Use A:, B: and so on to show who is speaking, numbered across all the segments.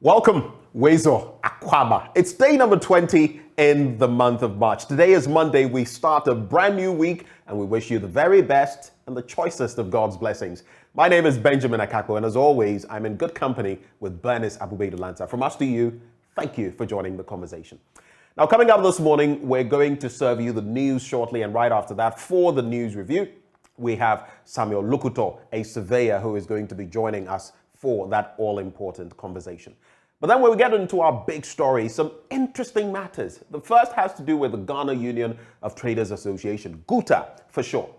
A: Welcome, Wezo Akwaba. It's day number 20 in the month of March. Today is Monday. We start a brand new week and we wish you the very best and the choicest of God's blessings. My name is Benjamin Akakpo, and as always, I'm in good company with Bernice Abubey-Delanta. From us to you, thank you for joining the conversation. Now, coming up this morning, we're going to serve you the news shortly, and right after that, for the news review, we have Samuel Lukuto, a surveyor who is going to be joining us for that all-important conversation. But then when we get into our big story, some interesting matters. The first has to do with the Ghana Union of Traders Association, GUTA for short.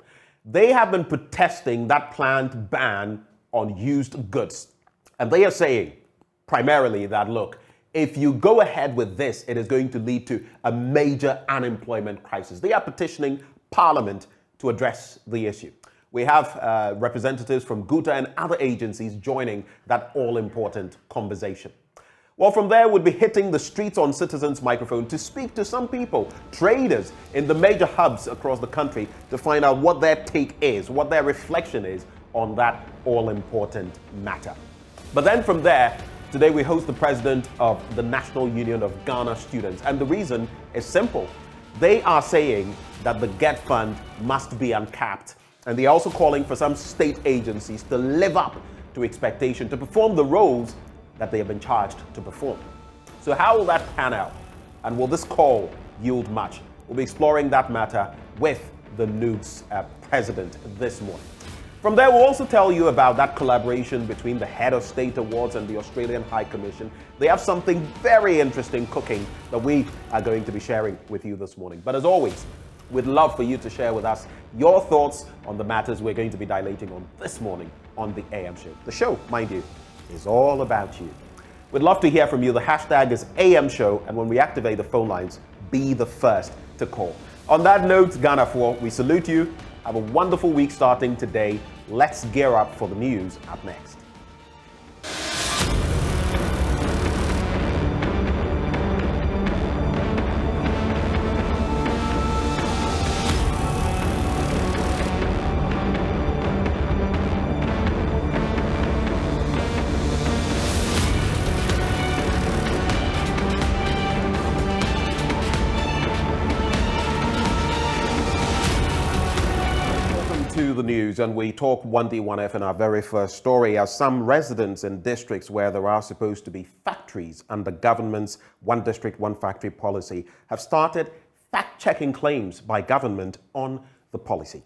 A: They have been protesting that planned ban on used goods. And they are saying primarily that, look, if you go ahead with this, it is going to lead to a major unemployment crisis. They are petitioning Parliament to address the issue. We have representatives from GUTA and other agencies joining that all-important conversation. Well, from there, we'll be hitting the streets on Citizens Microphone to speak to some people, traders in the major hubs across the country, to find out what their take is, what their reflection is on that all-important matter. But then from there, today we host the president of the National Union of Ghana Students. And the reason is simple. They are saying that the GET fund must be uncapped. And they're also calling for some state agencies to live up to expectation, to perform the roles that they have been charged to perform. So how will that pan out? And will this call yield much? We'll be exploring that matter with the NUG's president this morning. From there, we'll also tell you about that collaboration between the Head of State Awards and the Australian High Commission. They have something very interesting cooking that we are going to be sharing with you this morning. But as always, we'd love for you to share with us your thoughts on the matters we're going to be dilating on this morning on the AM show. The show, mind you, is all about you. We'd love to hear from you. The hashtag is AM show, and when we activate the phone lines, be the first to call. On that note, Ghana 4, we salute you. Have a wonderful week starting today. Let's gear up for the news up next. The news, and we talk 1D1F in our very first story as some residents in districts where there are supposed to be factories under government's one district, one factory policy have started fact-checking claims by government on the policy.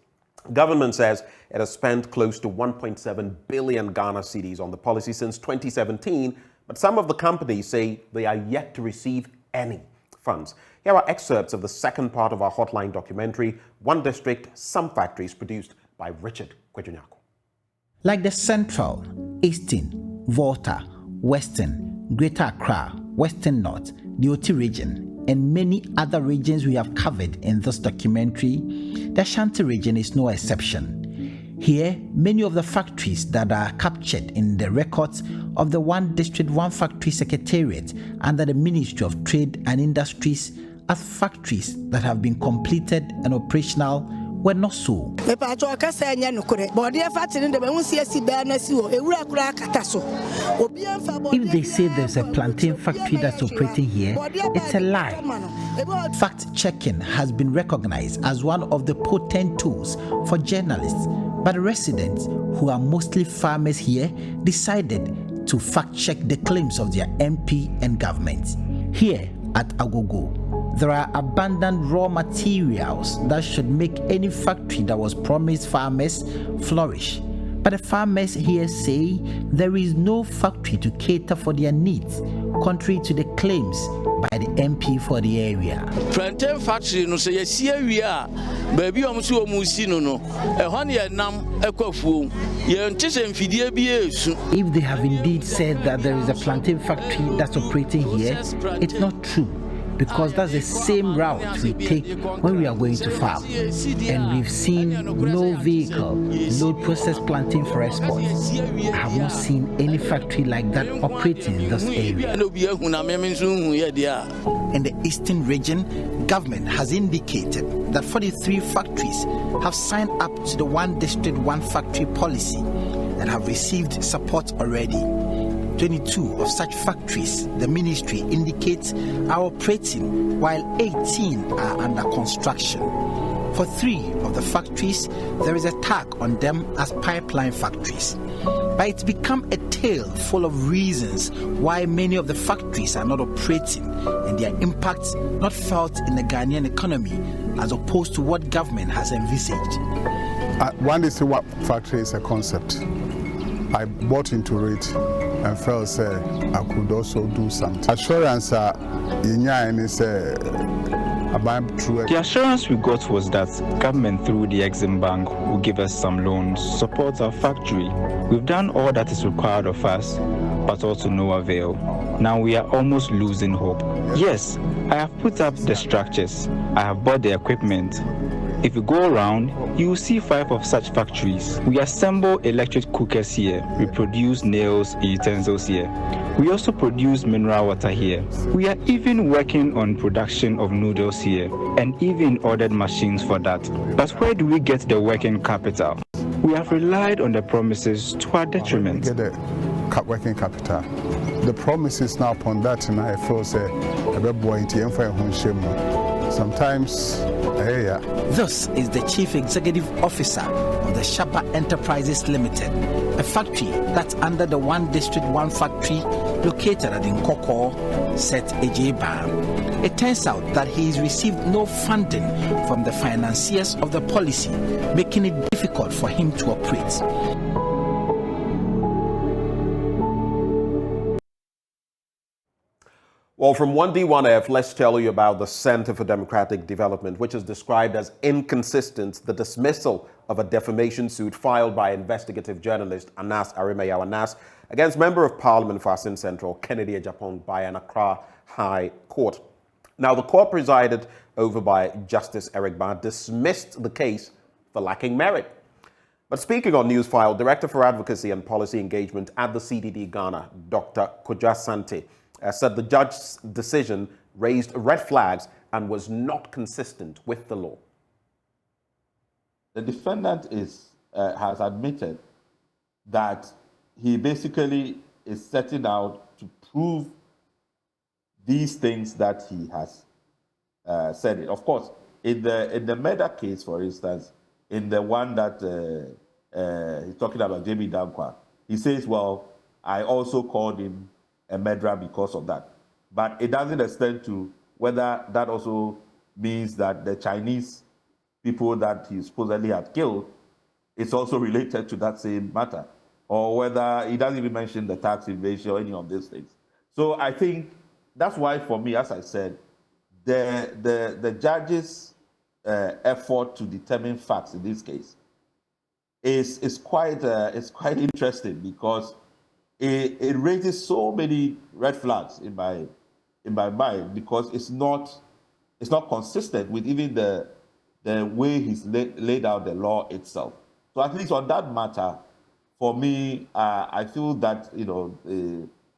A: Government says it has spent close to 1.7 billion Ghana cedis on the policy since 2017, but some of the companies say they are yet to receive any funds. Here are excerpts of the second part of our hotline documentary, One District, Some Factories, produced by Richard Kojo.
B: Like the Central, Eastern, Volta, Western, Greater Accra, Western North, the Oti region, and many other regions we have covered in this documentary, the Ashanti region is no exception. Here, many of the factories that are captured in the records of the One District, One Factory Secretariat under the Ministry of Trade and Industries as factories that have been completed and operational were not so.
C: If
B: they say there's a plantain factory that's operating here, it's a lie. Fact-checking has been recognized as one of the potent tools for journalists, but residents, who are mostly farmers here, decided to fact-check the claims of their MP and government. Here at Agogo, there are abundant raw materials that should make any factory that was promised farmers flourish. But the farmers here say there is no factory to cater for their needs, contrary to the claims by the MP for the area.
D: Plantain factory no say yesia wia baby omso omusi no ehon ye nam ekwafuo ye ntise mfidie bi esu.
B: If they have indeed said that there is a plantain factory that's operating here, it's not true, because that's the same route we take when we are going to farm. And we've seen no vehicle load processed plantain for export. I have not seen any factory like that operating in this area. In the eastern region, government has indicated that 43 factories have signed up to the One District, One Factory policy and have received support already. 22 of such factories, the ministry indicates, are operating, while 18 are under construction. For 3 of the factories, there is a tag on them as pipeline factories. But it's become a tale full of reasons why many of the factories are not operating and their impacts not felt in the Ghanaian economy as opposed to what government has envisaged.
C: One is what factory is a concept. I bought into it and felt I could also do something. Assurance
E: the assurance we got was that government through the Exim Bank will give us some loans, support our factory. We've done all that is required of us, but all to no avail. Now we are almost losing hope. Yes, I have put up the structures. I have bought the equipment. If you go around, you will see 5 of such factories. We assemble electric cookers here. We produce nails and utensils here. We also produce mineral water here. We are even working on production of noodles here and even ordered machines for that. But where do we get the working capital? We have relied on the promises to our detriment.
C: Get the working capital. The promises now upon that, and I feel sometimes.
B: This is the Chief Executive Officer of the Shaba Enterprises Limited, a factory that's under the One District, One Factory located at Nkrumah, Set Ejeba. It turns out that he's received no funding from the financiers of the policy, making it difficult for him to operate.
A: Well, from 1D1F, let's tell you about the Center for Democratic Development, which is described as inconsistent, the dismissal of a defamation suit filed by investigative journalist Anas Arimeyaw Anas against Member of Parliament for Asin Central, Kennedy Ejapong, by an Accra High Court. Now, the court presided over by Justice Eric Barr dismissed the case for lacking merit. But speaking on Newsfile, Director for Advocacy and Policy Engagement at the CDD Ghana, Dr. Kojo said the judge's decision raised red flags and was not consistent with the law.
F: The defendant has admitted that he basically is setting out to prove these things that he has said. Of course, in the murder case, for instance, in the one that he's talking about, Jamie Dankwa, he says, well, I also called him a murderer because of that. But it doesn't extend to whether that also means that the Chinese people that he supposedly had killed is also related to that same matter, or whether he doesn't even mention the tax evasion or any of these things. So I think that's why, for me, as I said, the judge's effort to determine facts in this case is quite interesting, because it raises so many red flags in my mind, because it's not consistent with even the way he's laid out the law itself. So at least on that matter, for me, I feel that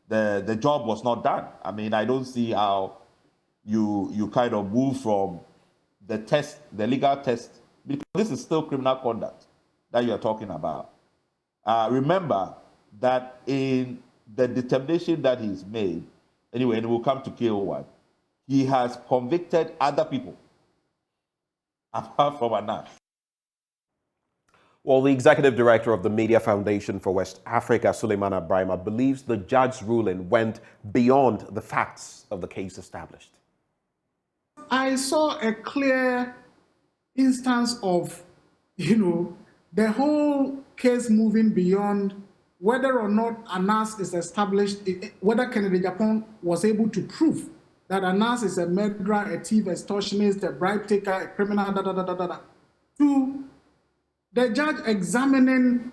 F: the job was not done. I mean, I don't see how you kind of move from the legal test, because this is still criminal conduct that you're talking about. Remember that in the determination that he's made, anyway, and we'll come to KO1, he has convicted other people apart from Anas.
A: Well, the executive director of the Media Foundation for West Africa, Suleimana Brahima, believes the judge's ruling went beyond the facts of the case established.
G: I saw a clear instance of, the whole case moving beyond whether or not Anas is established, whether Kennedy Ejapong was able to prove that Anas is a murderer, a thief, extortionist, a bribe taker, a criminal, to the judge examining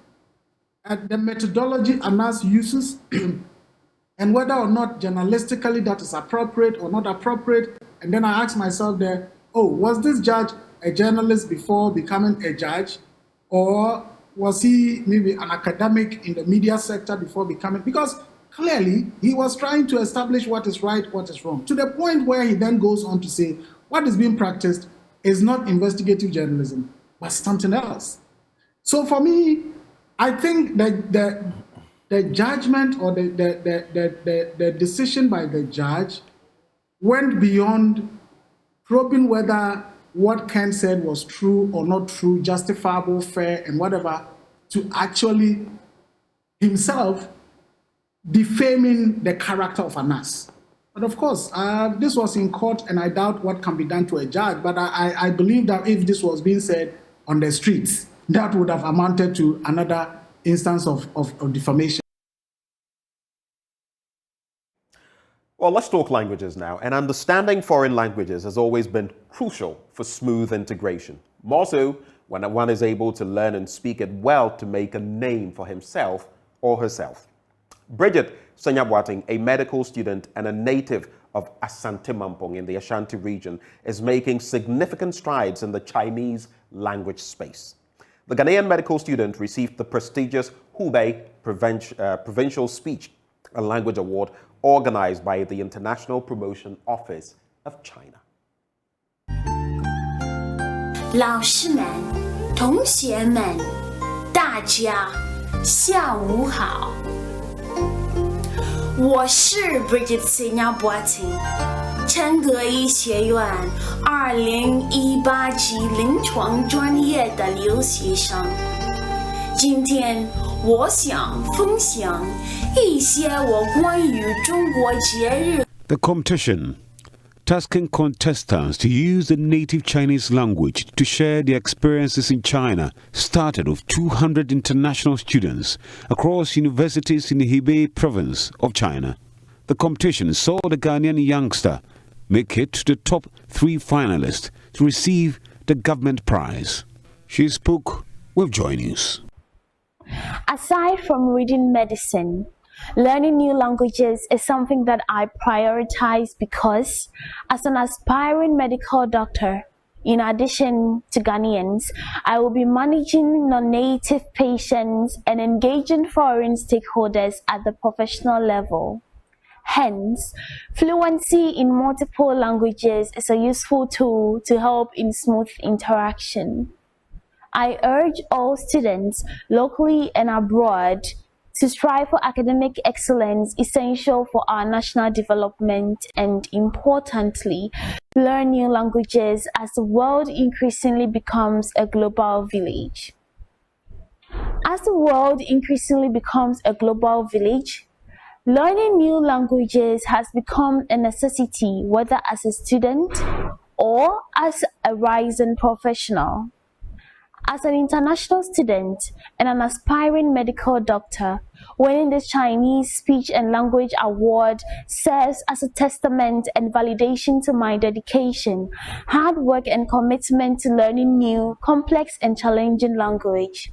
G: the methodology Anas uses and whether or not journalistically that is appropriate or not appropriate. And then I asked myself there, was this judge a journalist before becoming a judge? Or was he maybe an academic in the media sector before becoming? Because clearly he was trying to establish what is right, what is wrong, to the point where he then goes on to say what is being practiced is not investigative journalism, but something else. So for me, I think that the the judgment or the decision by the judge went beyond probing whether what Ken said was true or not true, justifiable, fair, and whatever, to actually himself defaming the character of Anas. But of course, this was in court, and I doubt what can be done to a judge, but I believe that if this was being said on the streets, that would have amounted to another instance of defamation.
A: Well, let's talk languages now. And understanding foreign languages has always been crucial for smooth integration. More so when one is able to learn and speak it well to make a name for himself or herself. Bridget Sanyabwating, a medical student and a native of Asante-Mampong in the Ashanti region, is making significant strides in the Chinese language space. The Ghanaian medical student received the prestigious Hubei Provincial Speech and Language Award organized by the International Promotion Office of China.
H: 老师们、同学们，大家下午好。我是 Bridget Sanyabwating， 承德医学院2018级临床专业的留学生。今天我想分享一些我关于中国节日。
I: The competition, tasking contestants to use the native Chinese language to share their experiences in China, started with 200 international students across universities in the Hebei province of China. The competition saw the Ghanaian youngster make it to the top 3 finalists to receive the government prize. She spoke with JoyNews.
J: Aside from reading medicine, learning new languages is something that I prioritize because, as an aspiring medical doctor, in addition to Ghanaians, I will be managing non-native patients and engaging foreign stakeholders at the professional level. Hence, fluency in multiple languages is a useful tool to help in smooth interaction. I urge all students, locally and abroad, to strive for academic excellence essential for our national development and, importantly, learn new languages as the world increasingly becomes a global village. As the world increasingly becomes a global village, learning new languages has become a necessity, whether as a student or as a rising professional. As an international student and an aspiring medical doctor, winning the Chinese Speech and Language Award serves as a testament and validation to my dedication, hard work and commitment to learning new, complex and challenging language.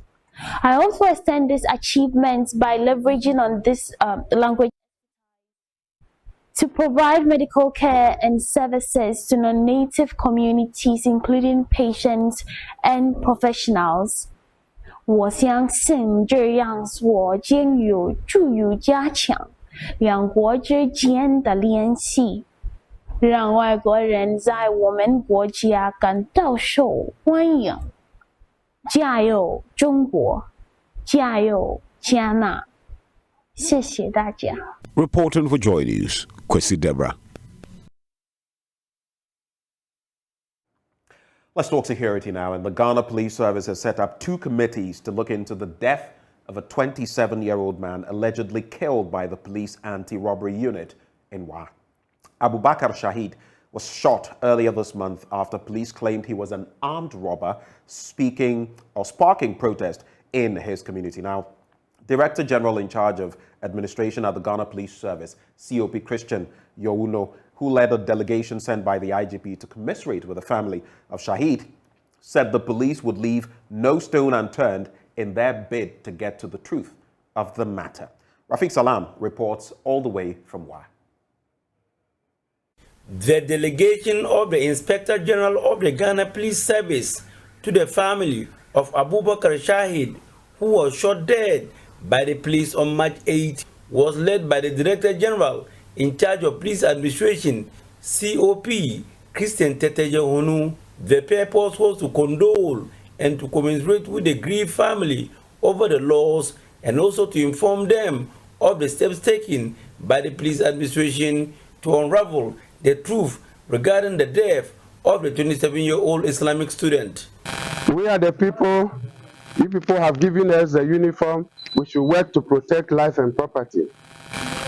J: I also extend this achievement by leveraging on this language to provide medical care and services to non-native communities, including patients and professionals. 我相信这样做将有助于加强两国之间的联系，让外国人在我们国家感到受欢迎。加油，中国！加油，加纳！谢谢大家。
I: Reporting for JoyNews, Kwesi Debra.
A: Let's talk security now. And the Ghana Police Service has set up 2 committees to look into the death of a 27-year-old man allegedly killed by the police anti-robbery unit in Wa. Abubakar Shahid was shot earlier this month after police claimed he was an armed robber sparking protest in his community. Now, Director General in charge of administration at the Ghana Police Service, COP Christian Youno, who led a delegation sent by the IGP to commiserate with the family of Shahid, said the police would leave no stone unturned in their bid to get to the truth of the matter. Rafiq Salam reports all the way from Wa.
K: The delegation of the Inspector General of the Ghana Police Service to the family of Abubakar Shahid, who was shot dead by the police on March 8, was led by the Director General in charge of Police Administration, COP Christian Teteje-Honu. The purpose was to condole and to commiserate with the grieved family over the loss and also to inform them of the steps taken by the police administration to unravel the truth regarding the death of the 27-year-old Islamic student.
L: We are the people. You people have given us a uniform. We should work to protect life and property.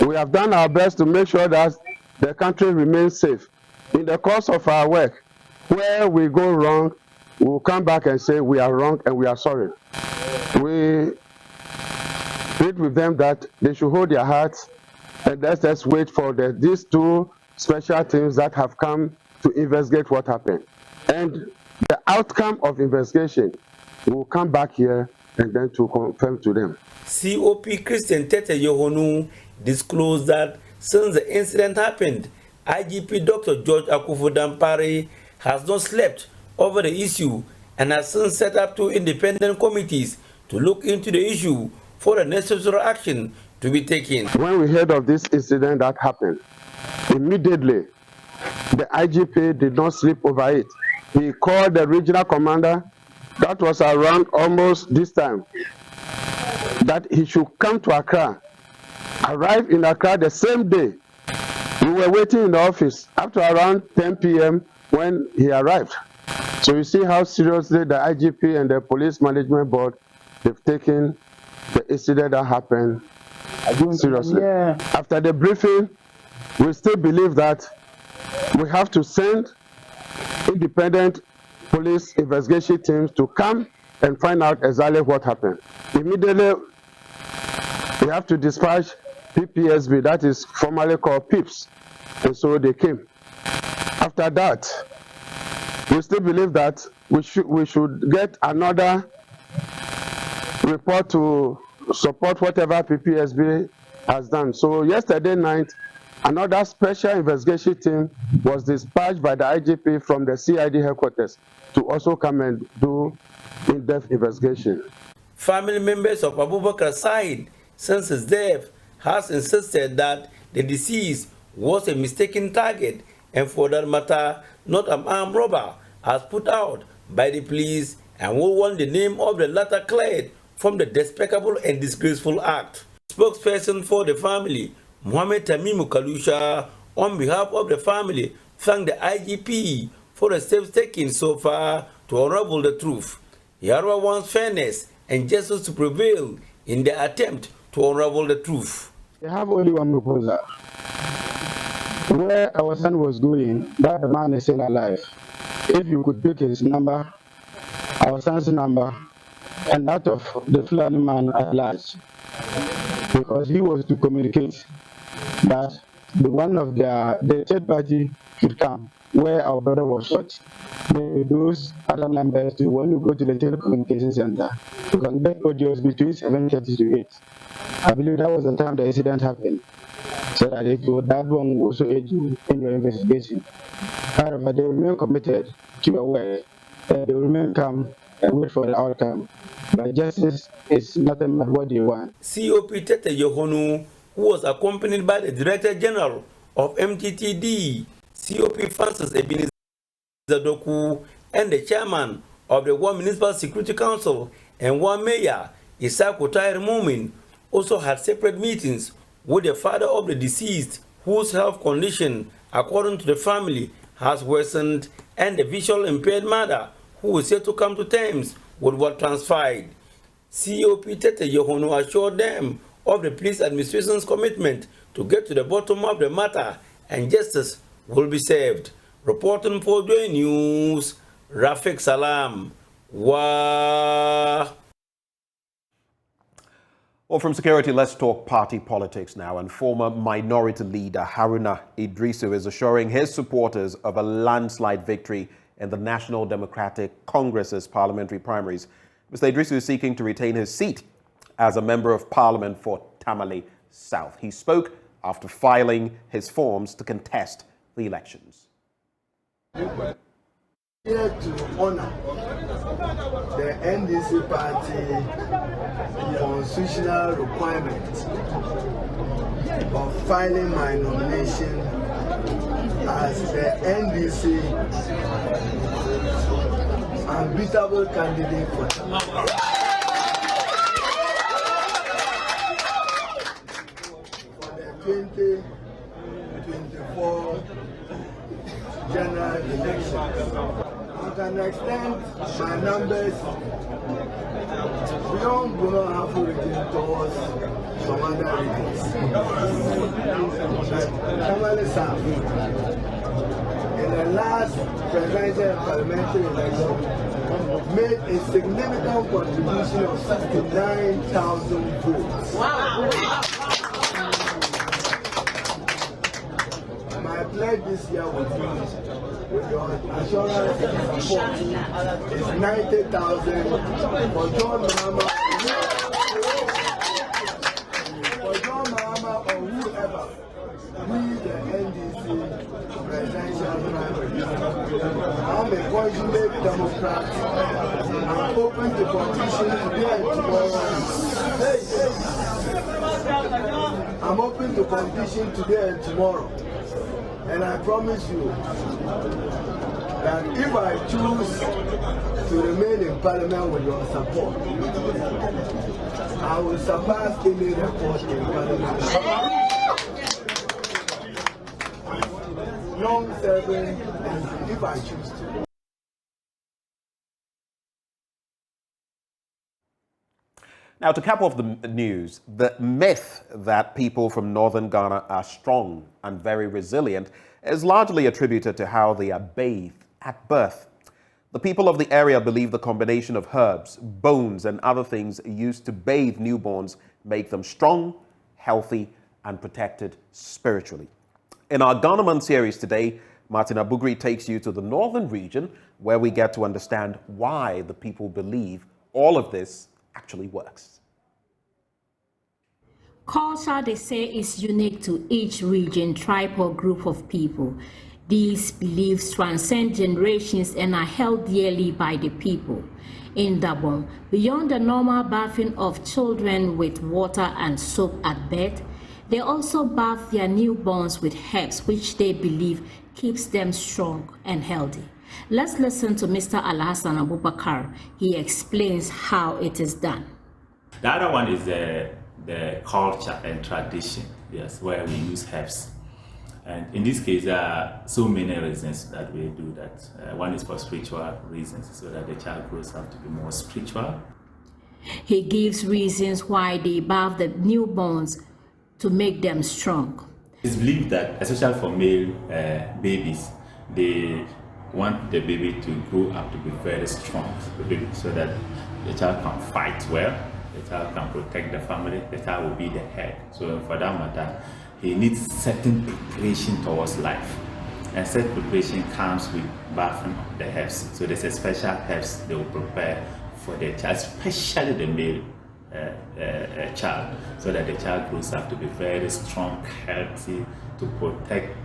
L: We have done our best to make sure that the country remains safe. In the course of our work, where we go wrong, we will come back and say we are wrong and we are sorry. We plead with them that they should hold their hearts and let's just wait for these two special teams that have come to investigate what happened. And the outcome of investigation will come back here and then to confirm to them.
K: COP Christian Tete Yohonu disclosed that since the incident happened, IGP Dr. George Akufo-Dampare has not slept over the issue and has since set up 2 independent committees to look into the issue for the necessary action to be taken.
L: When we heard of this incident that happened, immediately the IGP did not sleep over it. He called the regional commander, that was around almost this time, that he should come to Accra, arrive in Accra the same day. We were waiting in the office up to around 10 p.m. when he arrived. So you see how seriously the IGP and the Police Management Board, they've taken the incident that happened seriously. Yeah. After the briefing, we still believe that we have to send independent police investigation teams to come and find out exactly what happened. Immediately, we have to dispatch PPSB, that is formerly called PIPS, and so they came. After that, we still believe that we should get another report to support whatever PPSB has done. So yesterday night, another special investigation team was dispatched by the IGP from the CID headquarters to also come and do in-depth investigation.
K: Family members of Abubakar Said, since his death, has insisted that the deceased was a mistaken target and for that matter, not an armed robber as put out by the police and will want the name of the latter cleared from the despicable and disgraceful act. Spokesperson for the family, Mohammed Tamimu Kalusha, on behalf of the family, thanked the IGP for the steps taken so far to unravel the truth. Yarwa wants fairness and justice to prevail in the attempt to unravel the truth.
L: They have only one proposal. Where our son was going, that the man is still alive. If you could pick his number, our son's number, and that of the Fulani man at large, because he was to communicate that one of the third party should come where our brother was shot. Those other numbers, when you go to the telecommunication center, you can get audios between 7:30 to 8. I believe that was the time the incident happened, so that that one will also aid you in your investigation. However, they remain committed to your work, and they will remain calm and wait for the outcome. But justice is nothing but what they want.
K: COP Tete Yohonu, who was accompanied by the Director General of MTTD, COP Francis Ebenezer Doku, and the Chairman of the One Municipal Security Council and One Mayor, Isaac Otair Mumin, also had separate meetings with the father of the deceased, whose health condition, according to the family, has worsened, and the visual impaired mother, who is yet to come to terms with what transpired. COP Tete Yohonu assured them of the police administration's commitment to get to the bottom of the matter and justice will be served. Reporting for JoyNews, Rafiq Salam. Wah.
A: Well, from security, let's talk party politics now. And former minority leader Haruna Idrisu is assuring his supporters of a landslide victory in the National Democratic Congress's parliamentary primaries. Mr. Idrisu is seeking to retain his seat as a member of parliament for Tamale South. He spoke after filing his forms to contest the elections.
M: Here to honor the NDC party constitutional requirement of filing my nomination as the NDC unbeatable candidate for Tamale. 2024 general election. I can extend my numbers beyond Buno region towards some other regions. In the last presidential and parliamentary election, made a significant contribution of 69,000 votes. Wow. My pledge this year with your assurance and support is 90,000 for John Mahama or whoever we the NDC presidential primary. I'm a consummate Democrat. I'm open to competition today and tomorrow. I'm open to competition today and tomorrow. And I promise you that if I choose to remain in Parliament with your support, I will surpass any record in Parliament. Long serving, if I choose to.
A: Now, to cap off the news, the myth that people from northern Ghana are strong and very resilient is largely attributed to how they are bathed at birth. The people of the area believe the combination of herbs, bones, and other things used to bathe newborns make them strong, healthy, and protected spiritually. In our Donovan Series today, Martin Abugri takes you to the northern region where we get to understand why the people believe all of this actually works.
N: Culture, they say, is unique to each region, tribe, or group of people. These beliefs transcend generations and are held dearly by the people. In Dabong, beyond the normal bathing of children with water and soap at birth, they also bath their newborns with herbs, which they believe keeps them strong and healthy. Let's listen to Mr. Alhassan Abubakar. He explains how it is done.
O: The other one is the culture and tradition, yes, where we use herbs. And in this case, there are so many reasons that we do that. One is for spiritual reasons, so that the child grows up to be more spiritual.
N: He gives reasons why they bath the newborns to make them strong.
O: It's believed that, especially for male babies, they want the baby to grow up to be very strong, so that the child can fight well, the child can protect the family, the child will be the head. So for that matter, he needs certain preparation towards life. And such preparation comes with bathing the herbs. So there's a special herbs they will prepare for the child, especially the male child, so that the child grows up to be very strong, healthy, to protect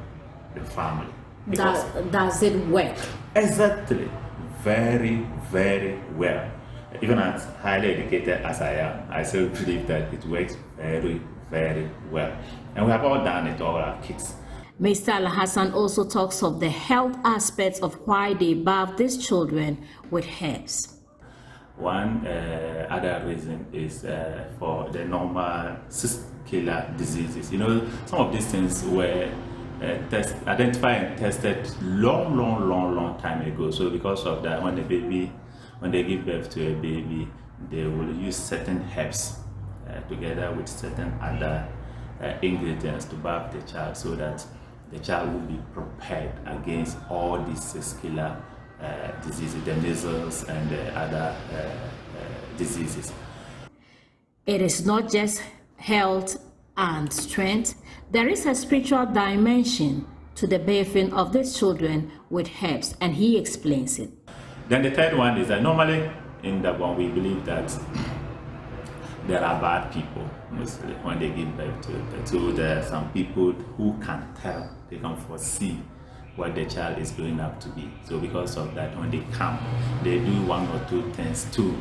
O: the family.
N: Does it work?
O: Exactly. Very, very well. Even as highly educated as I am, I still believe that it works very, very well. And we have all done it, all our kids.
N: Mr. Al-Hassan also talks of the health aspects of why they bath these children with herbs.
O: One other reason is for the normal killer diseases. You know, some of these things were identified and tested long time ago. So because of that, when they give birth to a baby, they will use certain herbs together with certain other ingredients to bath the child, so that the child will be prepared against all these killer diseases, the measles and the other diseases.
N: It is not just health and strength. There is a spiritual dimension to the bathing of these children with herbs, and he explains it.
O: Then the third one is that normally in Gabon we believe that there are bad people mostly when they give birth to it. So there are some people who can tell, they can foresee what the child is growing up to be. So because of that, when they come, they do one or two things to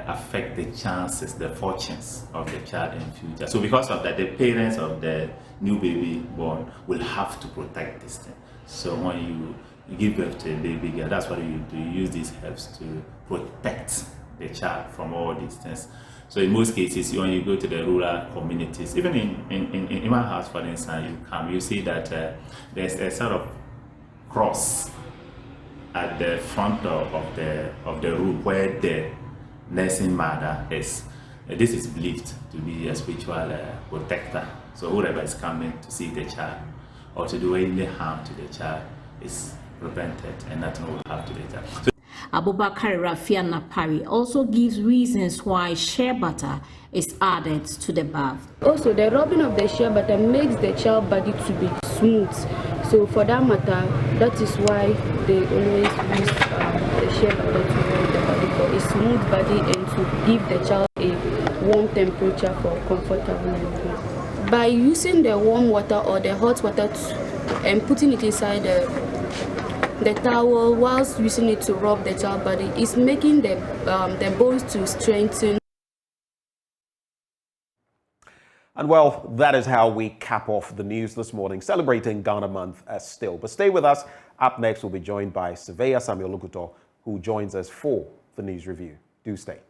O: affect the chances, the fortunes of the child in future. So because of that, the parents of the new baby born will have to protect this thing. So when you give birth to a baby girl, that's what you do. You use these herbs to protect the child from all these things. So in most cases, when you go to the rural communities, even in my house, for instance, you see that there's a sort of cross at the front door of the room where the nursing mother is. This is believed to be a spiritual protector. So whoever is coming to see the child or to do any harm to the child is prevented, and nothing will happen to the child. So
N: Abubakar Rafiana Pari also gives reasons why shea butter is added to the bath.
P: Also, the rubbing of the shea butter makes the child body to be smooth. So for that matter, that is why they always use the shea butter to rub the body for a smooth body and to give the child a warm temperature for comfortable movement. By using the warm water or the hot water and putting it inside the towel whilst using it to rub the child body, is making the bones to strengthen.
A: And well, that is how we cap off the news this morning, celebrating Ghana Month still. But stay with us. Up next, we'll be joined by Surveyor Samuel Lokuto, who joins us for the news review. Do stay.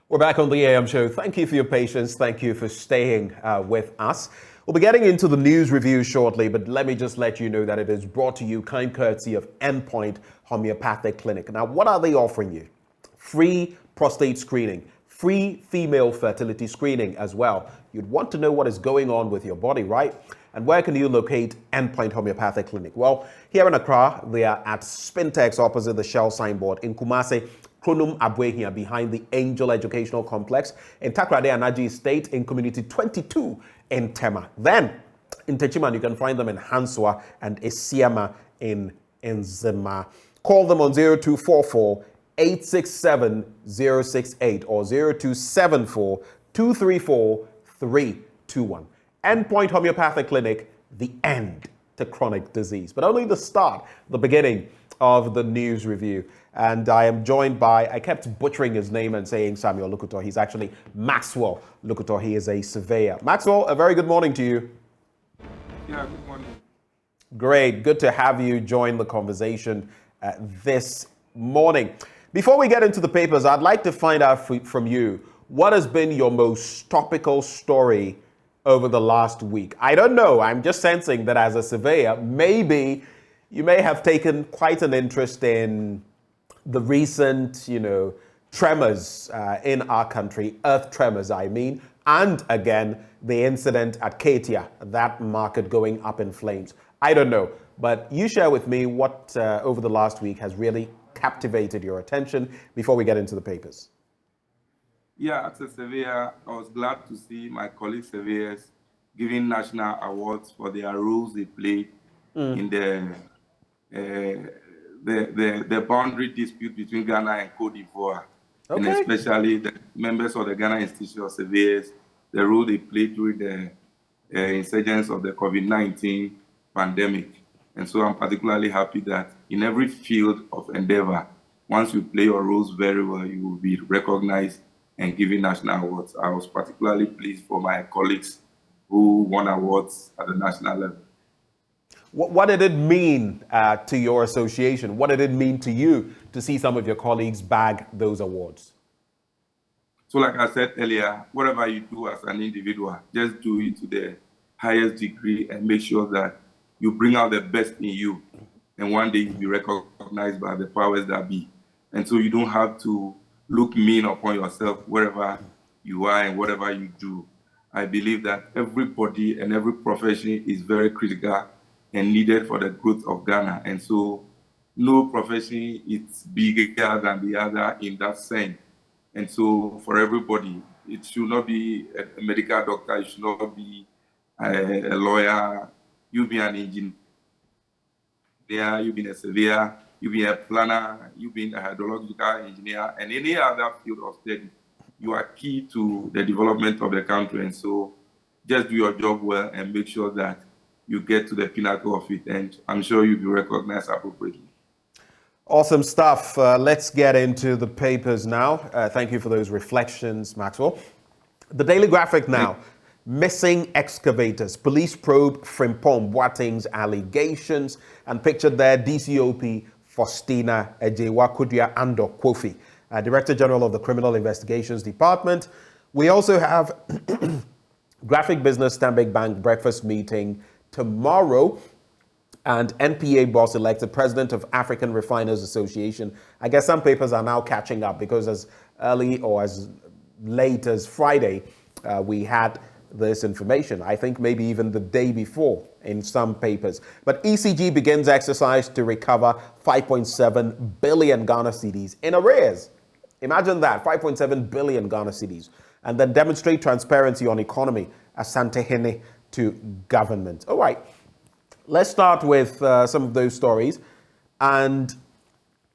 A: We're back on the AM show. Thank you for your patience. Thank you for staying with us. We'll be getting into the news review shortly, but let me just let you know that it is brought to you kind courtesy of Endpoint Homeopathic Clinic. Now, what are they offering you? Free prostate screening, free female fertility screening as well. You'd want to know what is going on with your body, right? And where can you locate Endpoint Homeopathic Clinic? Well, here in Accra, they are at Spintex opposite the Shell signboard. In Kumasi, Kronum Abwehia behind the Angel Educational Complex. In Takrade Anaji Estate in Community 22 in Tema. Then in Techiman, you can find them in Hanswa and Esiama in Nzema. Call them on 0244 867 068 or 0274 234 321. Endpoint Homeopathic Clinic, the end to chronic disease, but only the start, the beginning of the news review. And I am joined by, I kept butchering his name and saying Samuel Lokuto. He's actually Maxwell Lokuto. He is a surveyor. Maxwell, a very good morning to you.
Q: Yeah, good morning.
A: Great. Good to have you join the conversation this morning. Before we get into the papers, I'd like to find out from you, what has been your most topical story over the last week? I don't know. I'm just sensing that as a surveyor, maybe you may have taken quite an interest in the recent, tremors in our country, earth tremors, I mean, and again, the incident at Ketia, that market going up in flames. I don't know, but you share with me what over the last week has really captivated your attention before we get into the papers.
Q: Yeah, as a surveyor, I was glad to see my colleague surveyors giving national awards for their roles they played in the boundary dispute between Ghana and Cote d'Ivoire, and especially the members of the Ghana Institute of Surveyors, the role they played during the insurgence of the COVID-19 pandemic. And so I'm particularly happy that in every field of endeavor, once you play your roles very well, you will be recognized and given national awards. I was particularly pleased for my colleagues who won awards at the national level.
A: What did it mean to your association? What did it mean to you to see some of your colleagues bag those awards?
Q: So like I said earlier, whatever you do as an individual, just do it to the highest degree and make sure that you bring out the best in you. And one day you'll be recognized by the powers that be. And so you don't have to look mean upon yourself wherever you are and whatever you do. I believe that everybody and every profession is very critical and needed for the growth of Ghana. And so no profession is bigger than the other in that sense. And so for everybody, it should not be a medical doctor, it should not be a lawyer, you be an engineer, you be a surveyor, you be a planner, you be a hydrological engineer, and any other field of study. you are key to the development of the country. And so just do your job well and make sure that you get to the pinnacle of it. And I'm sure you'll be recognized appropriately.
A: Awesome stuff. Let's get into the papers now. Thank you for those reflections, Maxwell. The Daily Graphic now. Missing excavators. Police probe Frimpong Boateng's allegations. And pictured there, DCOP Faustina Ejewa-Kudia Ando Kofi, Director General of the Criminal Investigations Department. We also have Graphic Business Stanbic Bank breakfast meeting tomorrow. And NPA boss elected president of African Refiners Association. I guess some papers are now catching up because as early or as late as Friday, we had this information. I think maybe even the day before in some papers. But ECG begins exercise to recover 5.7 billion Ghana cedis in arrears. Imagine that, 5.7 billion Ghana cedis. And then demonstrate transparency on economy, Asante Hene to government. All right. Let's start with some of those stories. And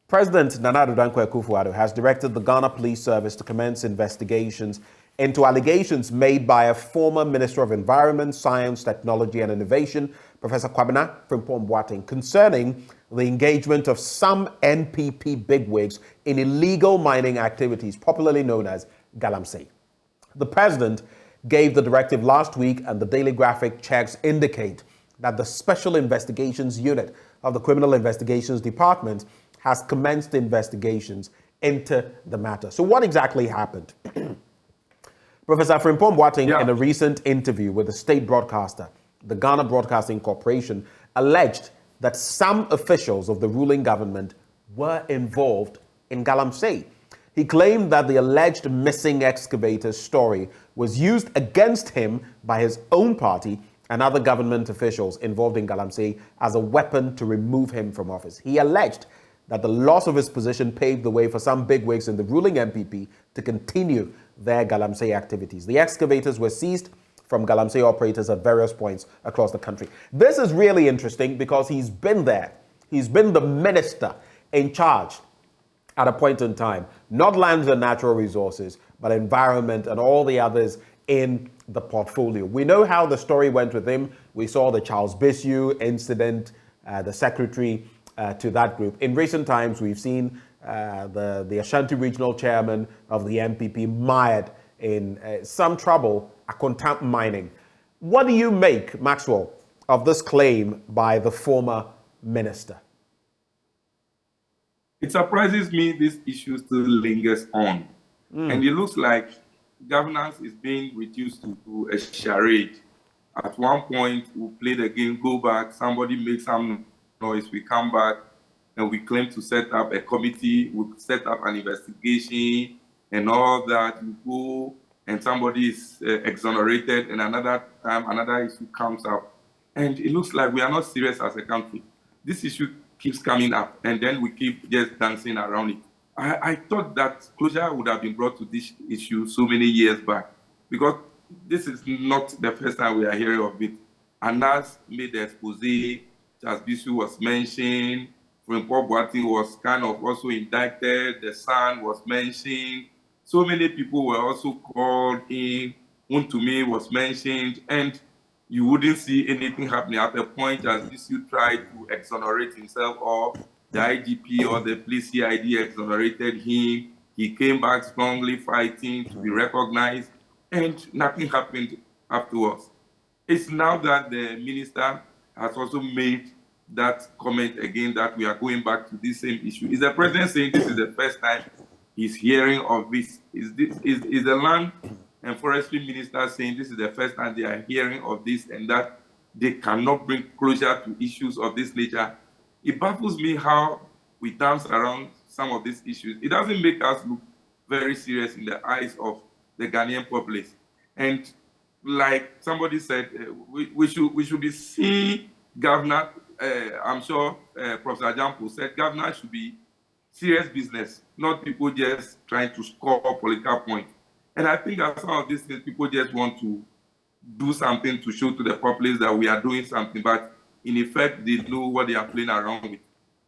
A: President Nana Addo Dankwa Akufo-Addo has directed the Ghana Police Service to commence investigations into allegations made by a former Minister of Environment, Science, Technology and Innovation, Professor Kwabena Frimpong Boateng, concerning the engagement of some NPP bigwigs in illegal mining activities, popularly known as galamsey. The president gave the directive last week, and the Daily Graphic checks indicate that the Special Investigations Unit of the Criminal Investigations Department has commenced investigations into the matter. So what exactly happened? Professor Frimpong Boateng, in a recent interview with the state broadcaster, the Ghana Broadcasting Corporation, alleged that some officials of the ruling government were involved in galamsey. He claimed that the alleged missing excavator story was used against him by his own party and other government officials involved in galamsey as a weapon to remove him from office. He alleged that the loss of his position paved the way for some bigwigs in the ruling MPP to continue their galamsey activities. The excavators were seized from galamsey operators at various points across the country. This is really interesting because he's been there. He's been the minister in charge at a point in time, not lands and natural resources, but environment and all the others in the portfolio. We know how the story went with him. We saw the Charles Bissu incident, the secretary to that group. In recent times, we've seen the Ashanti regional chairman of the MPP mired in some trouble at Kontamp mining. What do you make, Maxwell, of this claim by the former minister?
Q: It surprises me this issue still lingers on. And it looks like governance is being reduced to a charade. At one point, we play the game, go back, somebody makes some noise, we come back, and we claim to set up a committee, we set up an investigation, and all that. We go, and somebody is exonerated, and another time, another issue comes up. And it looks like we are not serious as a country. This issue keeps coming up, and then we keep just dancing around it. I thought that closure would have been brought to this issue so many years back, because this is not the first time we are hearing of it. Anas made the expose, Charles Bissu was mentioned, Frimpong Boateng was kind of also indicted, the son was mentioned, so many people were also called in, Untumi was mentioned, and you wouldn't see anything happening at a point as Bissu tried to exonerate himself, or the IGP or the police CID exonerated him. He came back strongly fighting to be recognized, and nothing happened afterwards. It's now that the minister has also made that comment again that we are going back to this same issue. Is the president saying this is the first time he's hearing of this? Is the land and forestry minister saying this is the first time they are hearing of this, and that they cannot bring closure to issues of this nature? It baffles me how we dance around some of these issues. It doesn't make us look very serious in the eyes of the Ghanaian populace. And like somebody said, we should be seeing governor, I'm sure Professor Jampo said, governor should be serious business, not people just trying to score political points. And I think that some of these things, people just want to do something to show to the populace that we are doing something, but in effect, they know what they are playing around with.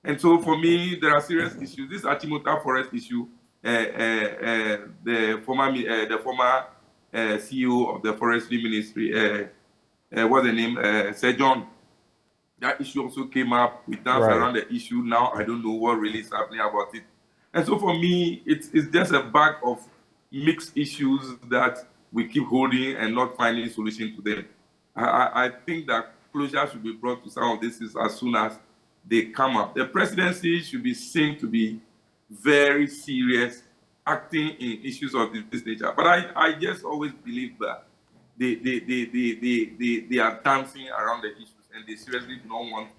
Q: And so for me, there are serious issues. This Achimota forest issue the former CEO of the Forestry Ministry, what's the name, Sir John. That issue also came up. We danced around the issue. Now I don't know what really is happening about it. And so for me, it's just a bag of mixed issues that we keep holding and not finding solution to them. I think that closure should be brought to some of this as soon as they come up. The presidency should be seen to be very serious, acting in issues of this nature. But I just always believe that they are dancing around the issues and they seriously do not want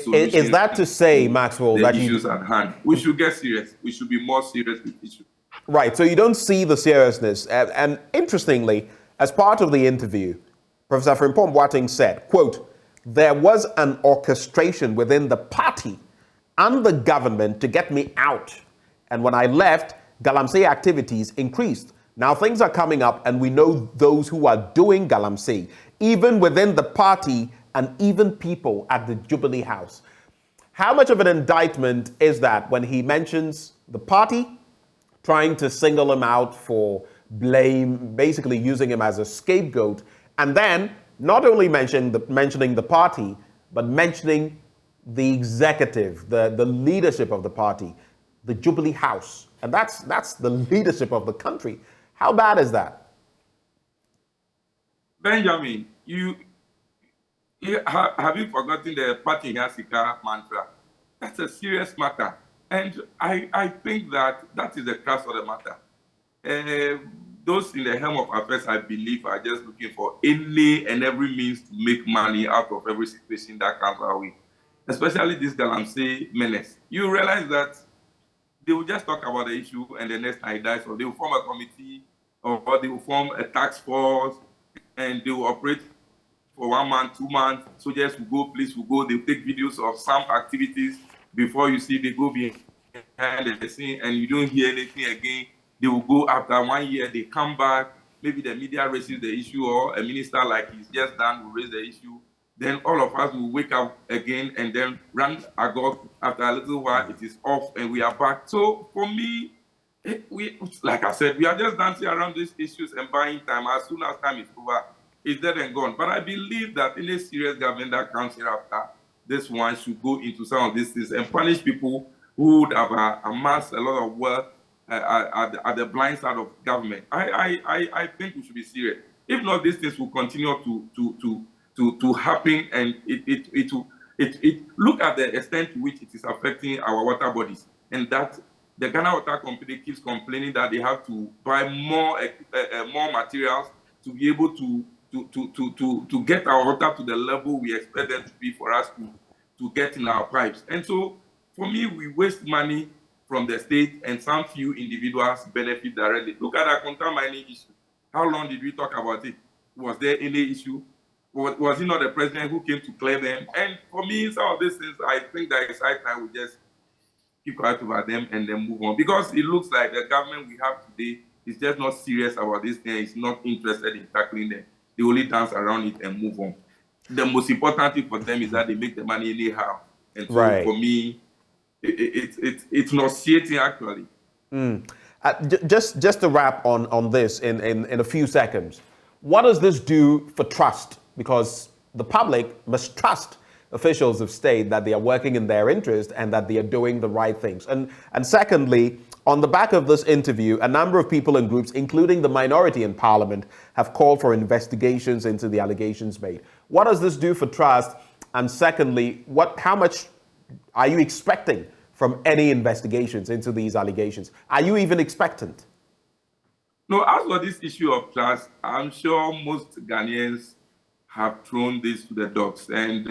Q: solutions.
A: Is that to say, Maxwell, that
Q: issues at hand? We should get serious. We should be more serious with issues.
A: Right. So you don't see the seriousness. And interestingly, as part of the interview, Professor Frimpong Boateng said, quote, "There was an orchestration within the party and the government to get me out. And when I left, Galamsey activities increased. Now things are coming up and we know those who are doing Galamsey, even within the party and even people at the Jubilee House." How much of an indictment is that when he mentions the party, trying to single him out for blame, basically using him as a scapegoat, and then not only mentioning the party, but mentioning the executive, the leadership of the party, the Jubilee House, and that's the leadership of the country. How bad is that?
Q: Benjamin, have you forgotten the party Yasika mantra? That's a serious matter. And I think that is the crux of the matter. Those in the helm of affairs, I believe, are just looking for any and every means to make money out of every situation that comes our way. Especially this Galamsey menace. You realize that they will just talk about the issue and the next night dies, or they will form a committee, or they will form a task force, and they will operate for 1 month, 2 months. Soldiers will go, police will go, they will take videos of some activities. Before you see, they go behind the scene and you don't hear anything again. They will go after 1 year, they come back. Maybe the media raises the issue, or a minister like he's just done will raise the issue. Then all of us will wake up again and then run agog. After a little while, it is off and we are back. So for me, like I said, we are just dancing around these issues and buying time. As soon as time is over, it's dead and gone. But I believe that any serious government that comes here after this one should go into some of these things and punish people who would have amassed a lot of wealth at the blind side of government. I think we should be serious. If not, these things will continue to happen, and it look at the extent to which it is affecting our water bodies, and that the Ghana Water Company keeps complaining that they have to buy more materials to be able to get our water to the level we expect them to be for us to get in our pipes. And so, for me, we waste money from the state, and some few individuals benefit directly. Look at the Konta mining issue. How long did we talk about it? Was there any issue? Was it not the president who came to clear them? And for me, some of these things, I think that it's high time we just keep quiet about them and then move on. Because it looks like the government we have today is just not serious about this thing. It's not interested in tackling them. They only dance around it and move on. The most important thing for them is that they make the money anyhow. And so for me, it's nauseating actually.
A: Just to wrap on this in a few seconds, what does this do for trust? Because the public must trust officials of state that they are working in their interest and that they are doing the right things. And secondly, on the back of this interview, a number of people and groups, including the minority in parliament, have called for investigations into the allegations made. What does this do for trust? And secondly, how much are you expecting from any investigations into these allegations? Are you even expectant?
Q: No, as for this issue of trust, I'm sure most Ghanaians have thrown this to the dogs. And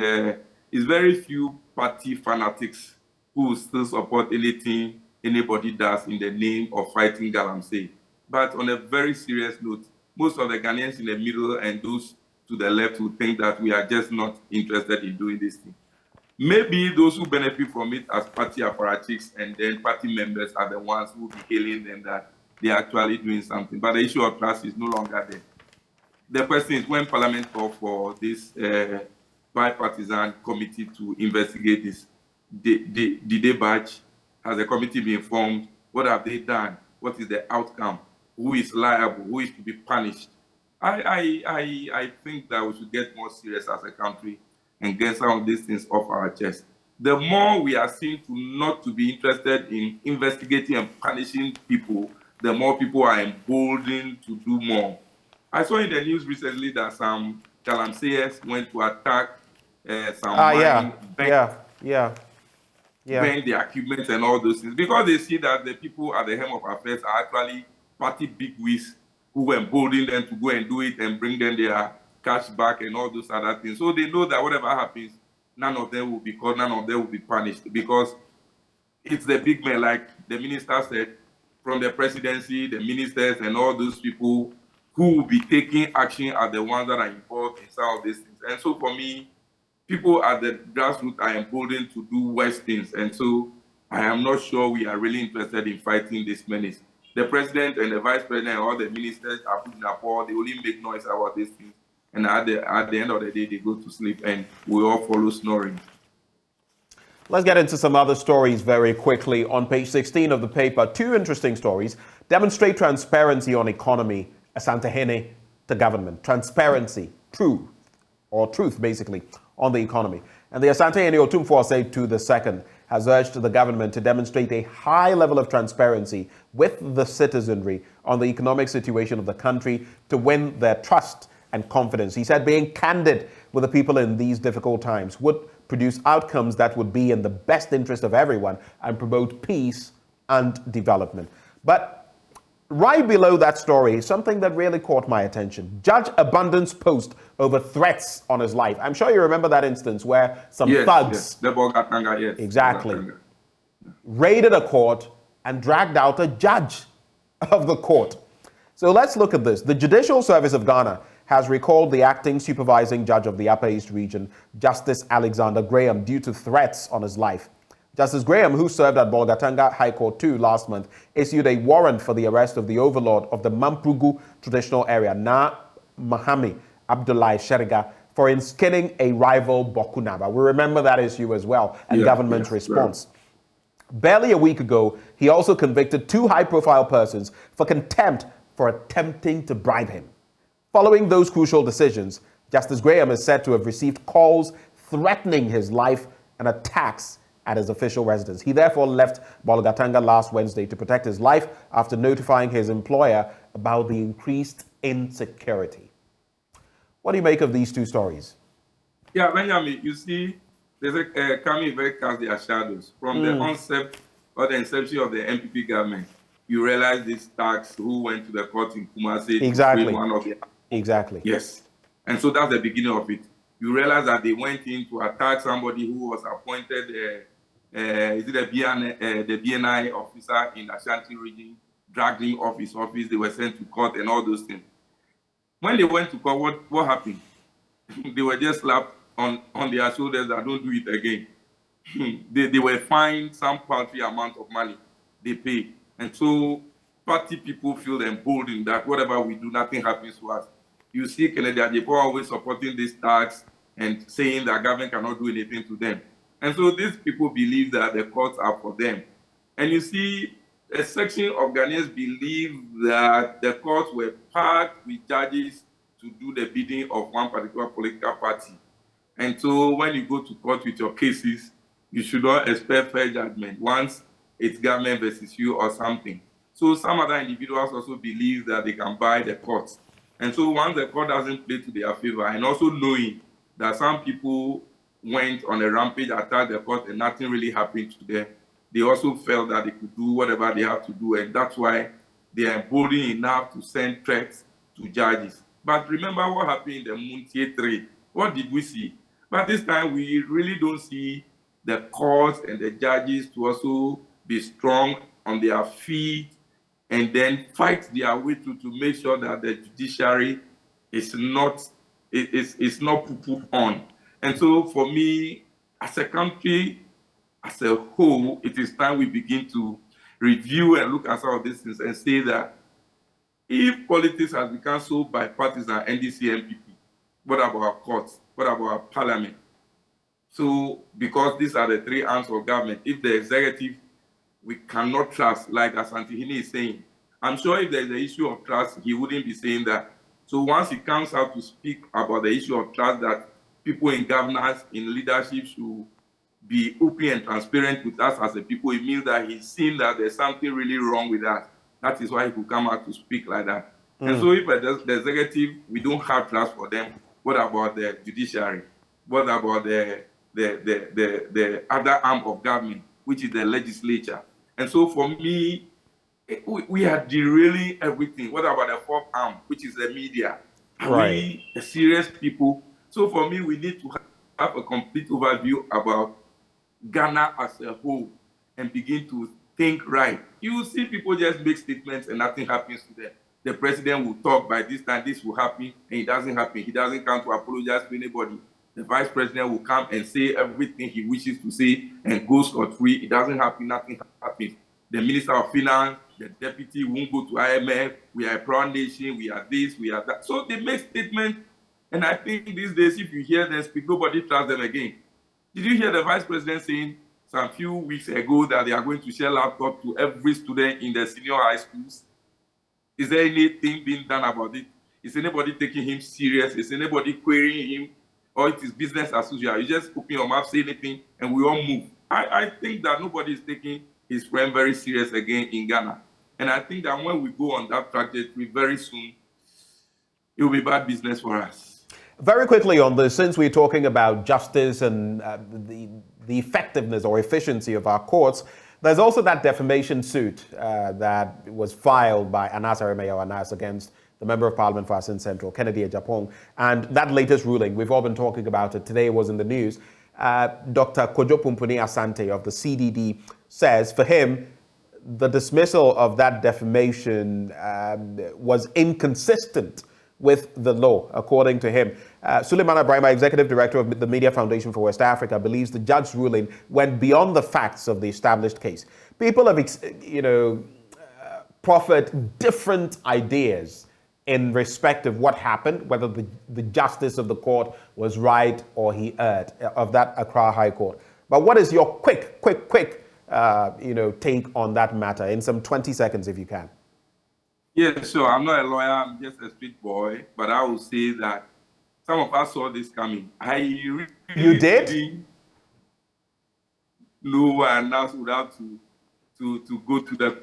Q: it's very few party fanatics who still support anything anybody does in the name of fighting Galamsey. But on a very serious note, most of the Ghanaians in the middle and those to the left who think that we are just not interested in doing this thing. Maybe those who benefit from it as party apparatchiks and then party members are the ones who will be hailing them that they are actually doing something. But the issue of trust is no longer there. The question is, when Parliament called for this bipartisan committee to investigate this, did they budge? Has the committee been formed? What have they done? what is the outcome, who is liable, who is to be punished. I think that we should get more serious as a country and get some of these things off our chest. The more we are seen to not to be interested in investigating and punishing people, the more people are emboldened to do more. I saw in the news recently that some galamseyers went to attack some mine, burn the equipment and all those things, because they see that the people at the helm of affairs are actually party bigwigs who embolden them to go and do it and bring them their cash back and all those other things. So they know that whatever happens, none of them will be caught, none of them will be punished, because it's the big men, like the minister said, from the presidency, the ministers, and all those people who will be taking action are the ones that are involved in some of these things. And so for me, people at the grassroots are emboldened to do worse things. And so I am not sure we are really interested in fighting this menace. The president and the vice president and all the ministers are putting up all, they only make noise about these things. And at the end of the day, they go to sleep and we all follow snoring.
A: Let's get into some other stories very quickly. On page 16 of the paper, two interesting stories demonstrate transparency on economy, Asantehene to government. Transparency, truth basically, on the economy. And the Asantehene Otumfuose to the second has urged the government to demonstrate a high level of transparency with the citizenry on the economic situation of the country to win their trust and confidence. He said being candid with the people in these difficult times would produce outcomes that would be in the best interest of everyone and promote peace and development. But right below that story, something that really caught my attention. Judge Abundant's post over threats on his life. I'm sure you remember that instance where some thugs exactly raided a court and dragged out a judge of the court. So let's look at this. The Judicial Service of Ghana has recalled the acting supervising judge of the Upper East Region, Justice Alexander Graham, due to threats on his life. Justice Graham, who served at Bolgatanga High Court 2 last month, issued a warrant for the arrest of the overlord of the Mamprugu traditional area, Na Mahami Abdullahi Sheriga, for skinning a rival Bokunaba. We remember that issue as well, and government's response. Barely a week ago, he also convicted two high-profile persons for contempt for attempting to bribe him. Following those crucial decisions, Justice Graham is said to have received calls threatening his life and attacks at his official residence. He therefore left Bolgatanga last Wednesday to protect his life after notifying his employer about the increased insecurity. What do you make of these two stories?
Q: Yeah, Benjamin, you see, there's a coming very cast their shadows. From the onset or the inception of the MPP government, you realize these thugs who went to the court in Kumasi to one of the Yes. And so that's the beginning of it. You realize that they went in to attack somebody who was appointed, the BNI officer in Ashanti region, dragged him off his office, they were sent to court and all those things. When they went to court, what happened? They were just slapped on their shoulders that don't do it again. They were fined some paltry amount of money they pay. And so party people feel emboldened that whatever we do, nothing happens to us. You see Kennedy Adepo always supporting these tax and saying that government cannot do anything to them. And so these people believe that the courts are for them. And you see, a section of Ghanaians believe that the courts were packed with judges to do the bidding of one particular political party. And so when you go to court with your cases, you should not expect fair judgment once it's government versus you or something. So some other individuals also believe that they can buy the courts. And so once the court doesn't play to their favor, and also knowing that some people went on a rampage, attacked the court, and nothing really happened to them, they also felt that they could do whatever they have to do, and that's why they are emboldened enough to send threats to judges. But remember what happened in the Muntie 3. What did we see? But this time, we really don't see the courts and the judges to also be strong on their feet and then fight their way to make sure that the judiciary is not put on. And so for me, as a country, as a whole, it is time we begin to review and look at some of these things and say that if politics has become so bipartisan, NDC, MPP, what about our courts? What about our parliament? So because these are the three arms of government, if the executive we cannot trust, like Asantehene is saying, I'm sure if there's an issue of trust, he wouldn't be saying that. So once he comes out to speak about the issue of trust, that people in governance, in leadership should be open and transparent with us as a people, it means that he's seen that there's something really wrong with us. That is why he could come out to speak like that. And so if the executive, we don't have trust for them, what about the judiciary? What about the other arm of government, which is the legislature? And so for me, we are derailing everything. What about the fourth arm, which is the media? Are we serious people? So for me, we need to have a complete overview about Ghana as a whole and begin to think right. You see people just make statements and nothing happens to them. The president will talk by this time, this will happen, and it doesn't happen. He doesn't come to apologize to anybody. The vice president will come and say everything he wishes to say and go scot-free. It doesn't happen, nothing happens. The minister of finance, the deputy won't go to IMF. We are a proud nation, we are this, we are that. So they make statements, and I think these days, if you hear them speak, nobody trusts them again. Did you hear the vice president saying some few weeks ago that they are going to share laptops to every student in the senior high schools? Is there anything being done about it? Is anybody taking him serious? Is anybody querying him? Or it is business as usual? You just open your mouth, say anything, and we all move. I think that nobody is taking his friend very serious again in Ghana. And I think that when we go on that trajectory very soon, it will be bad business for us.
A: Very quickly on this, since we're talking about justice and the effectiveness or efficiency of our courts, there's also that defamation suit that was filed by Anas Aremeyaw Anas against the Member of Parliament for Asin Central, Kennedy Oppong. And that latest ruling, we've all been talking about it. Today it was in the news. Dr. Kojo Pumpuni Asante of the CDD says for him, the dismissal of that defamation was inconsistent with the law, according to him. Suleiman Ibrahima, Executive Director of the Media Foundation for West Africa, believes the judge's ruling went beyond the facts of the established case. People have, proffered different ideas in respect of what happened, whether the justice of the court was right or he erred, of that Accra High Court. But what is your quick take on that matter in some 20 seconds, if you can?
Q: Yeah, sure. I'm not a lawyer. I'm just a street boy. But I will say that some of us saw this coming. You
A: did?
Q: No, and now would have to go to the.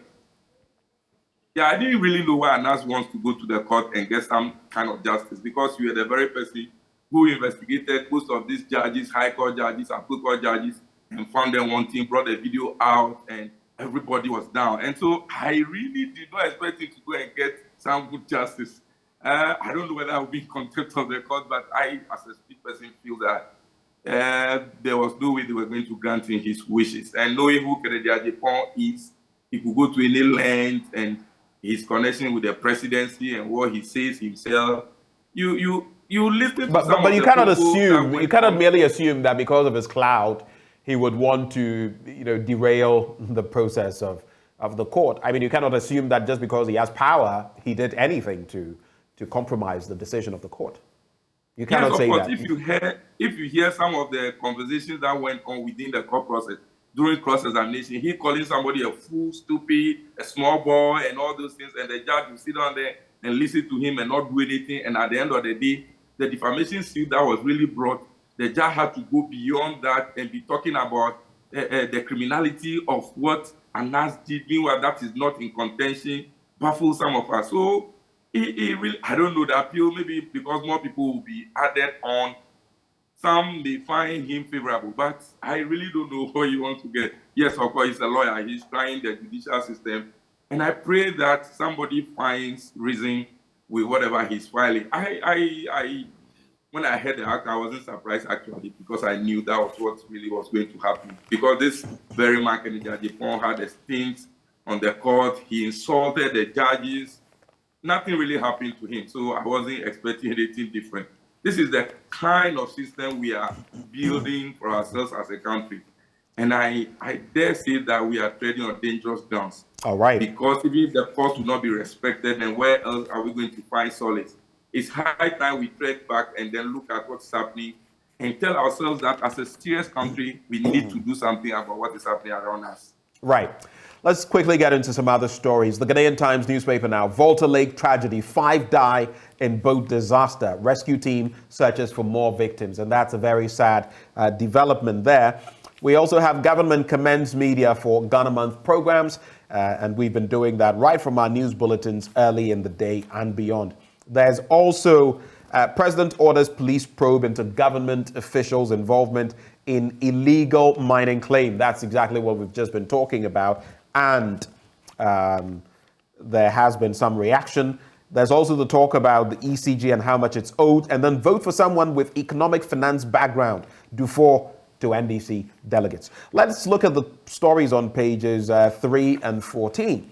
Q: Yeah, I didn't really know why Anas wants to go to the court and get some kind of justice, because you are the very person who investigated most of these judges, high court judges, appeal court judges, and found them wanting, brought the video out, and everybody was down. And so I really did not expect him to go and get some good justice. I don't know whether I will be in contempt of the court, but I, as a street person, feel that there was no way they were going to grant him his wishes. And knowing who Kennedy Oppong is, he could go to any length, and his connection with the presidency and what he says himself. You listen to
A: but you cannot assume, you cannot merely assume that because of his clout, he would want to, derail the process of the court. I mean, you cannot assume that just because he has power, he did anything to compromise the decision of the court. You cannot say that.
Q: If you hear some of the conversations that went on within the court process during cross-examination, he calling somebody a fool, stupid, a small boy, and all those things, and the judge will sit down there and listen to him and not do anything. And at the end of the day, the defamation suit that was really brought, the judge had to go beyond that and be talking about the criminality of what Anas did. Meanwhile, that is not in contention, baffles some of us. So he really, I don't know, the appeal, maybe because more people will be added on, some may find him favorable, but I really don't know what he wants to get. Yes, of course, he's a lawyer. He's trying the judicial system. And I pray that somebody finds reason with whatever he's filing. When I heard the act, I wasn't surprised, actually, because I knew that was what really was going to happen. Because this very man, Kennedy Oppong, had a stint on the court. He insulted the judges. Nothing really happened to him, so I wasn't expecting anything different. This is the kind of system we are building for ourselves as a country. And I dare say that we are treading on dangerous grounds.
A: All right.
Q: Because even if the courts will not be respected, then where else are we going to find solace? It's high time we tread back and then look at what's happening and tell ourselves that as a serious country, we need to do something about what is happening around us.
A: Right. Let's quickly get into some other stories. The Ghanaian Times newspaper now. Volta Lake tragedy. 5 die in boat disaster. Rescue team searches for more victims. And that's a very sad development there. We also have government commends media for Ghana Month programs. And we've been doing that right from our news bulletins early in the day and beyond. There's also President orders police probe into government officials' involvement in illegal mining claim. That's exactly what we've just been talking about. And there has been some reaction. There's also the talk about the ECG and how much it's owed. And then vote for someone with economic finance background. Dufour to NDC delegates. Let's look at the stories on pages 3 and 14.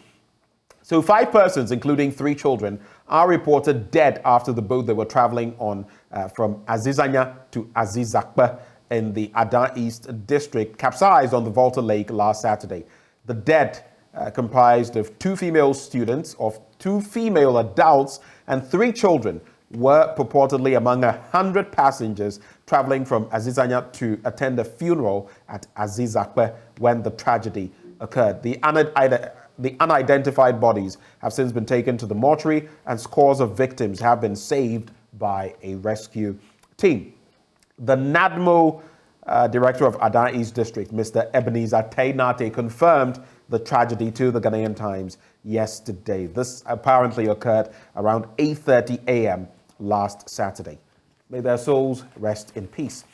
A: So 5 persons, including 3 children, are reported dead after the boat they were traveling on from Azizanya to Azizakpe in the Adan East district capsized on the Volta Lake last Saturday. The dead comprised of 2 female students, of 2 female adults, and 3 children were purportedly among 100 passengers traveling from Azizanya to attend a funeral at Azizakpe when the tragedy occurred. The unidentified bodies have since been taken to the mortuary, and scores of victims have been saved by a rescue team. The NADMO director of Adan East District, Mr. Ebenezer Tainate, confirmed the tragedy to the Ghanaian Times yesterday. This apparently occurred around 8:30 a.m. last Saturday. May their souls rest in peace.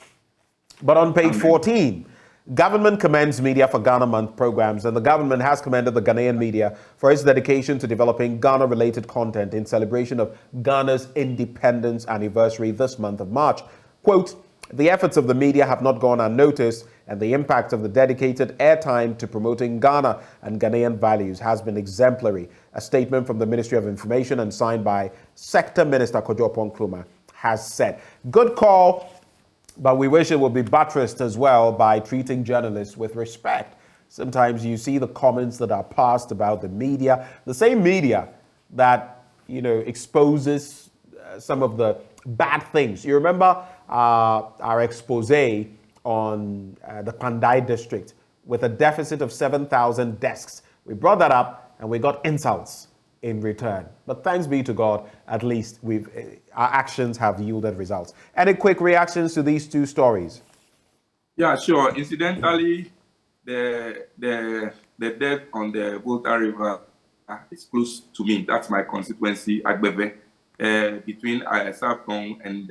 A: But on page 14, government commends media for Ghana Month programs, and the government has commended the Ghanaian media for its dedication to developing Ghana-related content in celebration of Ghana's independence anniversary this month of March. Quote, the efforts of the media have not gone unnoticed, and the impact of the dedicated airtime to promoting Ghana and Ghanaian values has been exemplary. A statement from the Ministry of Information and signed by Sector Minister Kojo Nkrumah has said. Good call, but we wish it would be buttressed as well by treating journalists with respect. Sometimes you see the comments that are passed about the media, the same media that, exposes some of the bad things. You remember our expose on the Pandai district with a deficit of 7,000 desks. We brought that up and we got insults in return. But thanks be to God, at least our actions have yielded results. Any quick reactions to these 2 stories?
Q: Yeah, sure. Incidentally, the death on the Volta River is close to me. That's my constituency, Agbeve, between Oppong and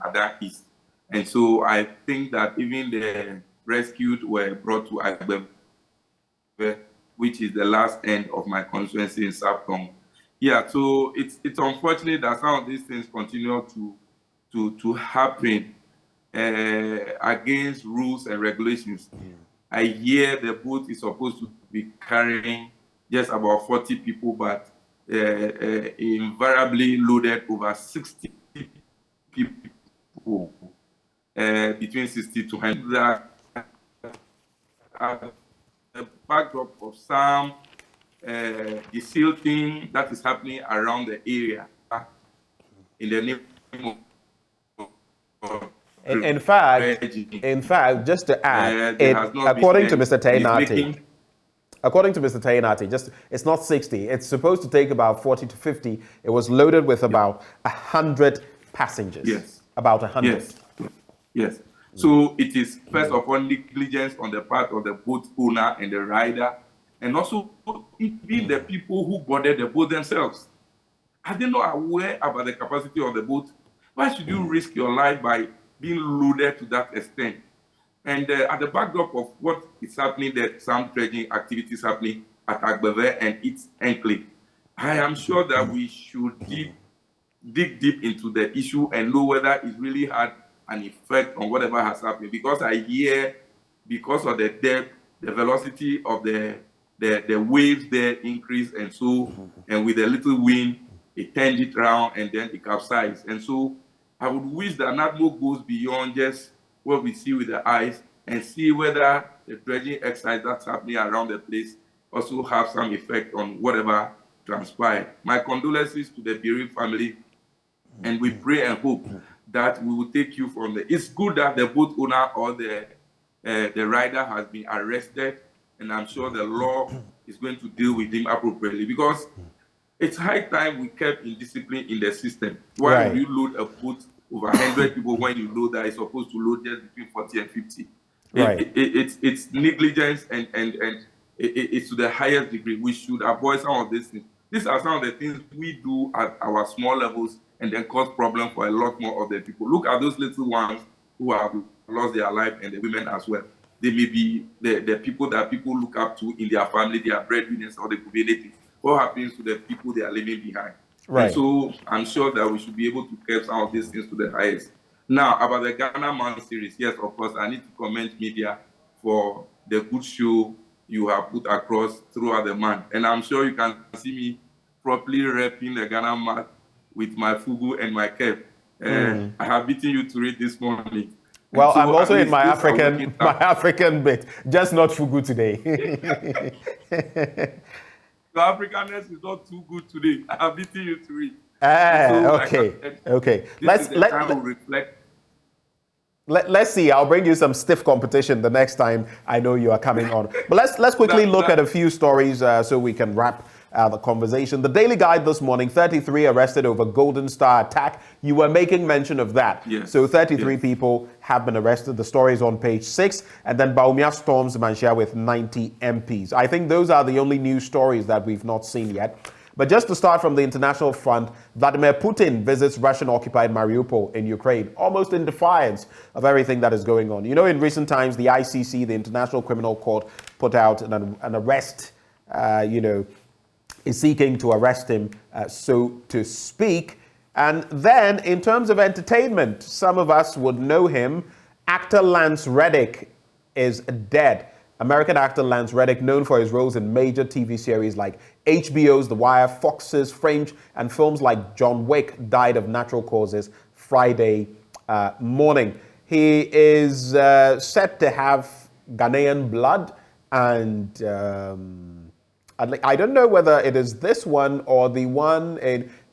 Q: Adan East. And so I think that even the rescued were brought to Agbeve, which is the last end of my constituency in Oppong. Yeah, so it's unfortunate that some of these things continue to happen against rules and regulations. I hear the boat is supposed to be carrying just about 40 people, but invariably loaded over 60 people, between 60 to 100. The backdrop of some desilting that is happening around the area in the name of
A: in fact, just to add, according to Mr. Tainate, it's not 60. It's supposed to take about 40 to 50. It was loaded with about 100 passengers.
Q: Yes.
A: About 100.
Q: Yes. So it is, first of all, negligence on the part of the boat owner and the rider, and also even the people who boarded the boat themselves. Are they not aware about the capacity of the boat? Why should you risk your life by being loaded to that extent? And at the backdrop of what is happening, there some dredging activities happening at Agbeve and its enclave, I am sure that we should dig deep into the issue and know whether it really had an effect on whatever has happened. Because I hear, because of the depth, the velocity of the waves there increased, and so, and with a little wind, it turned it around and then it capsized. And so I would wish that NADMO goes beyond just what we see with the eyes and see whether the dredging exercise that's happening around the place also have some effect on whatever transpired. My condolences to the bereaved family, and we pray and hope that we will take you from there. It's good that the boat owner or the rider has been arrested, and I'm sure the law is going to deal with him appropriately, because it's high time we kept indiscipline in the system. Why would you load a boat over 100 people when you know that it's supposed to load just between 40 and 50? It's negligence, and it's to the highest degree. We should avoid some of these things. These are some of the things we do at our small levels and then cause problems for a lot more of the people. Look at those little ones who have lost their life, and the women as well. They may be the people that people look up to in their family, their breadwinners, or the community. What happens to the people they are leaving behind? And so I'm sure that we should be able to keep some of these things to the highest. Now, about the Ghana Man series, yes, of course, I need to commend media for the good show you have put across throughout the month. And I'm sure you can see me properly repping the Ghana Man with my fugu and my cap. I have beaten you to it this morning.
A: Well, so I'm also in my African bit, just not fugu today.
Q: The Africanness is not too good today. I have beaten you to it.
A: Okay. Let's see. I'll bring you some stiff competition the next time I know you are coming on. But let's quickly look at a few stories so we can wrap the conversation. The Daily Guide this morning: 33 arrested over Golden Star attack. You were making mention of that.
Q: Yes.
A: So 33 people have been arrested. The story is on page 6. And then Bawumia storms Manhyia with 90 MPs. I think those are the only news stories that we've not seen yet. But just to start from the international front, Vladimir Putin visits Russian-occupied Mariupol in Ukraine, almost in defiance of everything that is going on. You know, in recent times, the ICC, the International Criminal Court, put out an arrest, is seeking to arrest him, so to speak. And then, in terms of entertainment, some of us would know him. Actor Lance Reddick is dead. American actor Lance Reddick, known for his roles in major TV series like HBO's The Wire, Fox's Fringe, and films like John Wick, died of natural causes Friday morning. He is said to have Ghanaian blood, and I don't know whether it is this one or the one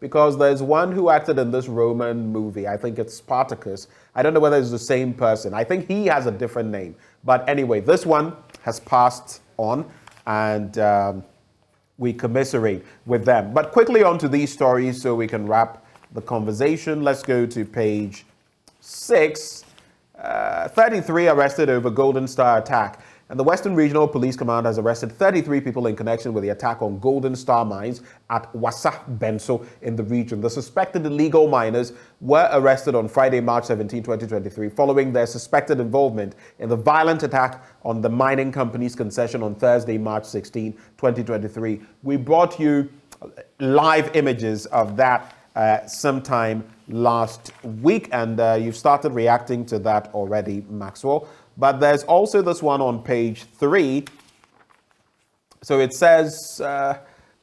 A: because there's one who acted in this Roman movie. I think it's Spartacus. I don't know whether it's the same person. I think he has a different name. But anyway, this one has passed on, and we commiserate with them. But quickly on to these stories so we can wrap the conversation. Let's go to page 6. 33 arrested over Golden Star attack. And the Western Regional Police Command has arrested 33 people in connection with the attack on Golden Star mines at Wassa Benso in the region. The suspected illegal miners were arrested on Friday, March 17, 2023, following their suspected involvement in the violent attack on the mining company's concession on Thursday, March 16, 2023. We brought you live images of that sometime last week, and you've started reacting to that already, Maxwell. But there's also this one on page 3. So it says,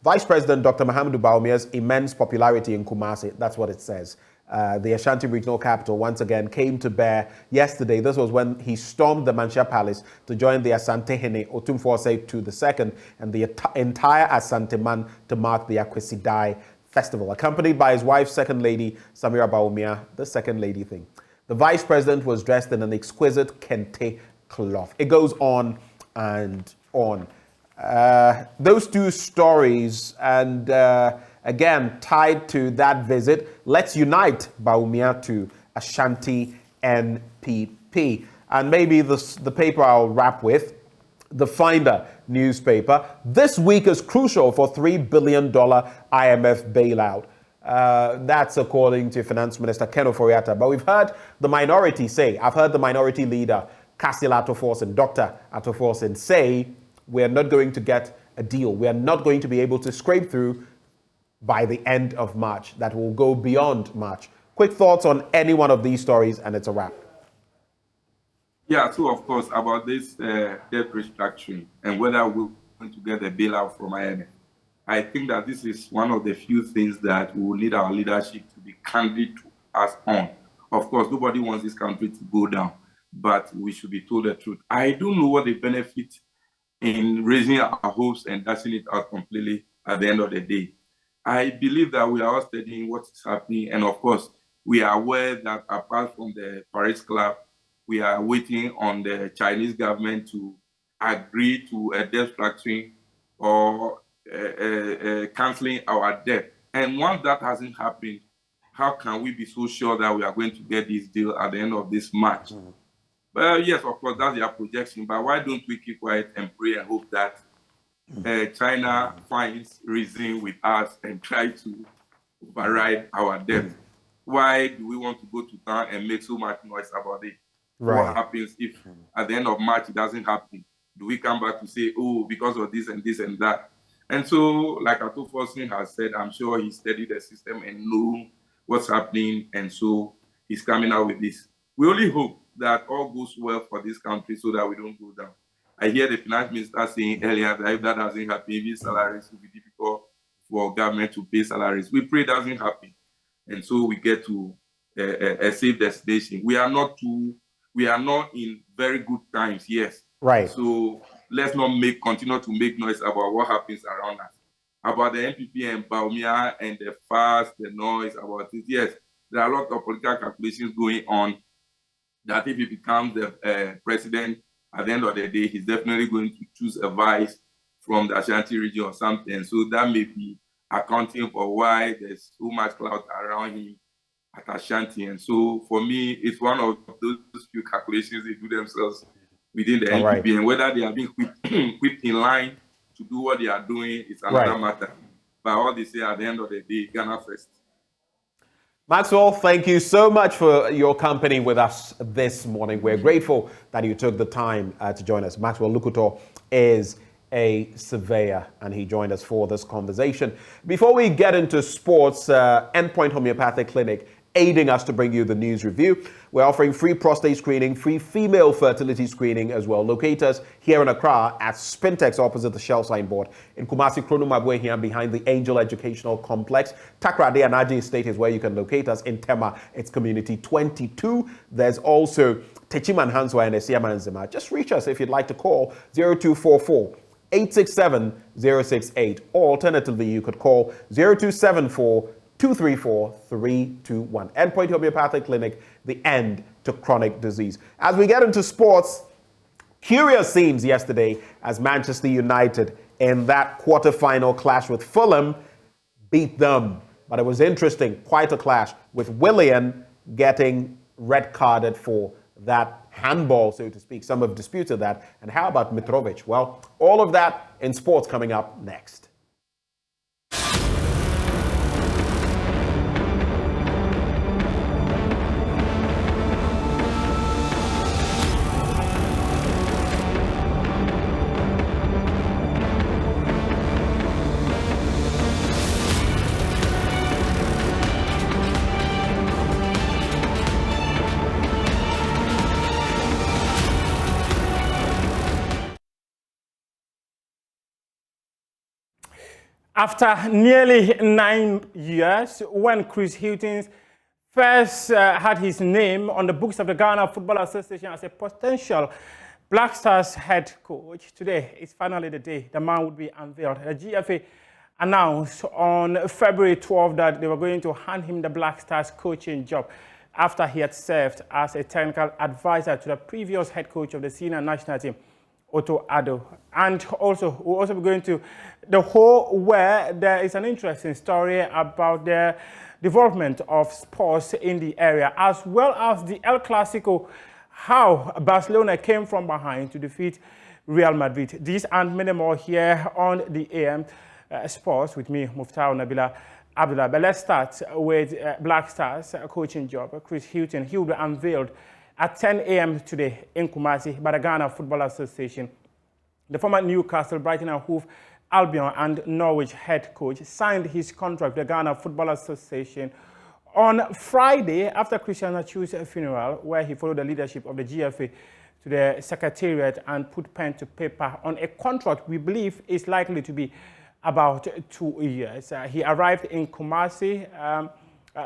A: Vice President Dr. Mahamudu Bawumia's immense popularity in Kumasi. That's what it says. The Ashanti regional capital once again came to bear yesterday. This was when he stormed the Manhyia Palace to join the Asante Hene Otumfuo II and the entire Asante man to mark the Akwesidai Festival, accompanied by his wife, Second Lady Samira Bawumia, the Second Lady thing. The Vice President was dressed in an exquisite kente cloth. It goes on and on. Those two stories, and again, tied to that visit, let's unite Bawumia to Ashanti NPP. And maybe the paper I'll wrap with, the Finder newspaper. This week is crucial for $3 billion IMF bailout. That's according to Finance Minister Ken Ofori-Atta. But we've heard the minority say, I've heard the minority leader, Cassil Atoforsen, Dr. Atoforsen, say, we're not going to get a deal. We are not going to be able to scrape through by the end of March. That will go beyond March. Quick thoughts on any one of these stories, and it's a wrap.
Q: Yeah, so of course, about this debt restructuring and whether we're going to get a bailout from IMF. I think that this is one of the few things that we will need our leadership to be candid to us on. Of course, nobody wants this country to go down, but we should be told the truth. I don't know what the benefit in raising our hopes and dashing it out completely at the end of the day. I believe that we are all studying what is happening, and of course, we are aware that apart from the Paris Club, we are waiting on the Chinese government to agree to a debt structuring or canceling our debt. And once that hasn't happened, how can we be so sure that we are going to get this deal at the end of this March? Well, yes, of course, that's their projection, but why don't we keep quiet and pray and hope that China finds reason with us and try to override our debt? Why do we want to go to town and make so much noise about it?
A: Right.
Q: What happens if at the end of March it doesn't happen? Do we come back to say, oh, because of this and this and that? And so, like Ato Forson has said, I'm sure he studied the system and know what's happening, and so he's coming out with this. We only hope that all goes well for this country so that we don't go down. I hear the finance minister saying earlier that if that doesn't happen, maybe salaries will be difficult for government to pay salaries. We pray it doesn't happen, and so we get to a safe destination. We are not in very good times, yes.
A: Right.
Q: So let's not continue to make noise about what happens around us. About the NPP and Baumia and the fast, the noise about it. Yes, there are a lot of political calculations going on that if he becomes the president, at the end of the day, he's definitely going to choose a vice from the Ashanti region or something. So that may be accounting for why there's so much clout around him at Ashanti. And so for me, it's one of those few calculations they do themselves within the NPP. Right. And whether they are being equipped in line to do what they are doing is another matter. But all they say at the end of the day, Ghana first.
A: Maxwell, thank you so much for your company with us this morning. We're grateful that you took the time to join us. Maxwell Lukuto is a surveyor, and he joined us for this conversation. Before we get into sports, Endpoint Homeopathic Clinic aiding us to bring you the news review. We're offering free prostate screening, free female fertility screening as well. Locate us here in Accra at Spintex opposite the Shell signboard. In Kumasi, Nkrumah here behind the Angel Educational Complex. Takrade and Aji Estate is where you can locate us. In Tema, it's Community 22. There's also Techiman Hanswa and Esiaman Zima. Just reach us if you'd like to call 0244 867-068. Or alternatively, you could call 0274-234-321. Endpoint Homeopathic Clinic, the end to chronic disease. As we get into sports, curious scenes yesterday as Manchester United in that quarter-final clash with Fulham beat them. But it was interesting, quite a clash, with Willian getting red-carded for that handball, so to speak. Some have disputed that. And how about Mitrovic? Well, all of that in sports coming up next.
R: After nearly 9 years, when Chris Hughton first had his name on the books of the Ghana Football Association as a potential Black Stars head coach, today is finally the day the man would be unveiled. The GFA announced on February 12 that they were going to hand him the Black Stars coaching job after he had served as a technical advisor to the previous head coach of the senior national team, Otto Addo. And also, we'll also be going to the whole where there is an interesting story about the development of sports in the area, as well as the El Clasico, how Barcelona came from behind to defeat Real Madrid. These and many more here on the AM Sports with me, Muftau Nabila Abdullah. But let's start with Black Stars coaching job. Chris Hughton, he will be unveiled at 10 a.m. today in Kumasi by the Ghana Football Association. The former Newcastle, Brighton and Hove Albion and Norwich head coach signed his contract with the Ghana Football Association on Friday after Christian Achu's funeral, where he followed the leadership of the GFA to the secretariat and put pen to paper on a contract we believe is likely to be about 2 years. He arrived in Kumasi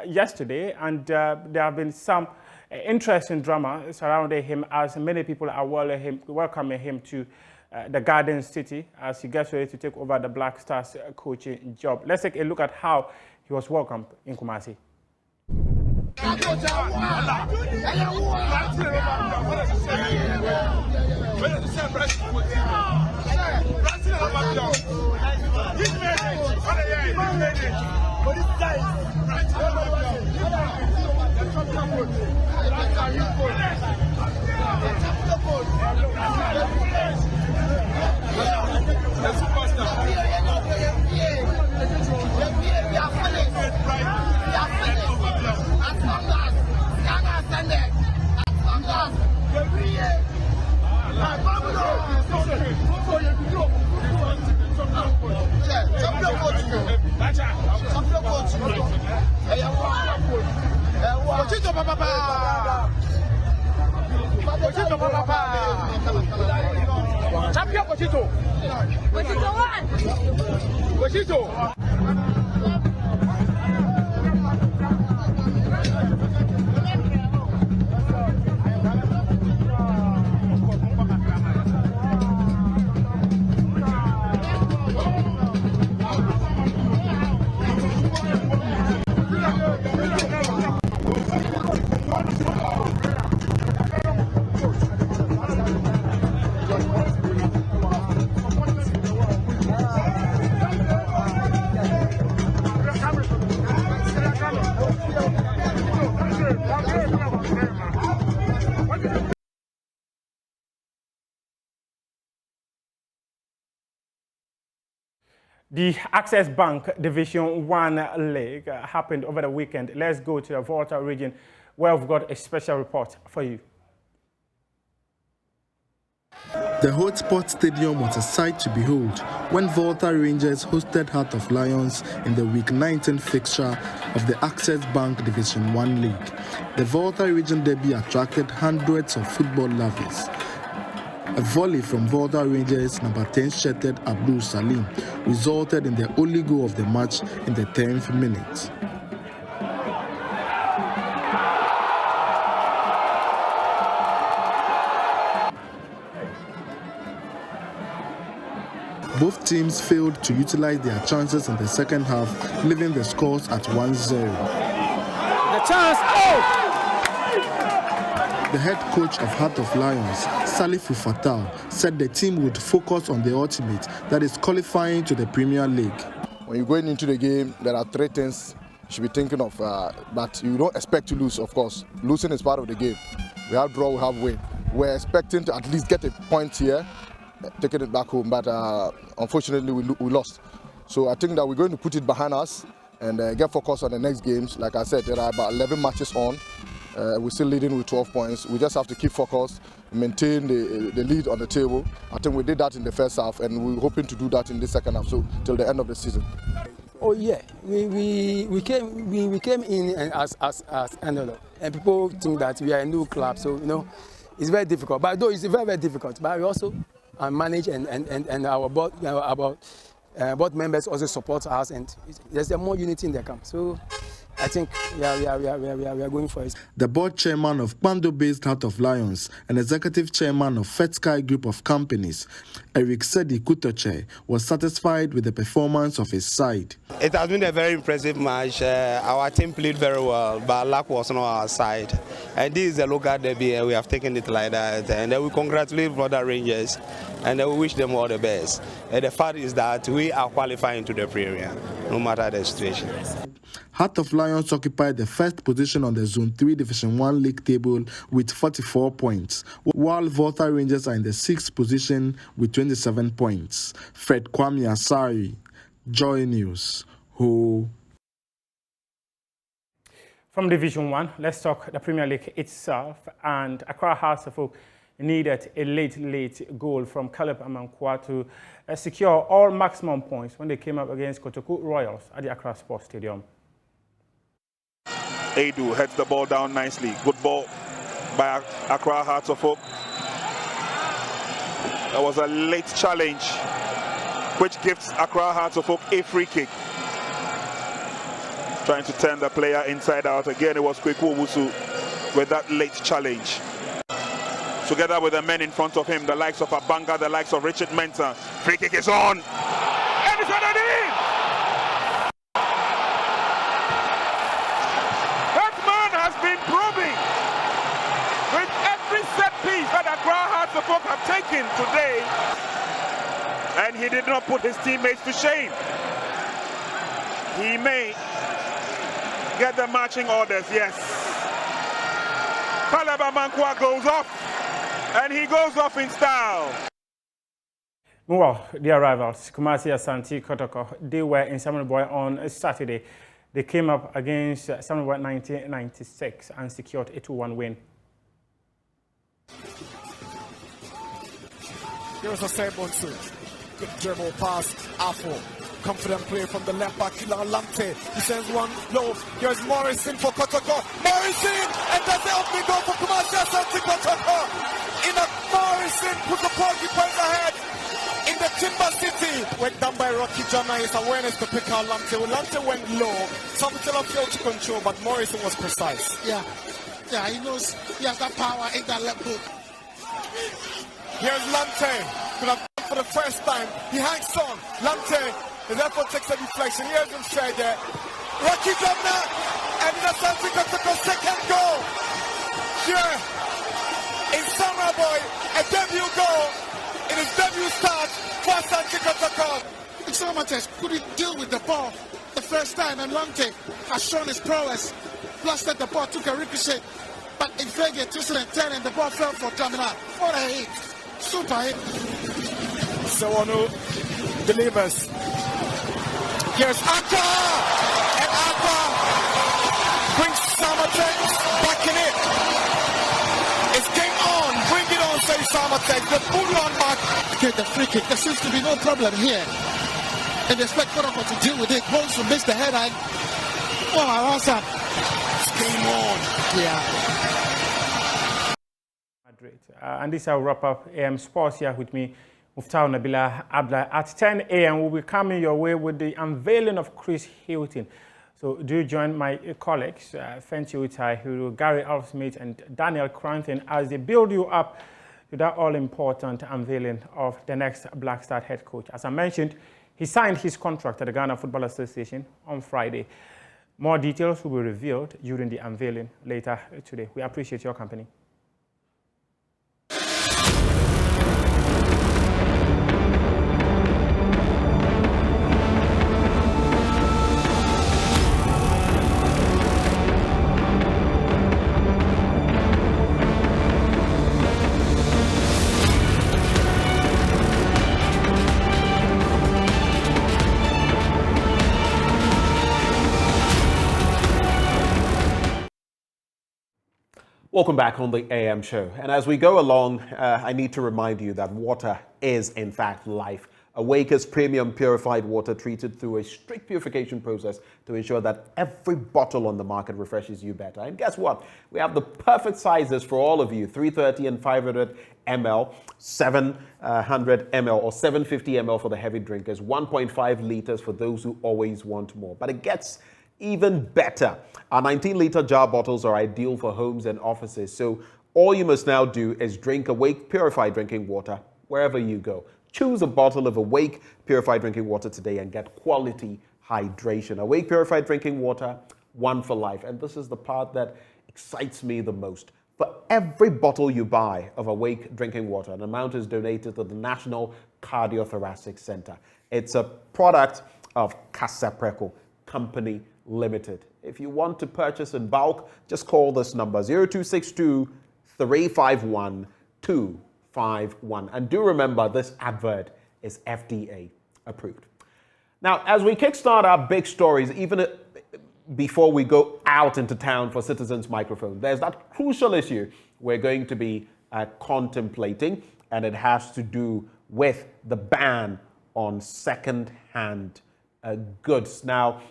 R: yesterday, and there have been some interesting drama surrounding him as many people are welcoming him to the Garden City as he gets ready to take over the Black Stars coaching job. Let's take a look at how he was welcomed in Kumasi. The Access Bank Division 1 League happened over the weekend. Let's go to the Volta region where we've got a special report for you.
S: The Hotspot Stadium was a sight to behold when Volta Rangers hosted Heart of Lions in the Week 19 fixture of the Access Bank Division 1 League. The Volta region derby attracted hundreds of football lovers. A volley from Volta Rangers number 10 shirted Abdul Salim resulted in the only goal of the match in the 10th minute. Both teams failed to utilize their chances in the second half, leaving the scores at 1-0.
R: The chance, oh!
S: The head coach of Heart of Lions, Salifu Fatal, said the team would focus on the ultimate, that is qualifying to the Premier League.
T: When you're going into the game, there are 3 things you should be thinking of, but you don't expect to lose, of course. Losing is part of the game. We have draw, we have win. We're expecting to at least get a point here, taking it back home, but unfortunately we lost. So I think that we're going to put it behind us and get focused on the next games. Like I said, there are about 11 matches on. We're still leading with 12 points. We just have to keep focused, maintain the lead on the table. I think we did that in the first half, and we're hoping to do that in the second half, so till the end of the season.
U: Oh yeah, we came in as underdog, and people think that we are a new club, so you know it's very difficult. But though it's very difficult, but we also manage and our board members also support us, and there's more unity in the camp. So I think we are going for it.
S: The board chairman of Pando-based Heart of Lions and executive chairman of FedSky Group of Companies, Eric Sedi Kutoche, was satisfied with the performance of his side.
V: It has been a very impressive match. Our team played very well, but luck was on our side. And this is a local derby, and we have taken it like that. And we congratulate Volta Rangers, and we wish them all the best. And the fact is that we are qualifying to the Premier, no matter the situation.
S: Heart of Lions occupied the first position on the Zone 3 Division 1 league table with 44 points, while Volta Rangers are in the 6th position with 27 points. Fred Kwame Asari, JoyNews. Ho.
R: From Division 1, let's talk the Premier League itself. And Accra Hearts of Oak needed a late goal from Caleb Amankwa to secure all maximum points when they came up against Kotoku Royals at the Accra Sports Stadium.
W: Adu heads the ball down nicely. Good ball by Accra Hearts of Oak. That was a late challenge, which gives Accra Hearts of Oak a free kick. Trying to turn the player inside out. Again, it was Kweku Owusu with that late challenge. Together with the men in front of him, the likes of Abanga, the likes of Richard Mensah. Free kick is on. And it's headed in! That man has been probing with every set piece that Accra Hearts of Oak have taken today. and he did not put his teammates to shame. He may get the marching orders, yes. Kalaba Mankwa goes off, and he goes off in style.
R: Well, their rivals, Kumasi Asante Kotoko, they were in Samuel Boy on Saturday. They came up against Samuel Boy 1996 and secured a 2-1 win.
C: Here's a Sebonsu. Good dribble pass. Afo. Confident play from the left back. Lamte. He sends one low. Here's Morrison for Kotoko. Morrison! And that's the opening goal for Kumasi Asante Kotoko. In a Morrison puts the Porcupines ahead. In the Timber City, went down by Rocky Jana. His awareness to pick out Lamte. Well, Lamte went low. Sabutela failed to control, but Morrison was precise.
D: Yeah, he knows he has that power in that left foot.
C: Here's Lamte. Could have done for the first time. He hangs on. Lamte, his effort takes a deflection. Here's him straight there. Rocky Jana, and Asante Kotoko second goal. Here in Samuel Boy, a debut goal. In his debut start, for Asante Kotoko.
D: Samatex couldn't deal with the ball the first time, and Lamte has shown his prowess. Blasted the ball, took a ricochet, but in February 2010, and the ball fell for Jamila. What a hit! Super hit.
C: Sawanu delivers. Here's Aka! And Aka brings Samatex back in it. It's game on. Bring it on, say Samatex. The pull on back.
D: Get the free kick. There seems to be no problem here. And they expect Kojo to deal with it. Once to miss the headline. Oh, awesome.
C: It's game on.
D: Yeah.
R: Madrid. And this I'll wrap up AM Sports here with me, Muftau Nabila Abla. At 10 a.m. we'll be coming your way with the unveiling of Chris Hilton. So do join my colleagues, Fenty Utai, Gary Alfsmith, and Daniel Cranton as they build you up to that all-important unveiling of the next Black Star head coach. As I mentioned, he signed his contract at the Ghana Football Association on Friday. More details will be revealed during the unveiling later today. We appreciate your company.
A: Welcome back on the AM show. And as we go along, I need to remind you that water is, in fact, life. Awake is premium purified water treated through a strict purification process to ensure that every bottle on the market refreshes you better. And guess what? We have the perfect sizes for all of you, 330 and 500 ml, 700 ml or 750 ml for the heavy drinkers, 1.5 liters for those who always want more. But it gets even better. Our 19-liter jar bottles are ideal for homes and offices. So all you must now do is drink Awake Purified Drinking Water wherever you go. Choose a bottle of Awake Purified Drinking Water today and get quality hydration. Awake Purified Drinking Water, one for life. And this is the part that excites me the most. For every bottle you buy of Awake Drinking Water, an amount is donated to the National Cardiothoracic Center. It's a product of Casapreco Company Limited. If you want to purchase in bulk, just call this number 0262 351 251. And do remember, this advert is FDA approved. Now, as we kickstart our big stories, even before we go out into town for Citizens Microphone, there's that crucial issue we're going to be contemplating, and it has to do with the ban on second-hand goods. Now,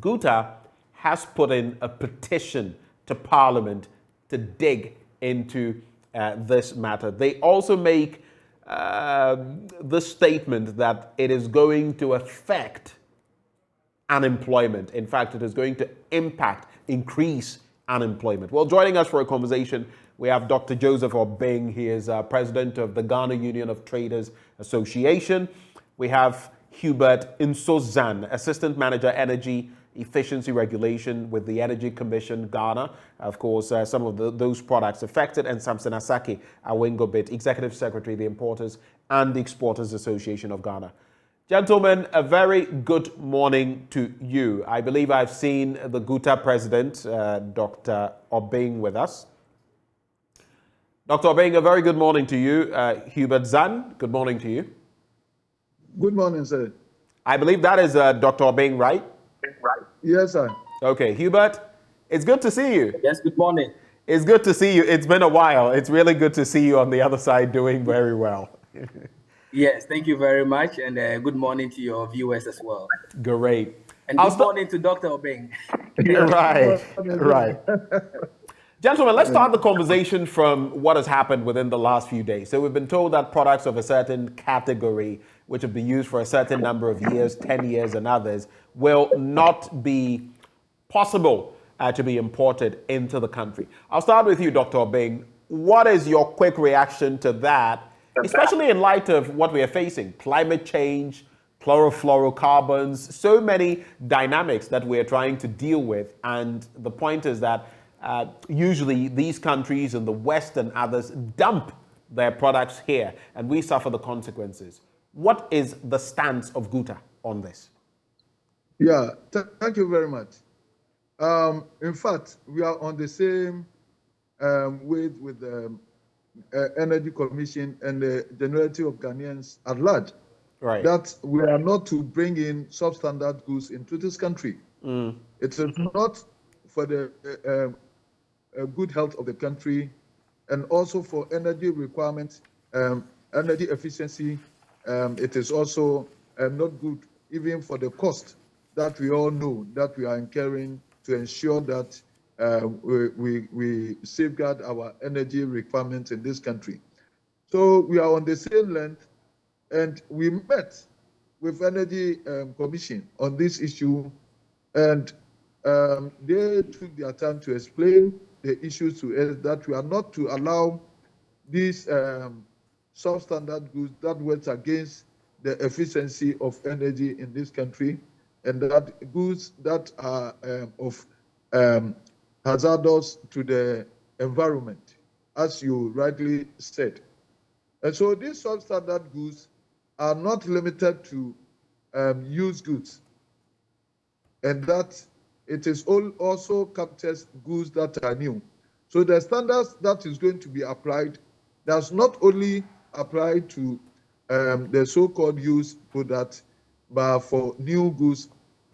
A: Guta has put in a petition to Parliament to dig into this matter. They also make the statement that it is going to affect unemployment. In fact, it is going to increase unemployment. Well, joining us for a conversation, we have Dr. Joseph Oppong. He is president of the Ghana Union of Traders Association. We have Hubert Insozan, Assistant Manager, Energy, efficiency regulation with the Energy Commission Ghana. Of course, some of those products affected, and Samson Asaki Awengobit, Executive Secretary, the Importers and the Exporters Association of Ghana. Gentlemen, a very good morning to you. I believe I've seen the GUTA president, Dr. Oppong, with us. Dr. Oppong, a very good morning to you. Hubert Zan, good morning to you.
B: Good morning, sir.
A: I believe that is Dr. Oppong, right?
B: Yes, sir.
A: Okay, Hubert, it's good to see you.
E: Yes, good morning.
A: It's good to see you. It's been a while. It's really good to see you on the other side doing very well.
E: Yes, thank you very much, and good morning to your viewers as well.
A: Great.
E: And good morning to Dr. Oppong.
A: Right. Gentlemen, let's start the conversation from what has happened within the last few days. So we've been told that products of a certain category, which have been used for a certain number of years, 10 years and others, will not be possible to be imported into the country. I'll start with you, Dr. Oppong. What is your quick reaction to that, especially in light of what we are facing? Climate change, chlorofluorocarbons, so many dynamics that we're trying to deal with. And the point is that usually these countries in the West and others dump their products here, and we suffer the consequences. What is the stance of GUTA on this?
B: Yeah, thank you very much. In fact, we are on the same with the Energy Commission and the generality of Ghanaians at large.
A: Right.
B: That we are not to bring in substandard goods into this country. It is not for the good health of the country, and also for energy requirements, energy efficiency. It is also not good even for the cost that we all know that we are incurring to ensure that we safeguard our energy requirements in this country. So we are on the same length, and we met with Energy Commission on this issue, and they took their time to explain the issues to us, that we are not to allow these substandard goods that works against the efficiency of energy in this country, and that goods that are hazardous to the environment, as you rightly said. And so these substandard goods are not limited to used goods, and that it is also captures goods that are new. So the standards that is going to be applied does not only apply to the so-called used product, but for new goods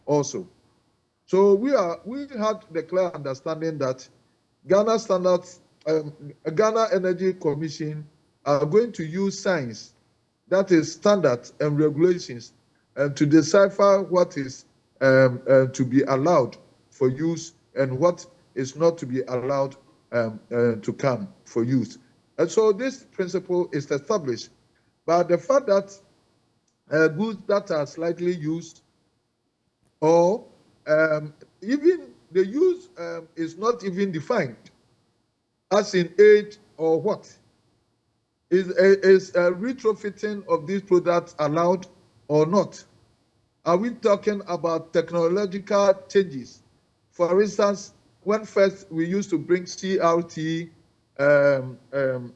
B: also. So we had the clear understanding that Ghana Standards, Ghana Energy Commission are going to use science, that is standards and regulations, to decipher what is to be allowed for use and what is not to be allowed to come for use. And so this principle is established. But the fact that goods that are slightly used, or even the use is not even defined, as in age or what, is retrofitting of these products allowed or not? Are we talking about technological changes? For instance, when first we used to bring CRT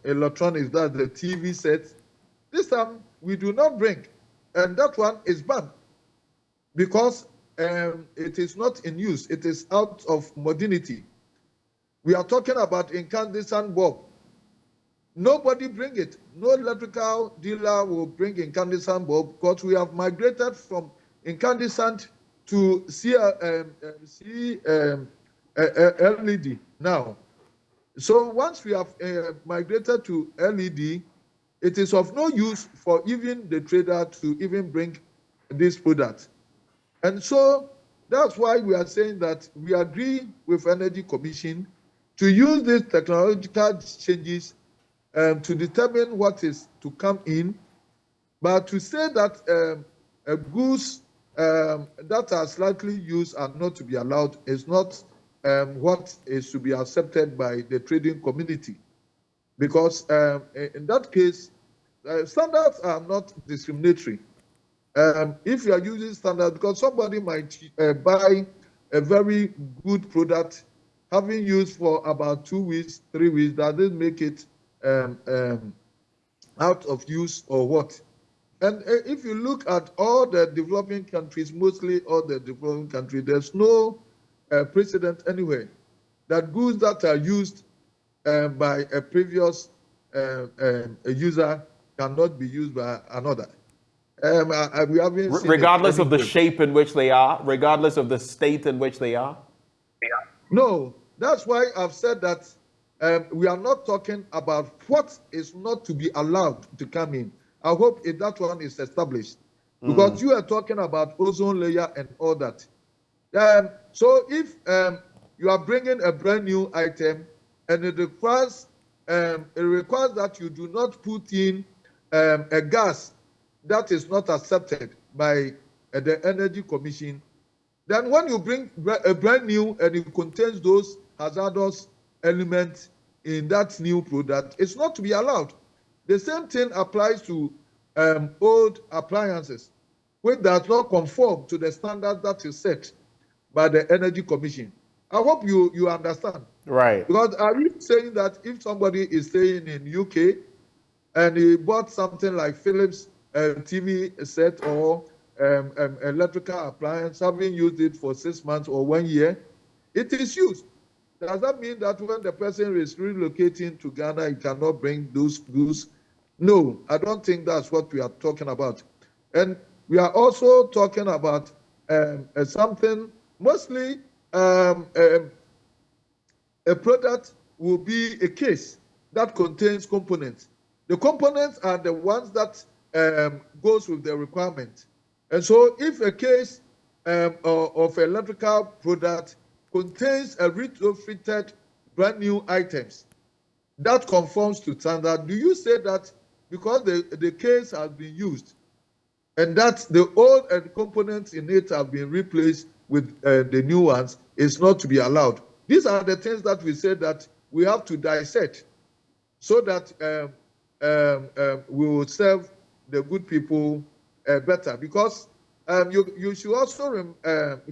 B: electronics, that the TV sets, this time we do not bring, and that one is banned because it is not in use. It is out of modernity. We are talking about incandescent bulb. Nobody bring it. No electrical dealer will bring incandescent bulb because we have migrated from incandescent to LED now. So once we have migrated to LED, it is of no use for even the trader to even bring this product. And so that's why we are saying that we agree with Energy Commission to use these technological changes to determine what is to come in, but to say that goods that are slightly used are not to be allowed is not what is to be accepted by the trading community. Because in that case, standards are not discriminatory. If you are using standards, because somebody might buy a very good product, having used for about 2 weeks, 3 weeks, doesn't make it out of use or what? And if you look at all the developing countries, mostly all the developing countries, there's no precedent anywhere that goods that are used by a previous user cannot be used by another. We haven't seen
A: regardless of the shape in which they are, regardless of the state in which they are?
B: No, that's why I've said that we are not talking about what is not to be allowed to come in. I hope if that one is established, because you are talking about ozone layer and all that. So if you are bringing a brand new item and it requires that you do not put in a gas that is not accepted by the Energy Commission, then when you bring a brand new and it contains those hazardous elements in that new product, it's not to be allowed. The same thing applies to old appliances, which does not conform to the standard that is set by the Energy Commission. I hope you understand.
A: Right.
B: Because are you saying that if somebody is staying in UK and he bought something like Philips TV set or electrical appliance, having used it for 6 months or 1 year, it is used. Does that mean that when the person is relocating to Ghana, he cannot bring those goods? No, I don't think that's what we are talking about. And we are also talking about something, mostly a product will be a case that contains components. The components are the ones that goes with the requirement. And so if a case of electrical product contains a retrofitted brand new items that conforms to standard, do you say that because the case has been used and that the old components in it have been replaced with the new ones, is not to be allowed? These are the things that we say that we have to dissect so that we will serve the good people better. Because you should also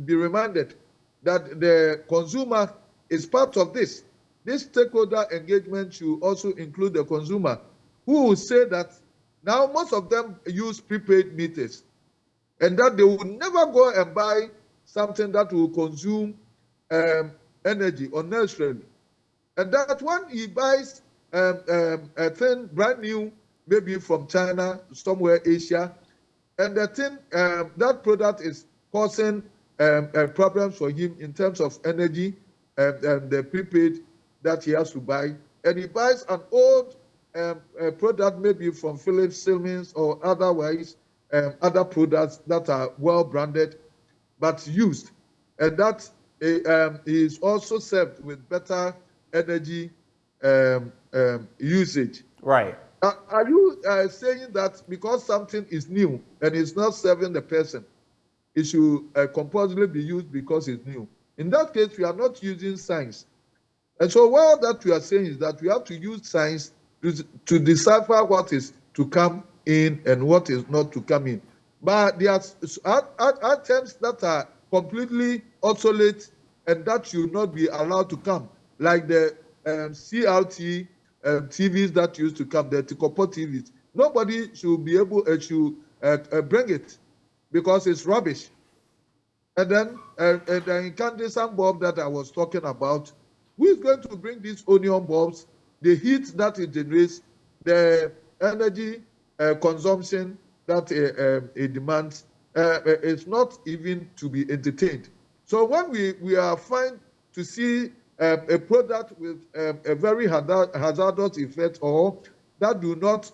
B: be reminded that the consumer is part of this. This stakeholder engagement should also include the consumer, who will say that now most of them use prepaid meters and that they will never go and buy something that will consume energy unnecessarily. And that when he buys a thing brand new, maybe from China, somewhere Asia, and the thing, that product is causing problems for him in terms of energy and the prepaid that he has to buy, and he buys an old product maybe from Philips, Siemens, or otherwise other products that are well branded but used, and that is also served with better energy usage.
A: Right.
B: Are you saying that because something is new and is not serving the person, it should compulsorily be used because it's new? In that case, we are not using science. And so what that we are saying is that we have to use science to decipher what is to come in and what is not to come in. But there are items that are completely obsolete and that should not be allowed to come, like the CRT TVs that used to come, the Tikopo TVs. Nobody should be able to bring it because it's rubbish. And then the incandescent bulb that I was talking about, who is going to bring these onion bulbs, the heat that it generates, the energy consumption that it demands, it's not even to be entertained. So when we are fine to see a product with a very hazardous effect or that do not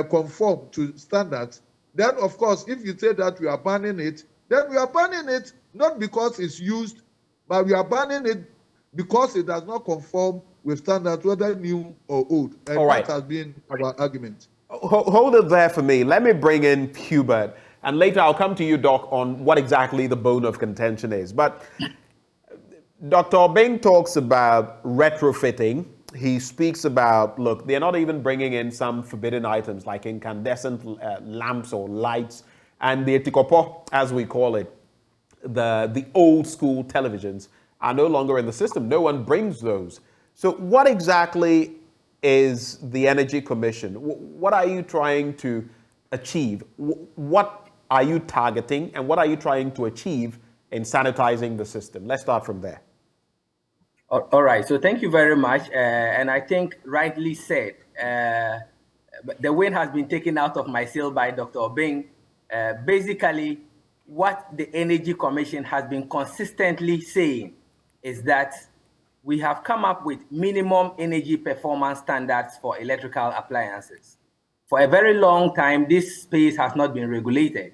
B: conform to standards, then of course, if you say that we are banning it, then we are banning it not because it's used, but we are banning it because it does not conform with standards, whether new or old. And
A: all right.
B: That has been our argument.
A: Hold it there for me. Let me bring in Hubert, and later I'll come to you, Doc, on what exactly the bone of contention is. But Dr. Oppong talks about retrofitting. He speaks about, look, they're not even bringing in some forbidden items like incandescent lamps or lights and the Tikopo, as we call it. the old school televisions are no longer in the system. No one brings those. So what exactly is the Energy Commission? What are you trying to achieve? What are you targeting, and what are you trying to achieve in sanitizing the system? Let's start from there.
E: All right, so thank you very much. And I think rightly said, the wind has been taken out of my sail by Dr. Oppong. Basically, what the Energy Commission has been consistently saying is that we have come up with minimum energy performance standards for electrical appliances. For a very long time, this space has not been regulated.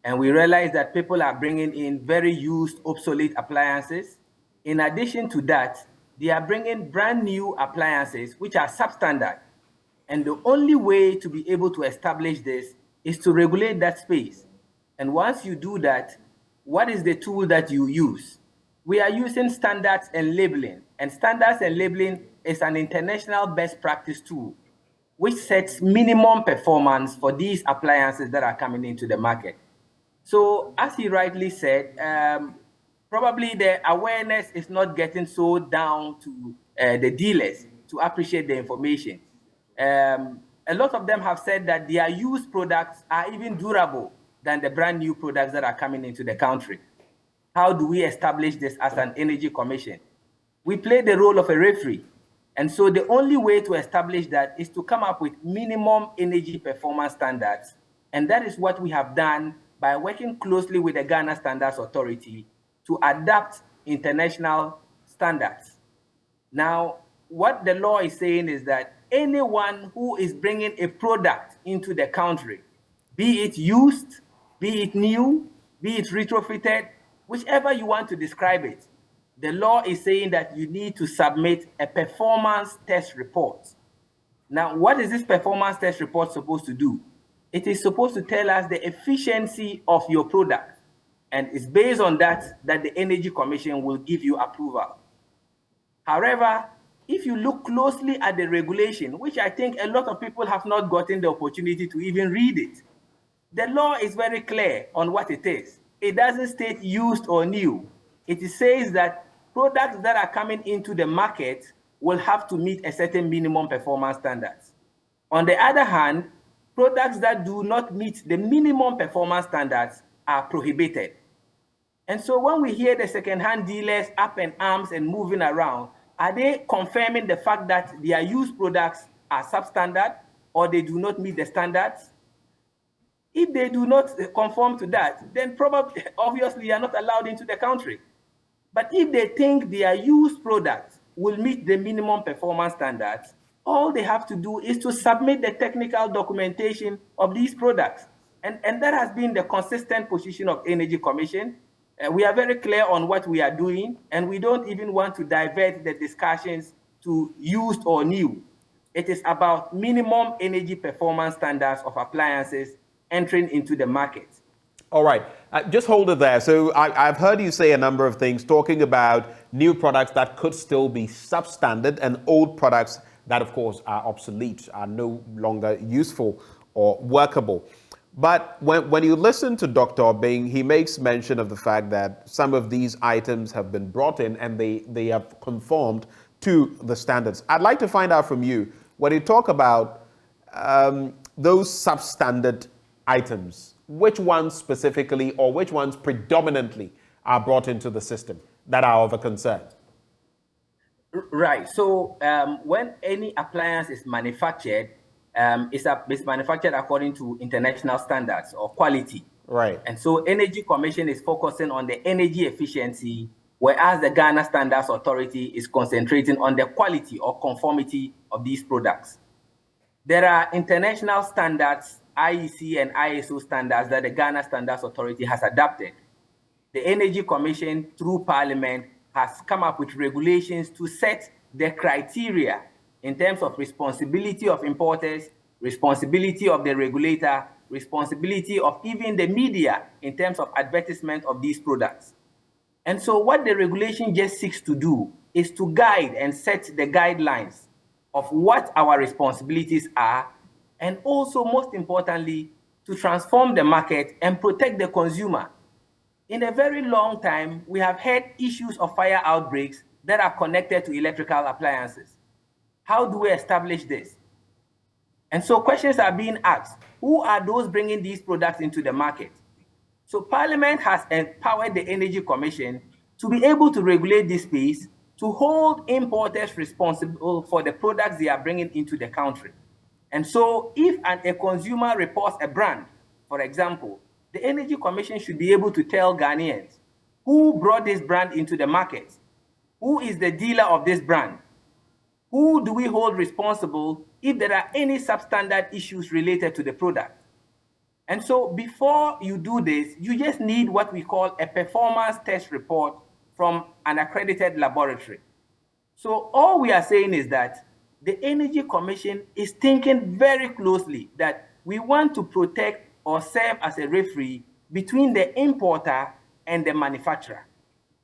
E: And we realize that people are bringing in very used, obsolete appliances. In addition to that, they are bringing brand new appliances, which are substandard. And the only way to be able to establish this is to regulate that space. And once you do that, what is the tool that you use? We are using standards and labeling. And standards and labeling is an international best practice tool, which sets minimum performance for these appliances that are coming into the market. So as he rightly said, probably the awareness is not getting so down to the dealers to appreciate the information. A lot of them have said that their used products are even durable than the brand new products that are coming into the country. How do we establish this as an Energy Commission? We play the role of a referee. And so the only way to establish that is to come up with minimum energy performance standards. And that is what we have done by working closely with the Ghana Standards Authority to adapt international standards. Now, what the law is saying is that anyone who is bringing a product into the country, be it used, be it new, be it retrofitted, whichever you want to describe it, the law is saying that you need to submit a performance test report. Now, what is this performance test report supposed to do? It is supposed to tell us the efficiency of your product. And it's based on that the Energy Commission will give you approval. However, if you look closely at the regulation, which I think a lot of people have not gotten the opportunity to even read it, the law is very clear on what it is. It doesn't state used or new. It says that products that are coming into the market will have to meet a certain minimum performance standards. On the other hand, products that do not meet the minimum performance standards are prohibited. And so when we hear the second-hand dealers up in arms and moving around, are they confirming the fact that their used products are substandard or they do not meet the standards? If they do not conform to that, then probably, obviously, they are not allowed into the country. But if they think their used products will meet the minimum performance standards, all they have to do is to submit the technical documentation of these products. And that has been the consistent position of Energy Commission. We are very clear on what we are doing, and we don't even want to divert the discussions to used or new. It is about minimum energy performance standards of appliances entering into the market.
A: All right, just hold it there. So I've heard you say a number of things talking about new products that could still be substandard and old products that, of course, are obsolete, are no longer useful or workable. But when you listen to Dr. Oppong, he makes mention of the fact that some of these items have been brought in and they have conformed to the standards. I'd like to find out from you, when you talk about those substandard items, which ones specifically or which ones predominantly are brought into the system that are of a concern?
E: Right. So when any appliance is manufactured, it's manufactured according to international standards or quality.
A: Right.
E: And so Energy Commission is focusing on the energy efficiency, whereas the Ghana Standards Authority is concentrating on the quality or conformity of these products. There are international standards, IEC and ISO standards that the Ghana Standards Authority has adopted. The Energy Commission, through Parliament, has come up with regulations to set the criteria in terms of responsibility of importers, responsibility of the regulator, responsibility of even the media in terms of advertisement of these products. And so what the regulation just seeks to do is to guide and set the guidelines of what our responsibilities are, and also, most importantly, to transform the market and protect the consumer. in a very long time, we have had issues of fire outbreaks that are connected to electrical appliances. How do we establish this? And so questions are being asked. Who are those bringing these products into the market? So Parliament has empowered the Energy Commission to be able to regulate this space, to hold importers responsible for the products they are bringing into the country. And so if a consumer reports a brand, for example, the Energy Commission should be able to tell Ghanaians who brought this brand into the market, who is the dealer of this brand, who do we hold responsible if there are any substandard issues related to the product. And so before you do this, you just need what we call a performance test report from an accredited laboratory. So all we are saying is that the Energy Commission is thinking very closely that we want to protect or serve as a referee between the importer and the manufacturer.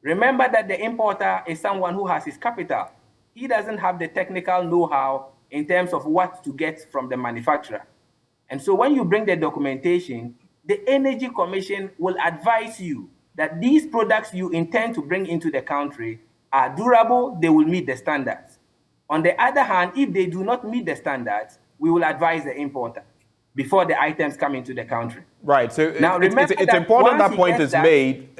E: Remember that the importer is someone who has his capital. He doesn't have the technical know-how in terms of what to get from the manufacturer. And so when you bring the documentation, the Energy Commission will advise you that these products you intend to bring into the country are durable, they will meet the standards. On the other hand, if they do not meet the standards, we will advise the importer before the items come into the country.
A: Right, so
E: now,
A: it's important that point is made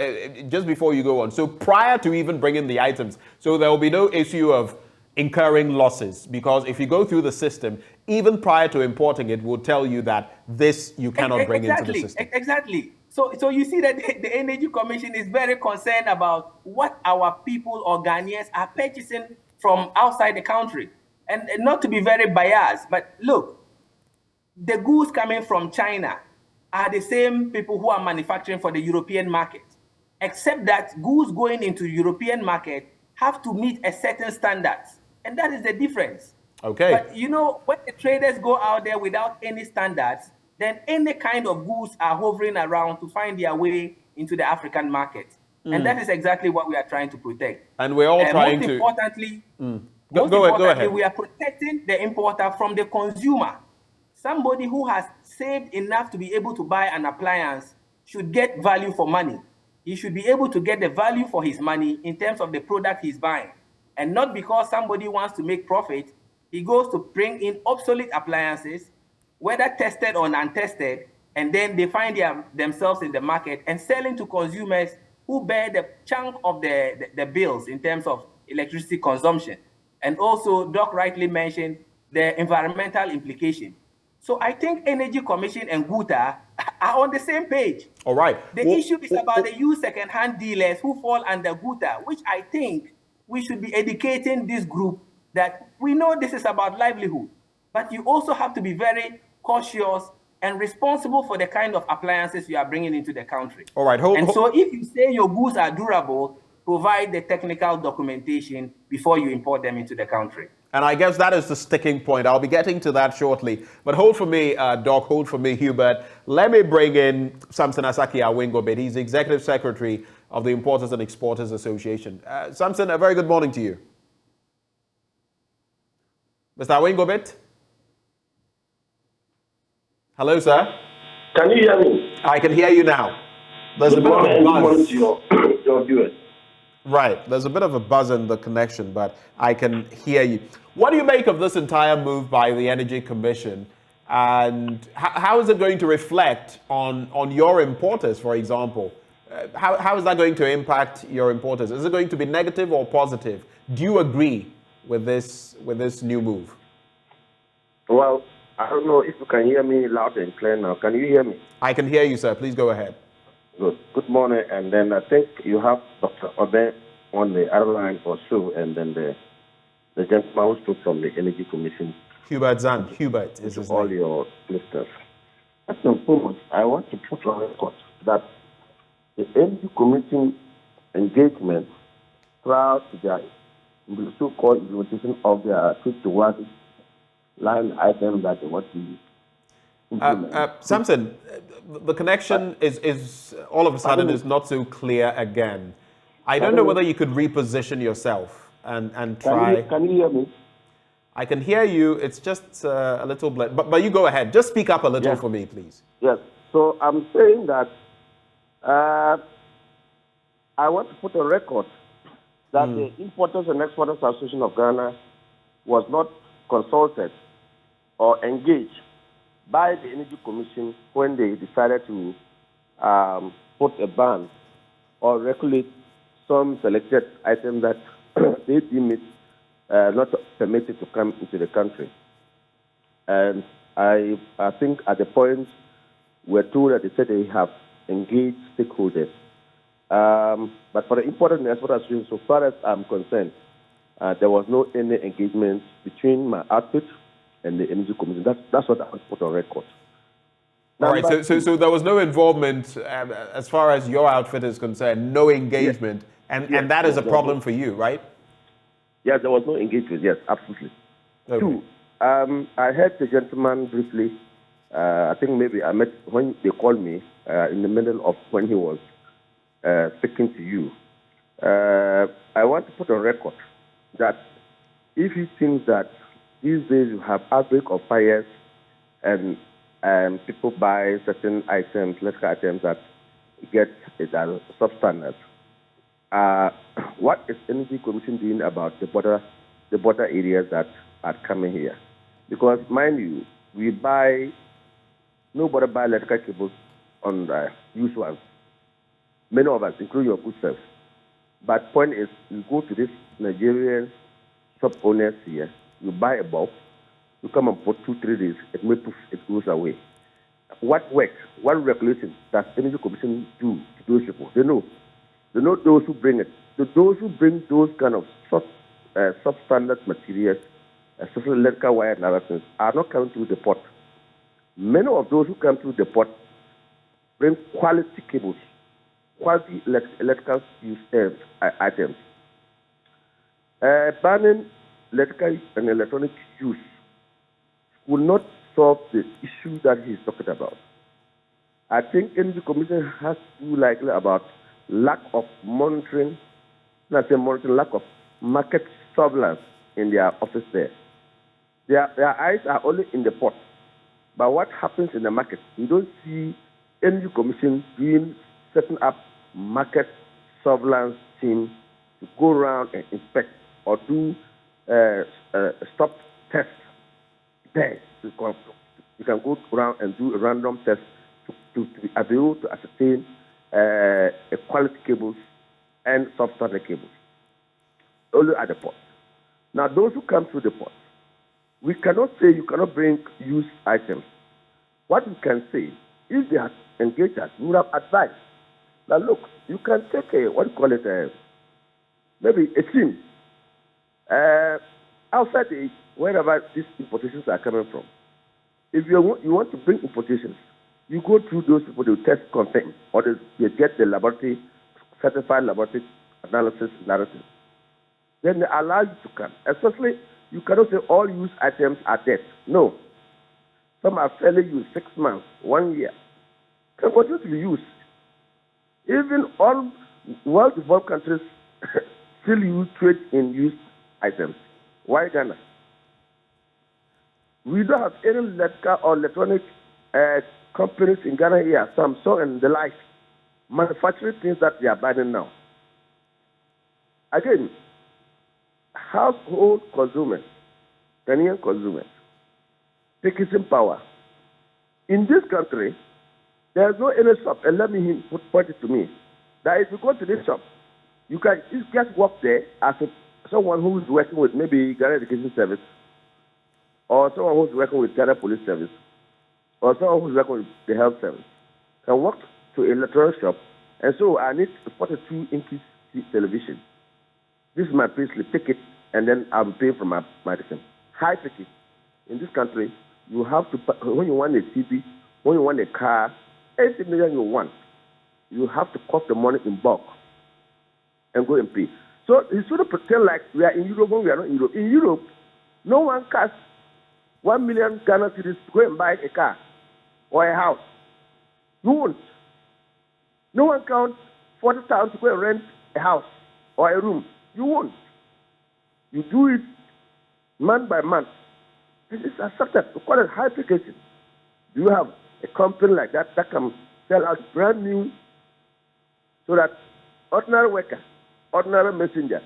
A: just before you go on. So prior to even bringing the items, so there will be no issue of incurring losses, because if you go through the system, even prior to importing it, will tell you that this you cannot bring into the system.
E: Exactly. So you see that the Energy Commission is very concerned about what our people or Ghanaians are purchasing from outside the country. And not to be very biased, but look, the goods coming from China are the same people who are manufacturing for the European market, except that goods going into the European market have to meet a certain standards. And that is the difference.
A: Okay.
E: But you know, when the traders go out there without any standards, then any kind of goods are hovering around to find their way into the African market. And that is exactly what we are trying to protect.
A: And we're all trying to...
E: Most importantly, we are protecting the importer from the consumer. Somebody who has saved enough to be able to buy an appliance should get value for money. He should be able to get the value for his money in terms of the product he's buying. And not because somebody wants to make profit, he goes to bring in obsolete appliances, whether tested or untested, and then they find themselves in the market and selling to consumers who bear the chunk of the bills in terms of electricity consumption. And also, Doc rightly mentioned the environmental implication. So I think Energy Commission and GUTA are on the same page.
A: All right.
E: The issue is about the used second-hand dealers who fall under GUTA, which I think we should be educating this group that we know this is about livelihood, but you also have to be very cautious and responsible for the kind of appliances you are bringing into the country.
A: All right.
E: So if you say your goods are durable, provide the technical documentation before you import them into the country.
A: And I guess that is the sticking point. I'll be getting to that shortly. But hold for me, Doc, hold for me, Hubert. Let me bring in Samson Asaki Awingobit. He's the Executive Secretary of the Importers and Exporters Association. Samson, a very good morning to you. Mr. Awingobit? Hello, sir.
F: Can you hear me?
A: I can hear you now. There's a bit of a buzz.
F: Your viewers.
A: Right. There's a bit of a buzz in the connection, but I can hear you. What do you make of this entire move by the Energy Commission? And how is it going to reflect on your importers, for example? How is that going to impact your importers? Is it going to be negative or positive? Do you agree with this new move?
F: Well, I don't know if you can hear me loud and clear now. Can you hear me?
A: I can hear you, sir. Please go ahead.
F: Good. Good morning. And then I think you have Dr. Oppong on the other line or so, and then the gentleman who spoke from the Energy Commission.
A: Hubert Zan. Hubert is his
F: all
A: name.
F: your listeners. At the moment, I want to put on record that the Energy Commission engagement prior to their so-called implementation of their 51 line item that they want to use.
A: Samson, the connection is all of a sudden is not so clear again. I don't know whether you could reposition yourself and try.
F: Can you hear me?
A: I can hear you. It's just a little bit. But you go ahead. Just speak up a little for me, please.
F: Yes. So I'm saying that I want to put on record that the Importers and Exporters Association of Ghana was not consulted or engaged by the Energy Commission when they decided to put a ban or regulate some selected items that they deem it not permitted to come into the country. And I think at the point we're told that they said they have engaged stakeholders. But for the Importers and Exporters Association, so far as I'm concerned, there was no any engagement between my outfit and the Energy Commission. That's what I want to put on record.
A: All right, so there was no involvement as far as your outfit is concerned, no engagement,
F: yes.
A: And that is a problem for you, right?
F: Yes, there was no engagement, yes, absolutely.
A: Okay.
F: Two, I heard the gentleman briefly, I think maybe I met when they called me in the middle of when he was speaking to you. I want to put on record that if he thinks that these days you have outbreak of fires and people buy certain items, electrical items that get substandard, what is Energy Commission doing about the border areas that are coming here? Because mind you, nobody buy electrical cables on the used ones. Many of us, including your good self. But point is, you go to these Nigerian shop owners here, you buy a bulb, you come and put 2-3 days, it goes away. What works? What regulation does Energy Commission do to those people? They know those who bring it. Those who bring those kind of substandard materials, especially electrical wire and other things, are not coming through the port. Many of those who come through the port bring quality cables, quality electrical use items. Banning electrical and electronic use will not solve the issue that he's talking about. I think Energy Commission has to do likely about lack of monitoring, lack of market surveillance in their office there. Their eyes are only in the port. But what happens in the market? You don't see Energy Commission setting up market surveillance team to go around and inspect or do stop tests there. You can go around and do a random test to be able to ascertain quality cables and substandard cables. Only at the port. Now, those who come through the port, we cannot say you cannot bring used items. What we can say, if they have engaged us, we would have advised. Now, look, you can take maybe a team outside wherever these importations are coming from. If you want to bring importations, you go through those people, they test, confirm, or they get the laboratory, certified laboratory analysis narrative. Then they allow you to come. Especially, you cannot say all used items are dead. No. Some are fairly used 6 months, 1 year. Can continue to be used. Even all well-developed countries still trade in used items. Why Ghana? We don't have any electrical or electronic companies in Ghana here, Samsung and the like, manufacturing things that they are buying now. Again, household consumers, Ghanaian consumers, purchasing power. In this country, there is no any shop, and let me point it to me, that if you go to this shop, you can just walk there as someone who is working with maybe Ghana Education Service, or someone who's working with Ghana Police Service, or someone who's working with the Health Service, can walk to an electronic shop, and so I need a 42-inch television. This is my payslip, take it, and then I'll pay for my medicine. High ticket. In this country, you have to, when you want a TV, when you want a car, anything you want, you have to cost the money in bulk and go and pay. So you sort of pretend like we are in Europe when we are not in Europe. In Europe, no one casts 1 million Ghana cedis to go and buy a car or a house. You won't. No one counts 40,000 to go and rent a house or a room. You won't. You do it month by month. This is accepted. We call it high application. Do you have a company like that can sell out brand new so that ordinary worker, ordinary messenger,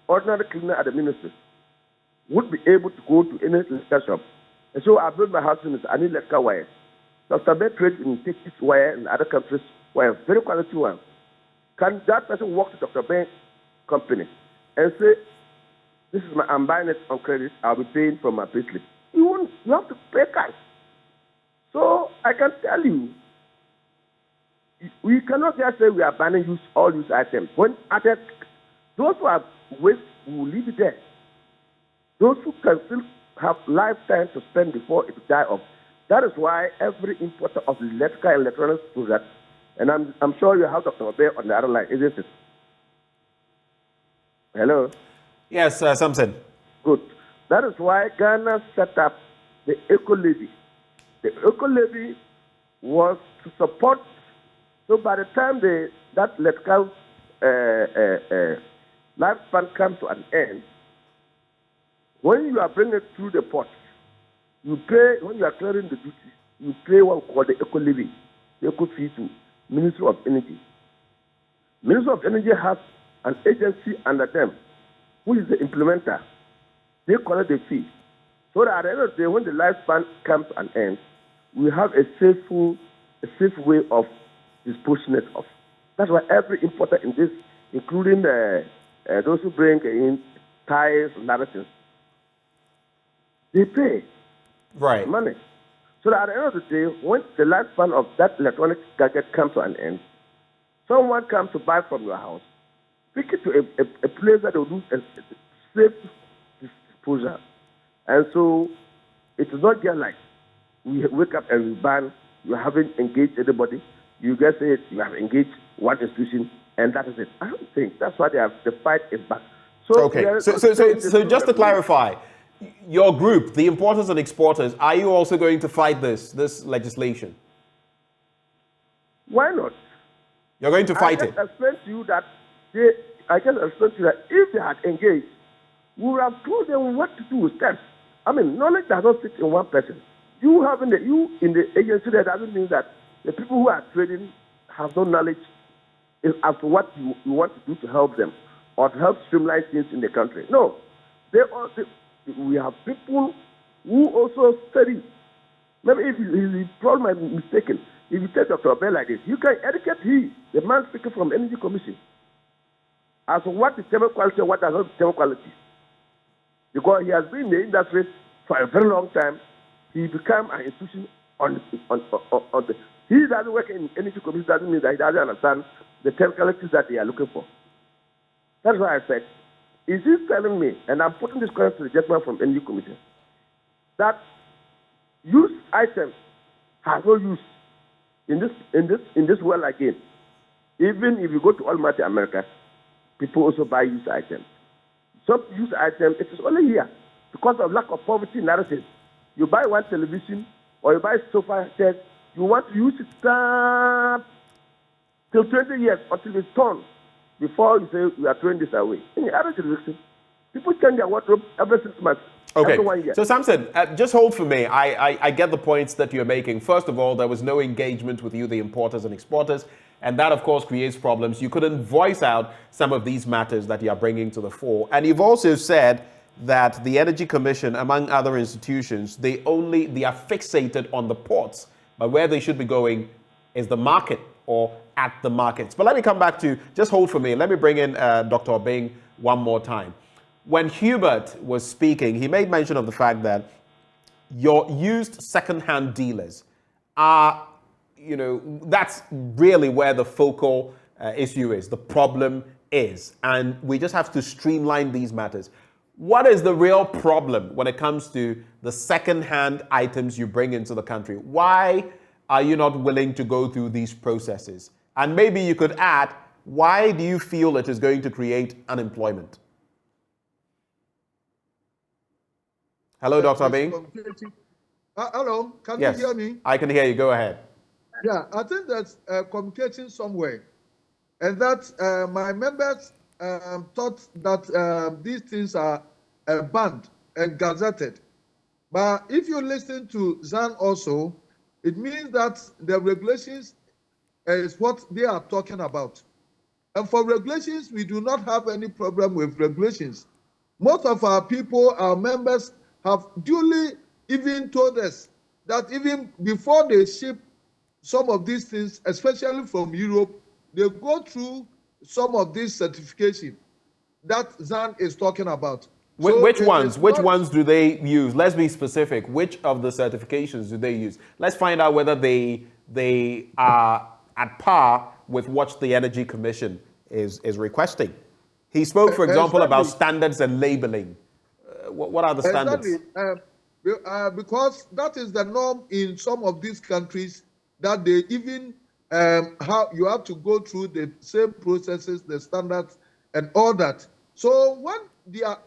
F: ordinary cleaner at the ministry would be able to go to any electrical shop. And so I built my house in I need electrical wires. Dr. Ben trade in Texas wire in other countries wire, very quality one. Can that person walk to Dr. Ben's company and say, this is I'm buying it on credit, I'll be paying from my payslip? You have to pay cash. So I can tell you, we cannot just say we are banning all use items. When those who are waste will leave it there. Those who can still have lifetime to spend before it die off. That is why every importer of electrical and electronics products, and I'm sure you have Dr. Obe on the other line, isn't it? Hello?
A: Yes, Samson.
F: Good. That is why Ghana set up the Eco Levy. The Eco Levy was to support. So by the time that electrical lifespan comes to an end, when you are bringing it through the port, you pay, when you are clearing the duty, you pay what we call the Eco Levy, the Eco fee to Ministry of Energy. Ministry of Energy has an agency under them, who is the implementer. They collect the fee. So that at the end of the day, when the lifespan comes to an end, we have a safe way of disposing it off. That's why every importer in this, including those who bring in tires and other things, they pay money. So that at the end of the day, when the lifespan of that electronic gadget comes to an end, someone comes to buy from your house, pick it to a place that will do a safe disposal. And so it is not just like we wake up and we ban, you haven't engaged anybody, you just say you have engaged one institution, and that is it. I don't think that's why the fight is back. So
A: okay, so just to clarify, your group, the importers and exporters, are you also going to fight this legislation?
F: Why not?
A: You're going to fight it?
F: I just explained to you that if they had engaged, we would have told them what to do with steps. I mean, knowledge does not sit in one person. You in the agency, that doesn't mean that the people who are trading have no knowledge as to what you want to do to help them or to help streamline things in the country. No. We have people who also study. Maybe if his problem is mistaken, if you take Dr. Abel like this, you can educate the man speaking from Energy Commission, as to what is thermal quality and what does not thermal quality. Because he has been in the industry for a very long time, he became an institution on the. He doesn't work in Energy Commission, doesn't mean that he doesn't understand the technicalities that they are looking for. That's why I said, is he telling me, and I'm putting this question to the gentleman from Energy Commission, that used items have no use in this world again? Even if you go to Almighty America, people also buy used items. Some used items, it is only here because of lack of poverty narrative. You buy one television or you buy a sofa set, you want to use it till 20 years until it's torn before you say we are throwing this away. In the other jurisdiction, people change their wardrobe every 6 months.
A: Okay,
F: every 1 year.
A: So Samson, just hold for me. I get the points that you're making. First of all, there was no engagement with you, the importers and exporters, and that, of course, creates problems. You couldn't voice out some of these matters that you are bringing to the fore. And you've also said that the Energy Commission, among other institutions, they are fixated on the ports, but where they should be going is the market or at the markets. But let me come back to, just hold for me. Let me bring in Dr. Oppong one more time. When Hubert was speaking, he made mention of the fact that your used second-hand dealers are, that's really where the focal issue is, the problem is. And we just have to streamline these matters. What is the real problem when it comes to the second-hand items you bring into the country? Why are you not willing to go through these processes? And maybe you could add, why do you feel it is going to create unemployment? Hello, Dr. Oppong.
B: Hello, can
A: Yes,
B: you hear me?
A: I can hear you. Go ahead.
B: Yeah, I think that's communicating somewhere. And that my members thought that these things are banned and gazetted. But if you listen to Zan also, it means that the regulations is what they are talking about. And for regulations, we do not have any problem with regulations. Most of our people, our members, have duly even told us that even before they ship some of these things, especially from Europe, they go through some of these certification that Zan is talking about.
A: Which ones? Which ones do they use? Let's be specific. Which of the certifications do they use? Let's find out whether they are at par with what the Energy Commission is requesting. He spoke, for example, about standards and labeling. What are the standards?
B: Exactly. Because that is the norm in some of these countries, that they even you have to go through the same processes, the standards, and all that. So when they are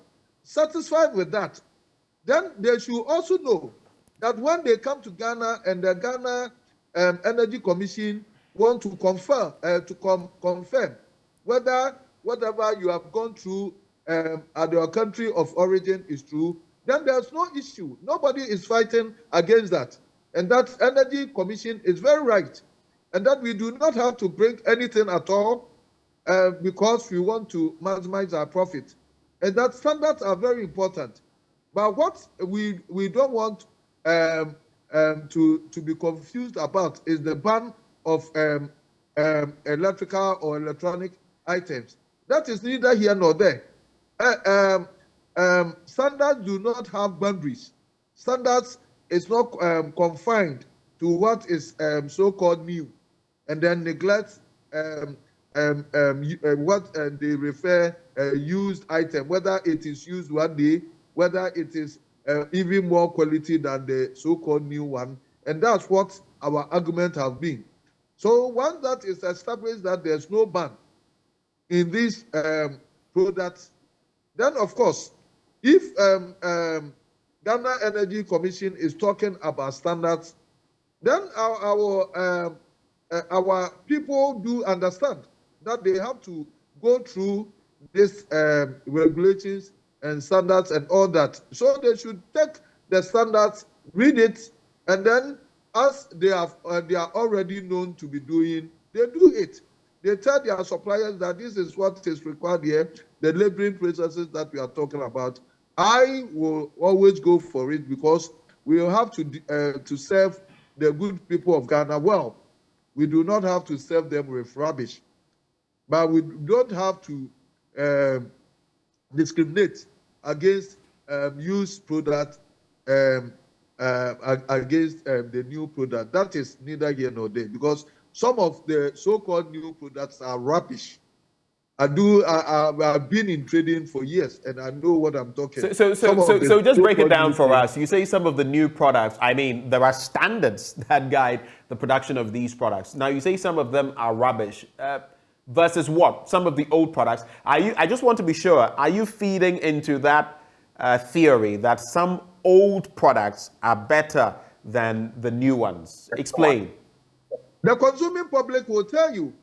B: satisfied with that, then they should also know that when they come to Ghana and the Ghana Energy Commission want to confirm whether whatever you have gone through at your country of origin is true, then there's no issue. Nobody is fighting against that. And that Energy Commission is very right. And that we do not have to bring anything at all because we want to maximize our profit. And that standards are very important. But what we don't want to be confused about is the ban of electrical or electronic items. That is neither here nor there. Standards do not have boundaries. Standards is not confined to what is so-called new, and then neglect what they refer used item, whether it is used one day, whether it is even more quality than the so-called new one. And that's what our argument has been. So once that is established that there's no ban in these products, then of course, if Ghana Energy Commission is talking about standards, then our people do understand that they have to go through these regulations and standards and all that. So they should take the standards, read it, and then as they are already known to be doing, they do it. They tell their suppliers that this is what is required here, the labeling processes that we are talking about. I will always go for it because we will have to serve the good people of Ghana well. We do not have to serve them with rubbish. But we don't have to discriminate against used product against the new product. That is neither here nor there, because some of the so-called new products are rubbish. I've been in trading for years, and I know what I'm talking about.
A: So just break it down for us. You say some of the new products. I mean, there are standards that guide the production of these products. Now, you say some of them are rubbish. Versus what? Some of the old products. I just want to be sure, are you feeding into that theory that some old products are better than the new ones? Explain.
B: The consuming public will tell you,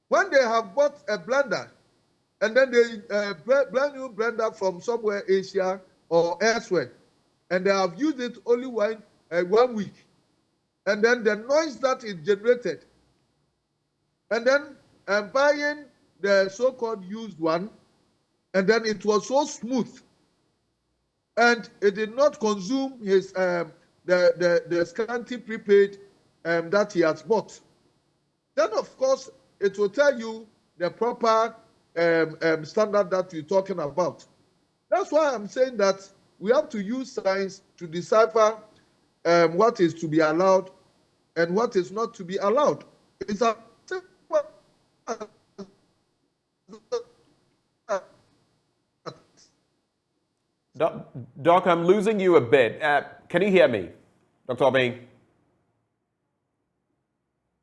B: when they have bought a blender and then they brand new blender from somewhere Asia or elsewhere, and they have used it only 1 week, and then the noise that is generated, and then buying the so-called used one, and then it was so smooth, and it did not consume his the scanty prepaid that he has bought. Then, of course, it will tell you the proper standard that we're talking about. That's why I'm saying that we have to use science to decipher what is to be allowed and what is not to be allowed. It's a
A: Doc, I'm losing you a bit. Can you hear me, Dr. Oppong?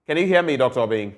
A: Can you hear me, Dr. Oppong?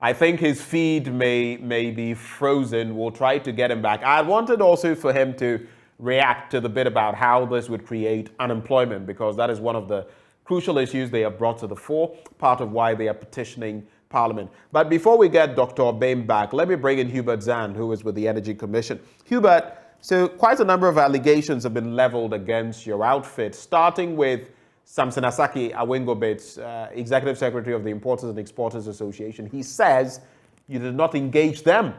A: I think his feed may be frozen. We'll try to get him back. I wanted also for him to react to the bit about how this would create unemployment, because that is one of the crucial issues they have brought to the fore, part of why they are petitioning Parliament. But before we get Dr. Oppong back, let me bring in Hubert Zahn, who is with the Energy Commission. Hubert, so quite a number of allegations have been leveled against your outfit, starting with Samson Asaki Awengobit, Executive Secretary of the Importers and Exporters Association. He says You did not engage them.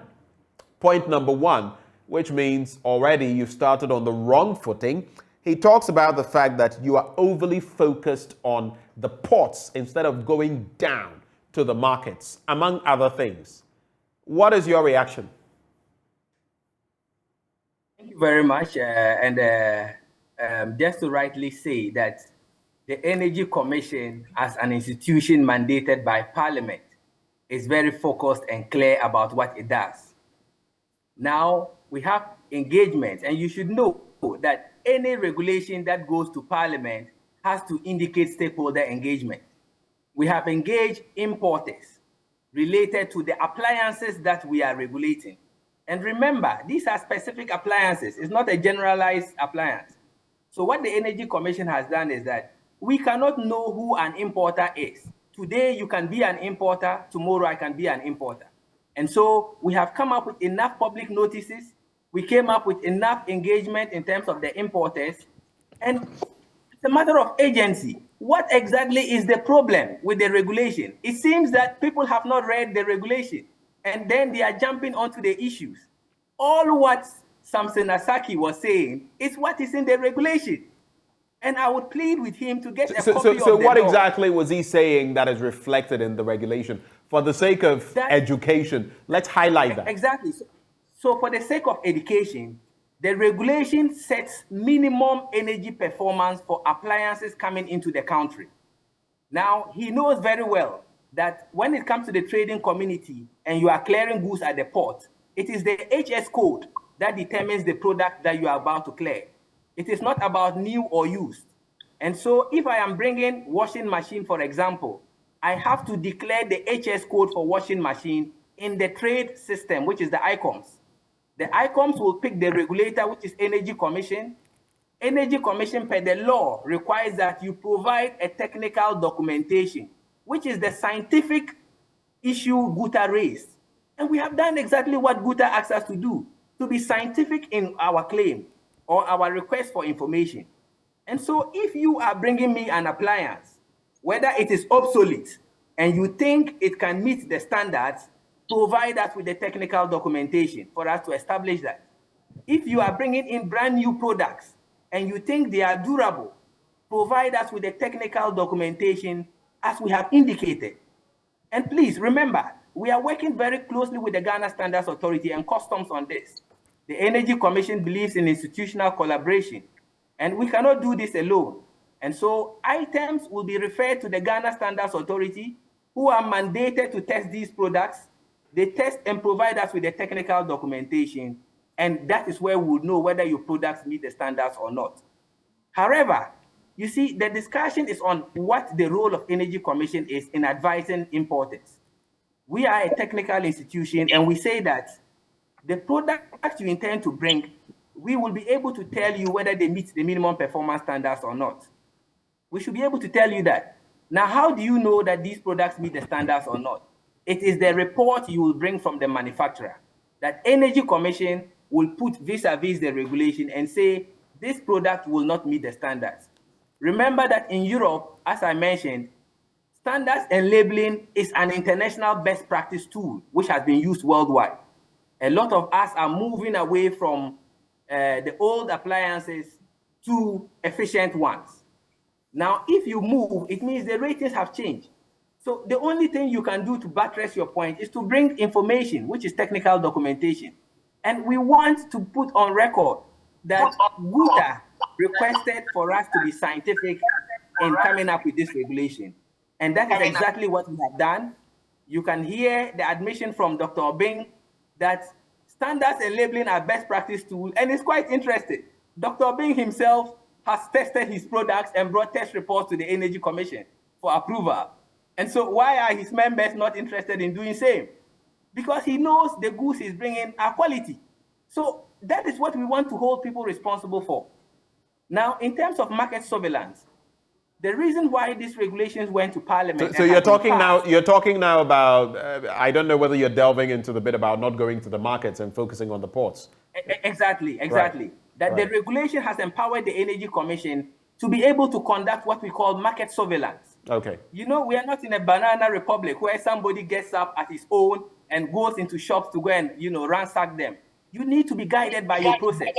A: Point number one, which means already you've started on the wrong footing. He talks about the fact that you are overly focused on the ports instead of going down to the markets, among other things. What is your reaction?
E: Thank you very much. Just to rightly say that the Energy Commission, as an institution mandated by Parliament, is very focused and clear about what it does. Now, we have engagement, and you should know that any regulation that goes to Parliament has to indicate stakeholder engagement. We have engaged importers related to the appliances that we are regulating. And remember, these are specific appliances. It's not a generalized appliance. So what the Energy Commission has done is that we cannot know who an importer is. Today, you can be an importer. Tomorrow, I can be an importer. And so we have come up with enough public notices. We came up with enough engagement in terms of the importers. And it's a matter of agency. What exactly is the problem with the regulation? It seems that people have not read the regulation, and then they are jumping onto the issues. All what Samson Asaki was saying is what is in the regulation. And I would plead with him to get a copy of the law.
A: So what exactly was he saying that is reflected in the regulation? For the sake of education, let's highlight that.
E: Exactly. So for the sake of education, the regulation sets minimum energy performance for appliances coming into the country. Now, he knows very well that when it comes to the trading community and you are clearing goods at the port, it is the HS code that determines the product that you are about to clear. It is not about new or used. And so if I am bringing washing machine, for example, I have to declare the HS code for washing machine in the trade system, which is the ICOMS. The ICOMS will pick the regulator, which is Energy Commission. Energy Commission, per the law, requires that you provide a technical documentation, which is the scientific issue GUTA raised. And we have done exactly what GUTA asks us to do, to be scientific in our claim or our request for information. And so if you are bringing me an appliance, whether it is obsolete and you think it can meet the standards, provide us with the technical documentation for us to establish that. If you are bringing in brand new products and you think they are durable, provide us with the technical documentation as we have indicated. And please remember, we are working very closely with the Ghana Standards Authority and Customs on this. The Energy Commission believes in institutional collaboration, and we cannot do this alone. And so items will be referred to the Ghana Standards Authority, who are mandated to test these products. They test and provide us with the technical documentation, and that is where we'll know whether your products meet the standards or not. However, you see, the discussion is on what the role of Energy Commission is in advising importers. We are a technical institution, and we say that the products you intend to bring, we will be able to tell you whether they meet the minimum performance standards or not. We should be able to tell you that. Now, how do you know that these products meet the standards or not? It is the report you will bring from the manufacturer that Energy Commission will put vis-a-vis the regulation and say, this product will not meet the standards. Remember that in Europe, as I mentioned, standards and labeling is an international best practice tool, which has been used worldwide. A lot of us are moving away from the old appliances to efficient ones. Now, if you move, it means the ratings have changed. So the only thing you can do to buttress your point is to bring information, which is technical documentation. And we want to put on record that GUTA requested for us to be scientific in coming up with this regulation. And that is exactly what we have done. You can hear the admission from Dr. Oppong that standards and labeling are best practice tools, and it's quite interesting. Dr. Oppong himself has tested his products and brought test reports to the Energy Commission for approval. And so why are his members not interested in doing the same? Because he knows the goods he's bringing are quality. So that is what we want to hold people responsible for. Now, in terms of market surveillance, the reason why these regulations went to Parliament.
A: So you're talking now. You're talking now about. I don't know whether you're delving into the bit about not going to the markets and focusing on the ports.
E: Exactly.
A: Right.
E: That the regulation has empowered the Energy Commission to be able to conduct what we call market surveillance.
A: Okay.
E: You know, we are not in a banana republic where somebody gets up at his own and goes into shops to go and, ransack them. You need to be guided by your process.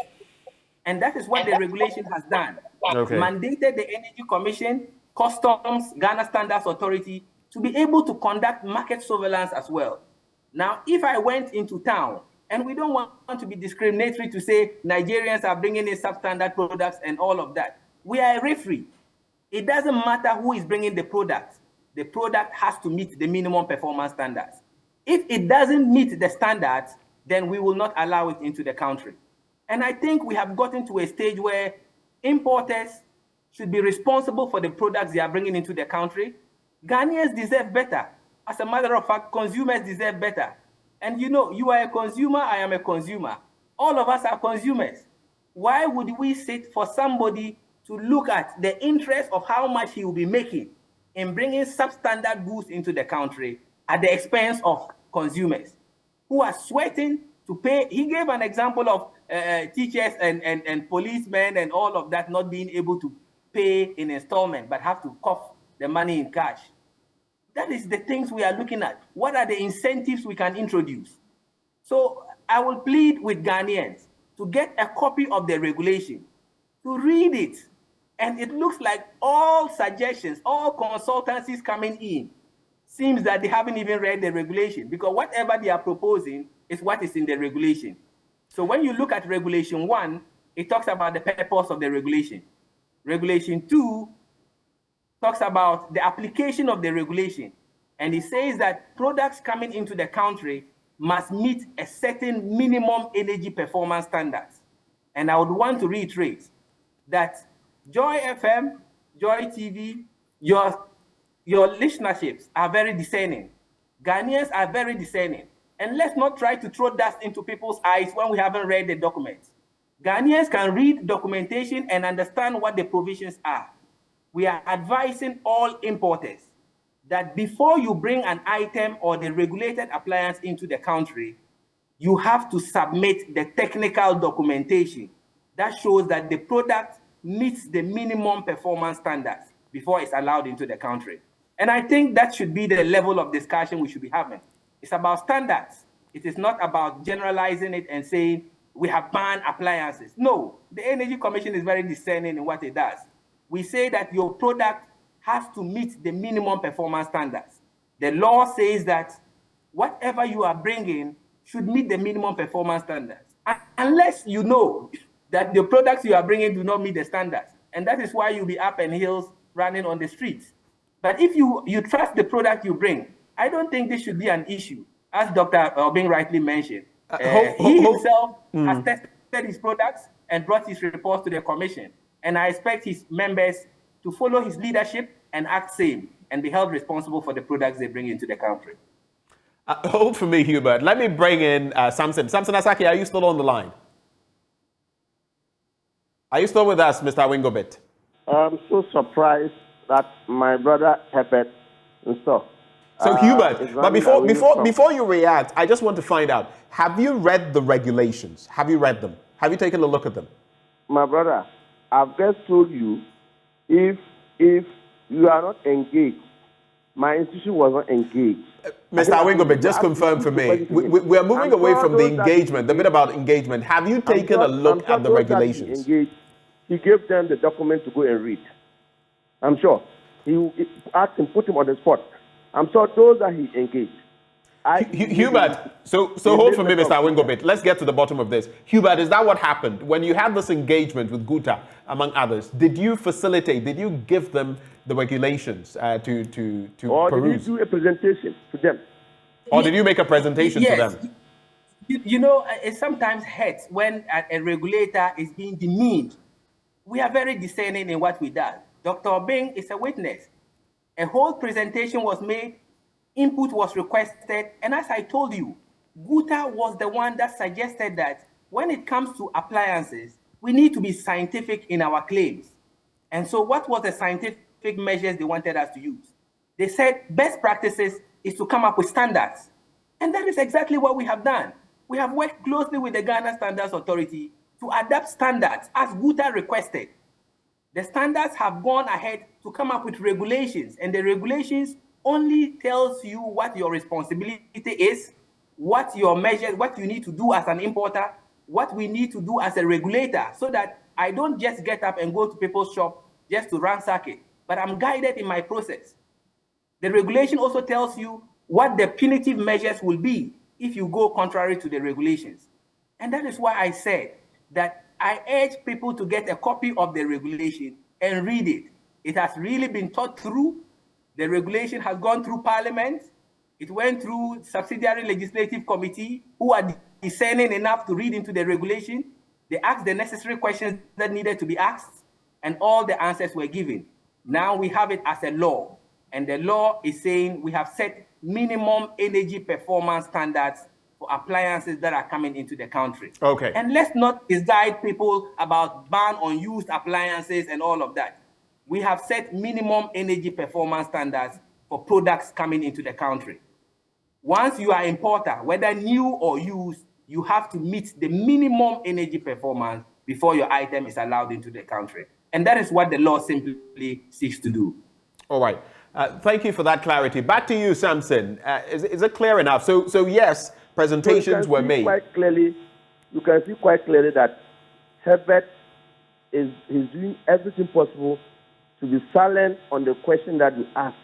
E: And that is what the regulation has done.
A: Okay.
E: Mandated the Energy Commission, Customs, Ghana Standards Authority to be able to conduct market surveillance as well. Now, if I went into town, and we don't want to be discriminatory to say Nigerians are bringing in substandard products and all of that. We are a referee. It doesn't matter who is bringing the product. The product has to meet the minimum performance standards. If it doesn't meet the standards, then we will not allow it into the country. And I think we have gotten to a stage where importers should be responsible for the products they are bringing into the country. Ghanaians deserve better. As a matter of fact, consumers deserve better. And you are a consumer, I am a consumer. All of us are consumers. Why would we sit for somebody to look at the interest of how much he will be making in bringing substandard goods into the country at the expense of consumers who are sweating to pay? He gave an example of teachers and policemen and all of that not being able to pay in installment, but have to cough the money in cash. That is the things we are looking at. What are the incentives we can introduce? So I will plead with Ghanaians to get a copy of the regulation, to read it. And it looks like all suggestions, all consultancies coming in, seems that they haven't even read the regulation, because whatever they are proposing is what is in the regulation. So when you look at Regulation 1, it talks about the purpose of the regulation. Regulation 2 talks about the application of the regulation. And it says that products coming into the country must meet a certain minimum energy performance standards. And I would want to reiterate that Joy FM, Joy TV, your listenerships are very discerning. Ghanaians are very discerning. And let's not try to throw dust into people's eyes when we haven't read the documents. Ghanaians can read documentation and understand what the provisions are. We are advising all importers that before you bring an item or the regulated appliance into the country, you have to submit the technical documentation that shows that the product meets the minimum performance standards before it's allowed into the country. And I think that should be the level of discussion we should be having. It's about standards. It is not about generalizing it and saying we have banned appliances. No, the Energy Commission is very discerning in what it does. We say that your product has to meet the minimum performance standards. The law says that whatever you are bringing should meet the minimum performance standards, unless you know that the products you are bringing do not meet the standards. And that is why you'll be up in hills running on the streets. But if you trust the product you bring, I don't think this should be an issue. As Dr. Oppong rightly mentioned, he himself has tested his products and brought his reports to the commission. And I expect his members to follow his leadership and act same and be held responsible for the products they bring into the country.
A: Hold for me, Hubert. Let me bring in Samson. Samson Asaki, are you still on the line? Are you still with us, Mr. Wingobit?
F: I'm so surprised that my brother Herbert and stuff.
A: So Hubert, but before you react, I just want to find out, have you read the regulations? Have you read them? Have you taken a look at them?
F: My brother, I've just told you, if you are not engaged, my institution was not engaged.
A: Mr. Awingobit, just confirm for me. We are moving away from the engagement, the bit about engagement. Have you taken a look at the regulations?
F: He gave them the document to go and read. I'm sure. He asked him, put him on the spot. I'm sure those that he engaged.
A: Hubert, so hold for me, Mr. Awingobit. Let's get to the bottom of this. Hubert, is that what happened? When you had this engagement with Guta, among others, did you facilitate, did you give them the regulations to
F: or
A: peruse?
F: Did you do a presentation to them?
A: Or did you make a presentation to them?
E: It sometimes hurts when a regulator is being demeaned. We are very discerning in what we do. Dr. Oppong is a witness. A whole presentation was made, input was requested, and as I told you, Guta was the one that suggested that when it comes to appliances, we need to be scientific in our claims. And so what was the scientific measures they wanted us to use? They said best practices is to come up with standards. And that is exactly what we have done. We have worked closely with the Ghana Standards Authority to adapt standards as Guta requested. The standards have gone ahead to come up with regulations, and the regulations only tells you what your responsibility is what your measures, what you need to do as an importer, what we need to do as a regulator, so that I don't just get up and go to people's shop just to ransack it, but I'm guided in my process. The regulation also tells you what the punitive measures will be if you go contrary to the regulations. And that is why I said that I urge people to get a copy of the regulation and read it. It has really been thought through. The regulation has gone through Parliament. It went through subsidiary legislative committee who are discerning enough to read into the regulation. They asked the necessary questions that needed to be asked, and all the answers were given. Now we have it as a law, and the law is saying we have set minimum energy performance standards for appliances that are coming into the country.
A: Okay.
E: And let's not misguide people about ban on used appliances and all of that. We have set minimum energy performance standards for products coming into the country. Once you are importer, whether new or used, you have to meet the minimum energy performance before your item is allowed into the country. And that is what the law simply seeks to do.
A: All right. Thank you for that clarity. Back to you, Samson. Is it clear enough? So yes, presentations were made.
F: You can see quite clearly that Herbert is doing everything possible to be silent on the question that you asked.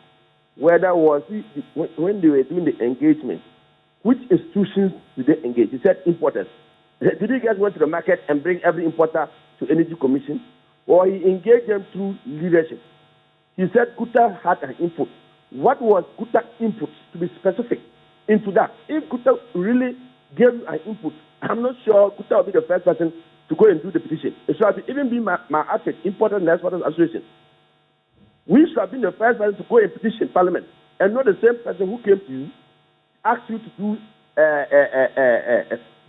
F: Whether was he, when they were doing the engagement, which institutions did they engage? He said importers. Did he guys went to the market and bring every importer to Energy Commission? Or he engaged them through leadership? He said Kuta had an input. What was Kuta's input, to be specific, into that? If Kuta really gave you an input, I'm not sure Kuta will be the first person to go and do the petition. It should have even been my outfit, Importers and Exporters Association. We should have been the first person to go and petition Parliament, and not the same person who came to you, asked you to do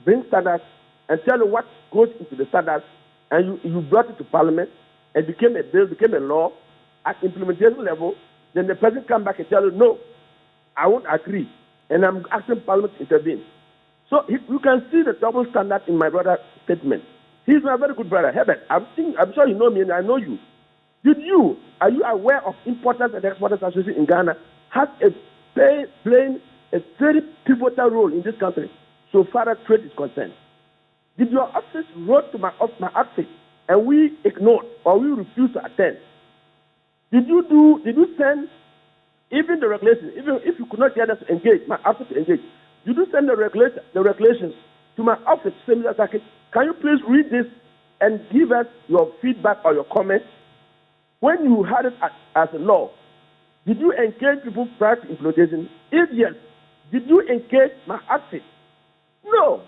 F: bring standards and tell you what goes into the standards, and you brought it to Parliament and became a bill, became a law at implementation level. Then the president come back and tell you, no, I won't agree, and I'm asking Parliament to intervene. So you can see the double standard in my brother's statement. He's my very good brother, Herbert. I'm sure you know me and I know you. Are you aware of Importers and Exporters Association in Ghana has playing a very pivotal role in this country so far as trade is concerned? Did your office wrote to my office and we ignored or we refused to attend? Did you send even the regulations, even if you could not get us to engage, my office to engage, did you send the regulations to my office? Can you please read this and give us your feedback or your comments? When you had it as a law, did you engage people prior to implementation? If yes, did you engage my office? No.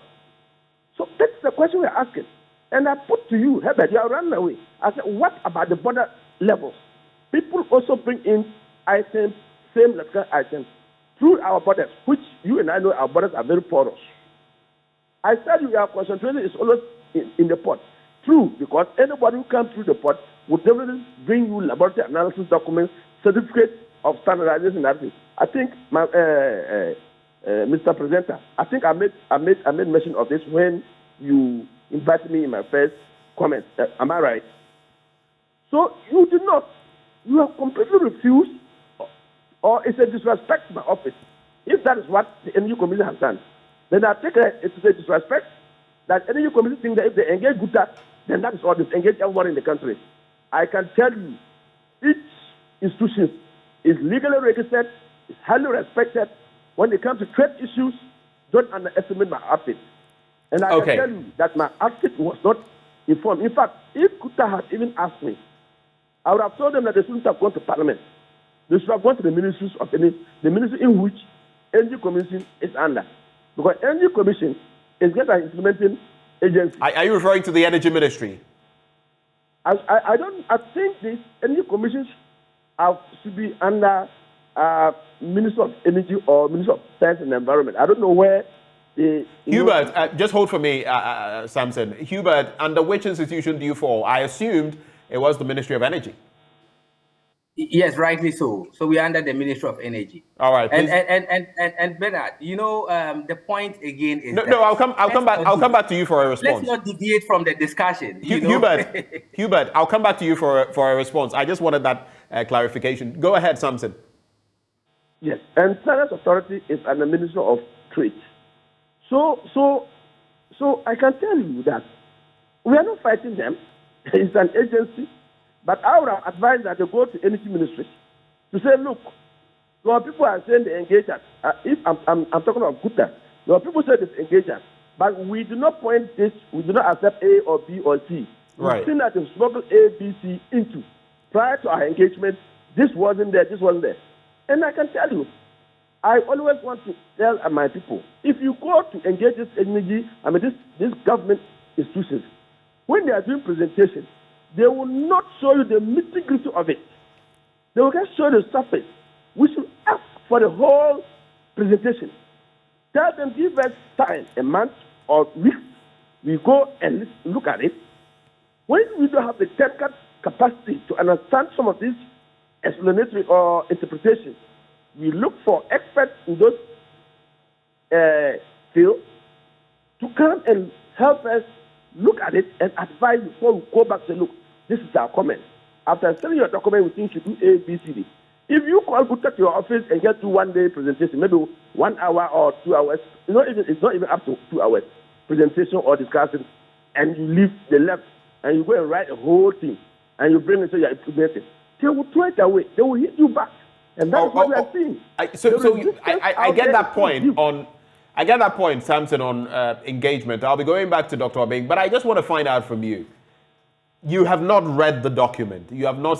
F: So that's the question we're asking. And I put to you, Herbert, you are running away. I said, what about the border levels? People also bring in items, same electrical items, through our borders, which you and I know our borders are very porous. I said we are concentrated is always in the port. True, because anybody who comes through the port would definitely bring you laboratory analysis documents, certificates of standardization and everything. I think, Mr. Presenter, I think I made mention of this when you invited me in my first comment. Am I right? So you did not. You have completely refused, or it's a disrespect to my office. If that is what the Energy Commission has done, then I take it as a disrespect that Energy Commission thinks that if they engage Guta, then that is all. They engage everyone in the country. I can tell you, each institution is legally registered, is highly respected. When it comes to trade issues, don't underestimate my outfit. And I can tell you that my outfit was not informed. In fact, if Kuta had even asked me, I would have told them that they shouldn't have gone to Parliament. They should have gone to the ministries of the ministry in which Energy Commission is under. Because Energy Commission is just an implementing agency.
A: Are you referring to the Energy Ministry?
F: I think the Energy Commission should be under Minister of Energy or Minister of Science and Environment. I don't know where the...
A: Hubert, just hold for me, Samson. Hubert, under which institution do you fall? I assumed it was the Ministry of Energy.
E: Yes, rightly so. So we are under the Ministry of Energy.
A: All right.
E: And Bernard, the point again is
A: I'll come back to you for a response.
E: Let's not deviate from the discussion.
A: Hubert, I'll come back to you for a response. I just wanted that clarification. Go ahead, Samson.
F: Yes, and Standards Authority is under Ministry of Trade. So I can tell you that we are not fighting them. It's an agency. But I would have advised that they go to energy ministry to say, look, your people are saying they engage us. If I'm talking about Gupta, your people say they engage us. But we do not point this, we do not accept A or B or C.
A: Right.
F: We've seen that they smuggled A, B, C into. Prior to our engagement, this wasn't there, this wasn't there. And I can tell you, I always want to tell my people, if you go to engage this energy, this government institutions, when they are doing presentations, they will not show you the nitty-gritty of it. They will just show you the surface. We should ask for the whole presentation. Tell them, give us time, a month or weeks. We go and look at it. When we don't have the technical capacity to understand some of these explanatory or interpretations, we look for experts in those fields to come and help us look at it and advise before we go back and say, look, this is our comment. After sending your document, we think you should do A, B, C, D. If you call to your office and get to 1 day presentation, maybe 1 hour or 2 hours, it's not even up to 2 hours presentation or discussion, and you leave the left and you go and write a whole thing and you bring it to your implementation, they will throw it away. They will hit you back. And that's what we are seeing.
A: I get that point I get that point, Samson, on engagement. I'll be going back to Dr. Oppong, but I just want to find out from you. You have not read the document. You have not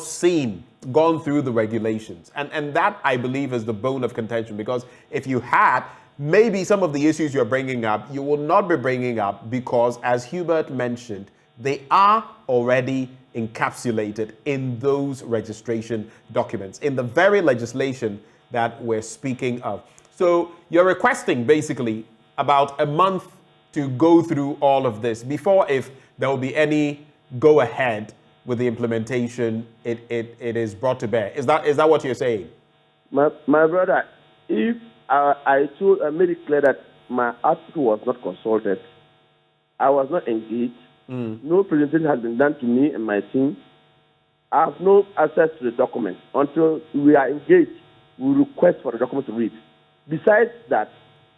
A: gone through the regulations. And that, I believe, is the bone of contention, because if you had, maybe some of the issues you're bringing up, you will not be bringing up because, as Hubert mentioned, they are already encapsulated in those registration documents, in the very legislation that we're speaking of. So you're requesting basically about a month to go through all of this before, if there will be any go ahead with the implementation, it is brought to bear. Is that what you're saying?
F: My brother, if I made it clear that my article was not consulted, I was not engaged, no presentation has been done to me and my team, I have no access to the document. Until we are engaged, we request for the document to read. Besides that,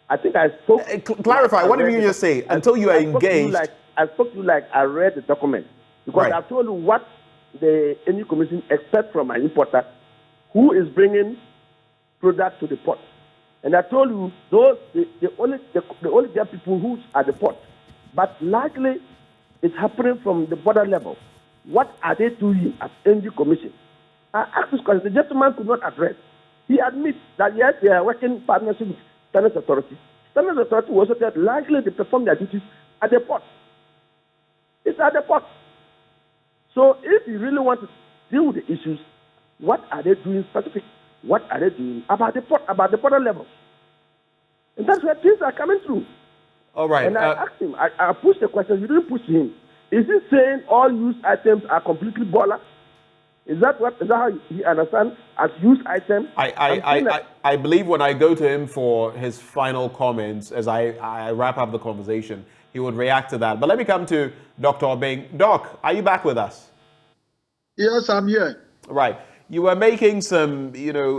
F: I think I spoke...
A: Clarify, what did you just say? Until you are engaged...
F: I spoke to you like I read the document. Because I told you what the NU Commission expects from an importer who is bringing product to the port. And I told you they only get people who are at the port. But largely, it's happening from the border level. What are they doing at NU Commission? I asked this question. The gentleman could not address. He admits that yes, they are working in partnership with Standards Authority. Standards Authority was that largely they perform their duties at the port. It's at the port. So if you really want to deal with the issues, what are they doing specific? What are they doing about the border level? And that's where things are coming through.
A: All right.
F: And I asked him, I pushed the question, you didn't push him. Is he saying all used items are completely baller? Is that how he understands as used items?
A: I believe when I go to him for his final comments, as I wrap up the conversation, he would react to that. But let me come to Dr. Oppong. Doc, are you back with us?
B: Yes, I'm here.
A: Right. You were making some,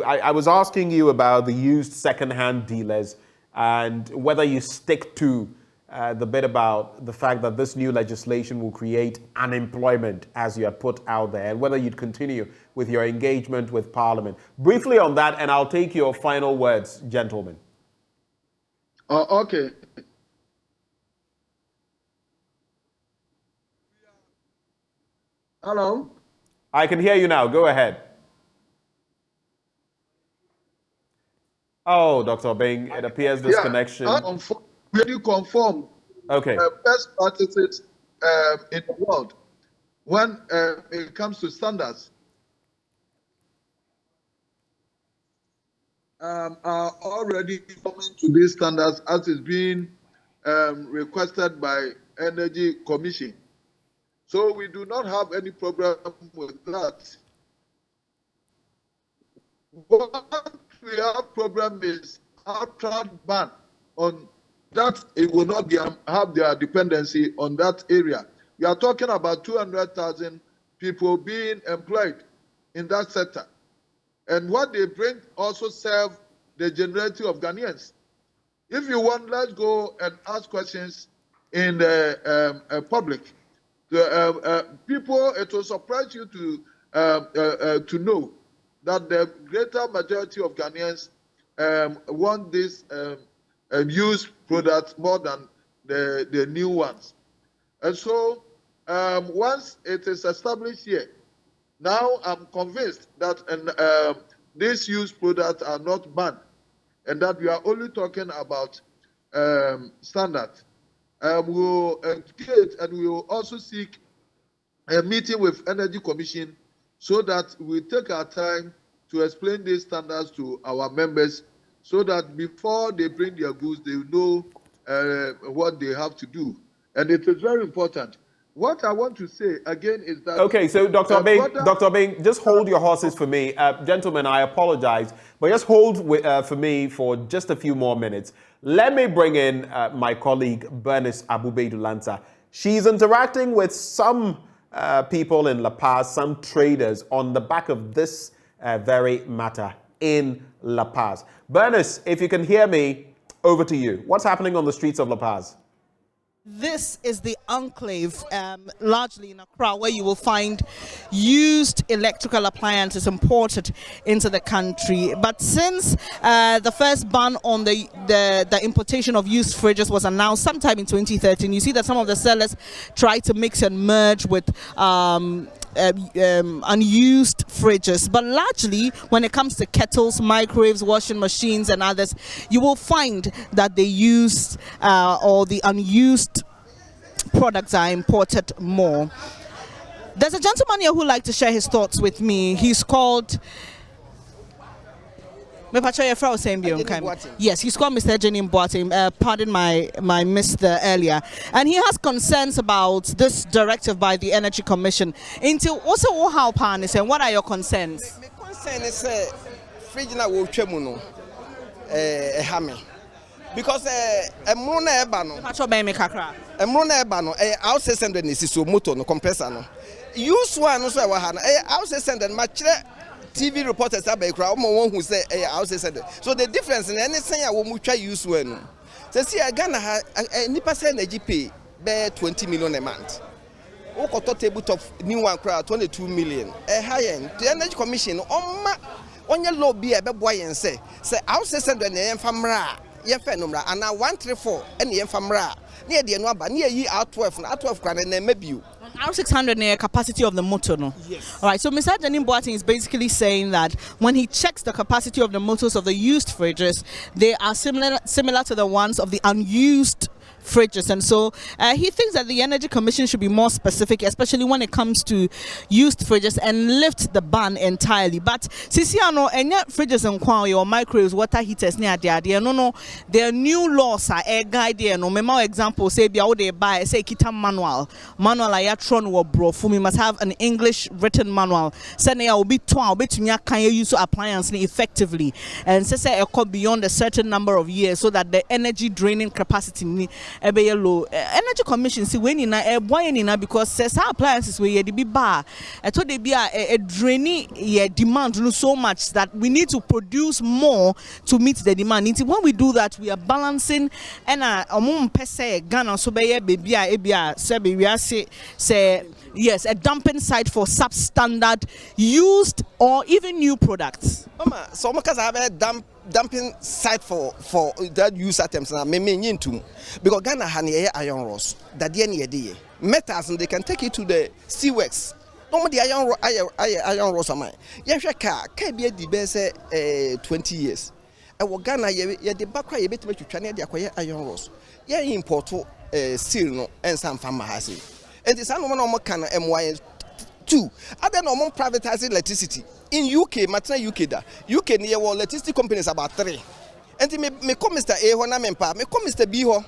A: I was asking you about the used second-hand dealers and whether you stick to the bit about the fact that this new legislation will create unemployment, as you have put out there, and whether you'd continue with your engagement with Parliament. Briefly on that, and I'll take your final words, gentlemen.
B: Okay. Hello?
A: I can hear you now. Go ahead. Oh, Dr. Oppong, it appears this connection...
B: Really conform best practices in the world when it comes to standards are already coming to these standards as is being requested by Energy Commission. So we do not have any problem with that. What we have problem is outright ban on that. It will not have their dependency on that area. We are talking about 200,000 people being employed in that sector. And what they bring also serve the generality of Ghanaians. If you want, let's go and ask questions in the public. People, it will surprise you to know that the greater majority of Ghanaians want this used products more than the new ones. And so once it is established here, now I'm convinced that these used products are not banned and that we are only talking about standards. We will educate and we will also seek a meeting with Energy Commission so that we take our time to explain these standards to our members so that before they bring their goods, they know what they have to do. And it is very important. What I want to say again is that...
A: Okay, so Dr. Oppong, just hold your horses for me. Gentlemen, I apologize, but just hold for me for just a few more minutes. Let me bring in my colleague, Bernice Abubeidu-Lanza. She's interacting with some people in La Paz, some traders, on the back of this very matter in La Paz. Bernice, if you can hear me, over to you. What's happening on the streets of La Paz?
G: This is the enclave, largely in Accra, where you will find used electrical appliances imported into the country. But since the first ban on the importation of used fridges was announced sometime in 2013, you see that some of the sellers try to mix and merge with unused fridges. But largely, when it comes to kettles, microwaves, washing machines, and others, you will find that the used or the unused products are imported more. There's a gentleman here who would like to share his thoughts with me. He's called... Yes, he's called Mr. Jenny Mboate. Pardon my miss there earlier. And he has concerns about this directive by the Energy Commission. Into also how Panis, and what are your concerns?
H: My concern is fridge na wo twemu no hame. Because emro na eba no.
G: Pacho be me kakra.
H: Emro na eba no out 600 nisi so motor no compressor no. Use one no so e wa ha no out 600 ma kire TV reporters are one who say I'll say so the difference in anything I will try use when see Ghana nipa say energy pay be 20 million a month. Oko to table top new one crowd 22 million. High end the Energy Commission on your low be a boy and say I'll say send an famra ye phenomena and 134 and the famra near the Nwaba near ye out 12 and maybe you.
G: R600 near capacity of the motor, no? Yes. All right, so Mr. Denim Boateng is basically saying that when he checks the capacity of the motors of the used fridges, they are similar to the ones of the unused fridges, and so he thinks that the Energy Commission should be more specific, especially when it comes to used fridges, and lift the ban entirely. But Sisiano, any fridges and or microwaves, water heaters near there, no, their new laws are a guide there. No, memo example say be out they buy say kita manual I tron or bro for me must have an English written manual. Say I will be to can you use appliance effectively, and say it could beyond a certain number of years so that the energy draining capacity low. Energy Commission see when in because says our appliances where the be bar. I thought they be a draining demand so much that we need to produce more to meet the demand. When we do that, we are balancing and Ghana so say yes, a dumping site for substandard used or even new products.
H: So because I have a dumping site for that used items na me into because Ghana has iron rods that the metals and they can take it to the steelworks. Normally iron rods are mine. Yes, car be the best 20 years. And Ghana the back cry bit to China the iron rods. Yeah, import steel no and some farmer has it. And the some no can MY 2. Other normal privatizing electricity. In UK, Matna UK da. UK near electricity companies about 3. And me come Mr. A ho na mempa, me come Mr. B ho.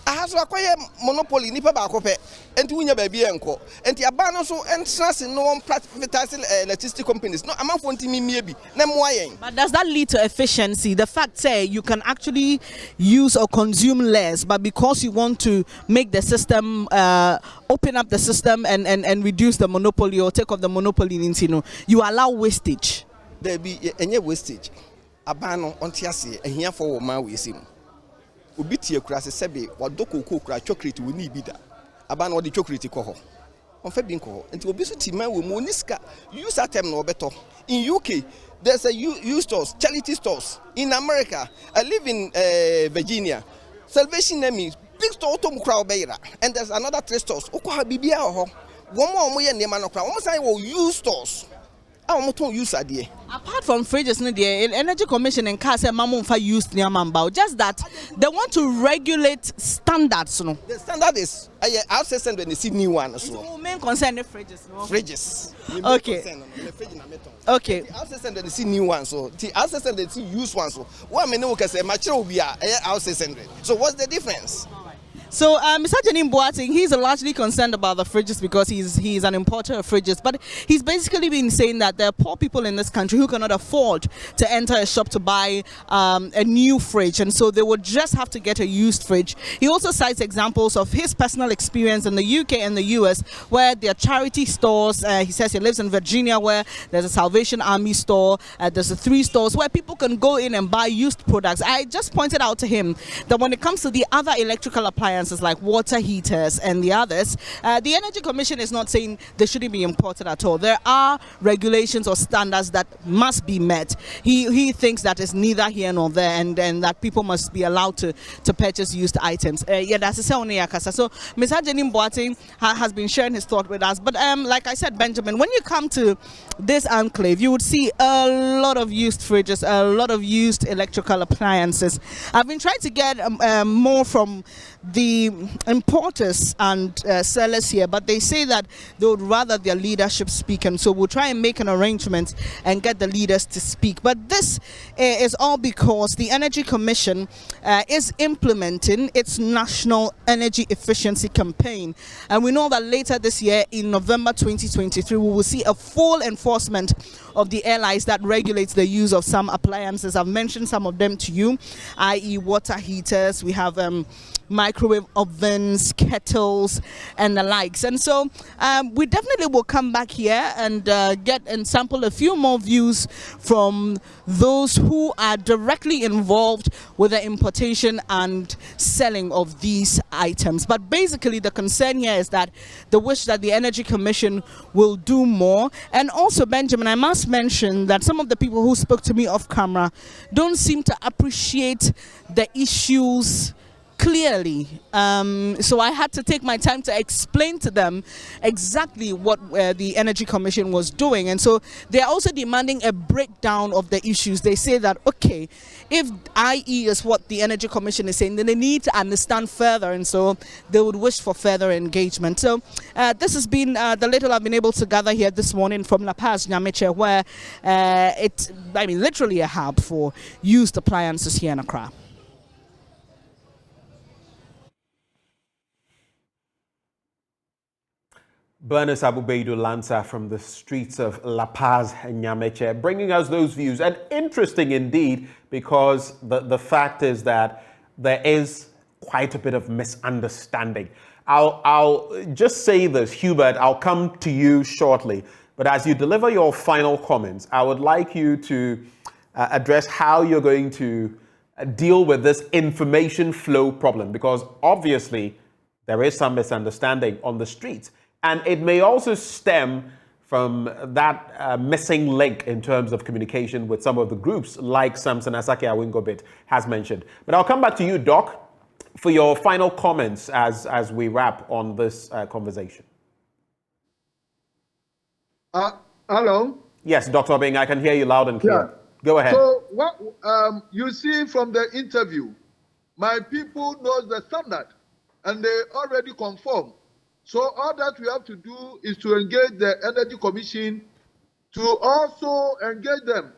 H: I have to acquire monopoly nipa ba kope. And we baby enko. And the abano so entrance in no one privatizing electricity companies. No amount for me maybe.
G: But does that lead to efficiency? The fact say you can actually use or consume less, but because you want to make the system open up the system and reduce the monopoly or take off the monopoly in Intino, you allow wastage.
H: There be any wastage. Abano on tiasi and here for my wasim. Ubiti kurase sebe wadoko ko kura chocolate we ni bida. Aba na odi chocolate ko ho. On fait bien ko. Enti obi so ti man we mo niska use atem na obeto. In UK there's a youth stores, charity stores. In America, I live in Virginia. Salvation Army big store to mukra obeira. And there's another 3 stores. Oko ha bibia ho. One more ye nema no kra. One say wo youth stores.
G: Apart from fridges, the Energy Commission and Casa Mamunfa used near Mambao, just that they want to regulate standards. No?
H: The standard is outside and the Sydney one.
G: So, main concern the fridges. No?
H: Fridges.
G: Okay. Okay.
H: The outside and the Sydney one. So, the outside and the used one. So, one minute can say, mature will be outside. So, what's the difference?
G: So, Mr. Jenim Boateng, he's largely concerned about the fridges because he's an importer of fridges. But he's basically been saying that there are poor people in this country who cannot afford to enter a shop to buy a new fridge. And so they would just have to get a used fridge. He also cites examples of his personal experience in the UK and the US where there are charity stores. He says he lives in Virginia where there's a Salvation Army store. There's 3 stores where people can go in and buy used products. I just pointed out to him that when it comes to the other electrical appliances, like water heaters and the others, the Energy Commission is not saying they shouldn't be imported at all. There are regulations or standards that must be met. He thinks that it's neither here nor there, and that people must be allowed to purchase used items. Yeah, that's the only Yakasa. So Mr. Jenim Boateng has been sharing his thought with us. But like I said, Benjamin, when you come to this enclave, you would see a lot of used fridges, a lot of used electrical appliances. I've been trying to get more from the importers and sellers here, but they say that they would rather their leadership speak, and so we'll try and make an arrangement and get the leaders to speak. But this is all because the Energy Commission is implementing its National Energy Efficiency Campaign, and we know that later this year, in November 2023, we will see a full enforcement of the airlines that regulates the use of some appliances. I've mentioned some of them to you, i.e. water heaters. We have microwave ovens, kettles, and the likes. And so we definitely will come back here and get and sample a few more views from those who are directly involved with the importation and selling of these items. But basically the concern here is that the wish that the Energy Commission will do more. And also, Benjamin, I must mention that some of the people who spoke to me off camera don't seem to appreciate the issues clearly. So I had to take my time to explain to them exactly what the Energy Commission was doing. And so they're also demanding a breakdown of the issues. They say that, okay, if IE is what the Energy Commission is saying, then they need to understand further. And so they would wish for further engagement. So this has been the little I've been able to gather here this morning from La Paz, Nyameche, where it's, literally a hub for used appliances here in Accra.
A: Bernice Abubeidu Lanza from the streets of La Paz and Nyameche, bringing us those views. And interesting indeed, because the fact is that there is quite a bit of misunderstanding. I'll just say this, Hubert, I'll come to you shortly. But as you deliver your final comments, I would like you to address how you're going to deal with this information flow problem, because obviously there is some misunderstanding on the streets. And it may also stem from that missing link in terms of communication with some of the groups, like Samson Asake Awingobit has mentioned. But I'll come back to you, Doc, for your final comments as we wrap on this conversation.
B: Hello?
A: Yes, Dr. Oppong, I can hear you loud and clear.
B: Yeah.
A: Go ahead.
B: So what you see from the interview, my people know the standard, and they already conform. So all that we have to do is to engage the Energy Commission to also engage them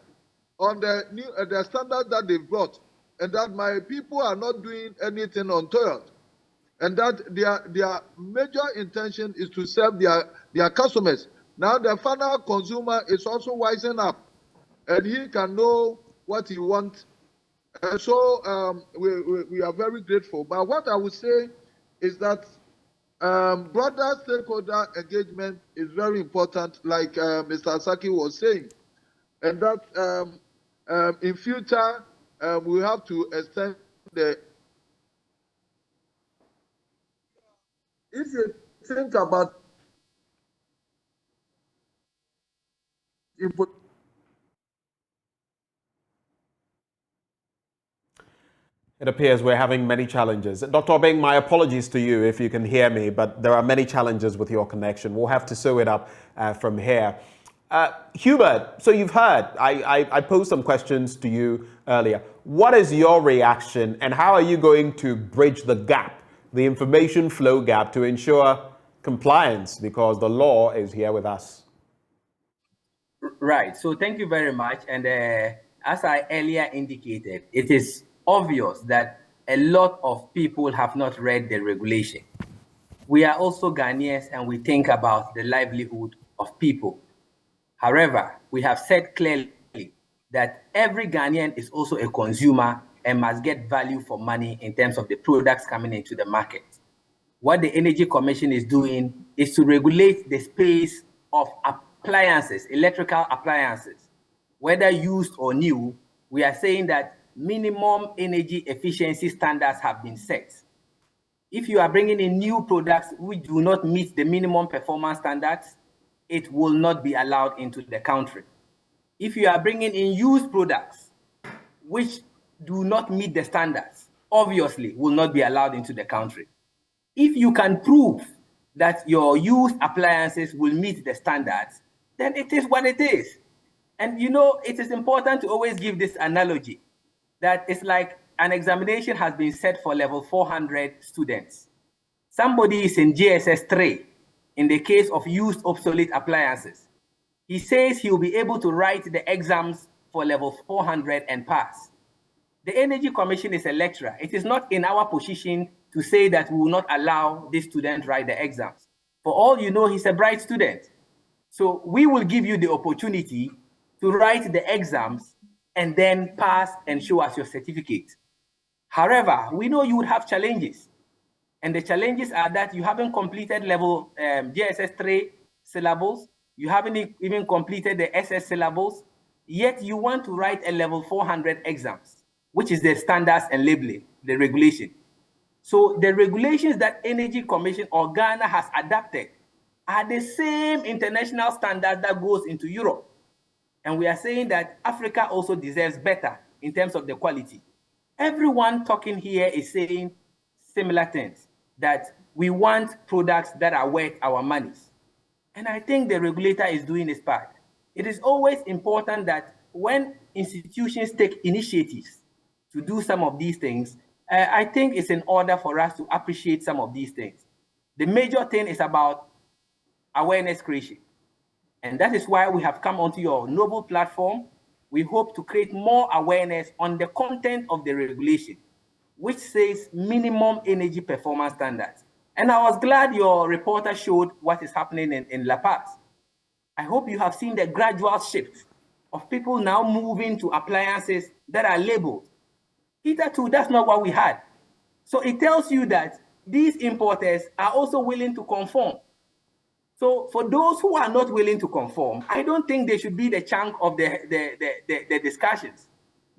B: on the new the standard that they've brought, and that my people are not doing anything untoward, and that their major intention is to serve their customers. Now the final consumer is also wising up, and he can know what he wants. And so we are very grateful. But what I would say is that broader stakeholder engagement is very important, like Mr. Asaki was saying, and that in future we have to extend the if you think about input.
A: It appears we're having many challenges. Dr. Oppong, my apologies to you if you can hear me, but there are many challenges with your connection. We'll have to sew it up from here. Hubert, so you've heard, I posed some questions to you earlier. What is your reaction and how are you going to bridge the gap, the information flow gap, to ensure compliance, because the law is here with us?
E: Right, so thank you very much. And as I earlier indicated, it is obvious that a lot of people have not read the regulation. We are also Ghanaians and we think about the livelihood of people. However, we have said clearly that every Ghanaian is also a consumer and must get value for money in terms of the products coming into the market. What the Energy Commission is doing is to regulate the space of appliances, electrical appliances, whether used or new. We are saying that minimum energy efficiency standards have been set. If you are bringing in new products which do not meet the minimum performance standards, it will not be allowed into the country. If you are bringing in used products which do not meet the standards, obviously will not be allowed into the country. If you can prove that your used appliances will meet the standards, then it is what it is. And you know, it is important to always give this analogy that it's like an examination has been set for level 400 students. Somebody is in GSS 3 in the case of used obsolete appliances. He says he will be able to write the exams for level 400 and pass. The Energy Commission is a lecturer. It is not in our position to say that we will not allow this student write the exams. For all you know, he's a bright student. So we will give you the opportunity to write the exams and then pass and show us your certificate. However, we know you would have challenges. And the challenges are that you haven't completed level GSS 3 syllables, you haven't even completed the SS syllables, yet you want to write a level 400 exams, which is the standards and labeling, the regulation. So the regulations that Energy Commission or Ghana has adapted are the same international standard that goes into Europe. And we are saying that Africa also deserves better in terms of the quality. Everyone talking here is saying similar things, that we want products that are worth our monies. And I think the regulator is doing his part. It is always important that when institutions take initiatives to do some of these things, I think it's in order for us to appreciate some of these things. The major thing is about awareness creation. And that is why we have come onto your noble platform. We hope to create more awareness on the content of the regulation, which says minimum energy performance standards. And I was glad your reporter showed what is happening in La Paz. I hope you have seen the gradual shift of people now moving to appliances that are labeled. Hitherto, that's not what we had. So it tells you that these importers are also willing to conform. So for those who are not willing to conform, I don't think they should be the chunk of the discussions.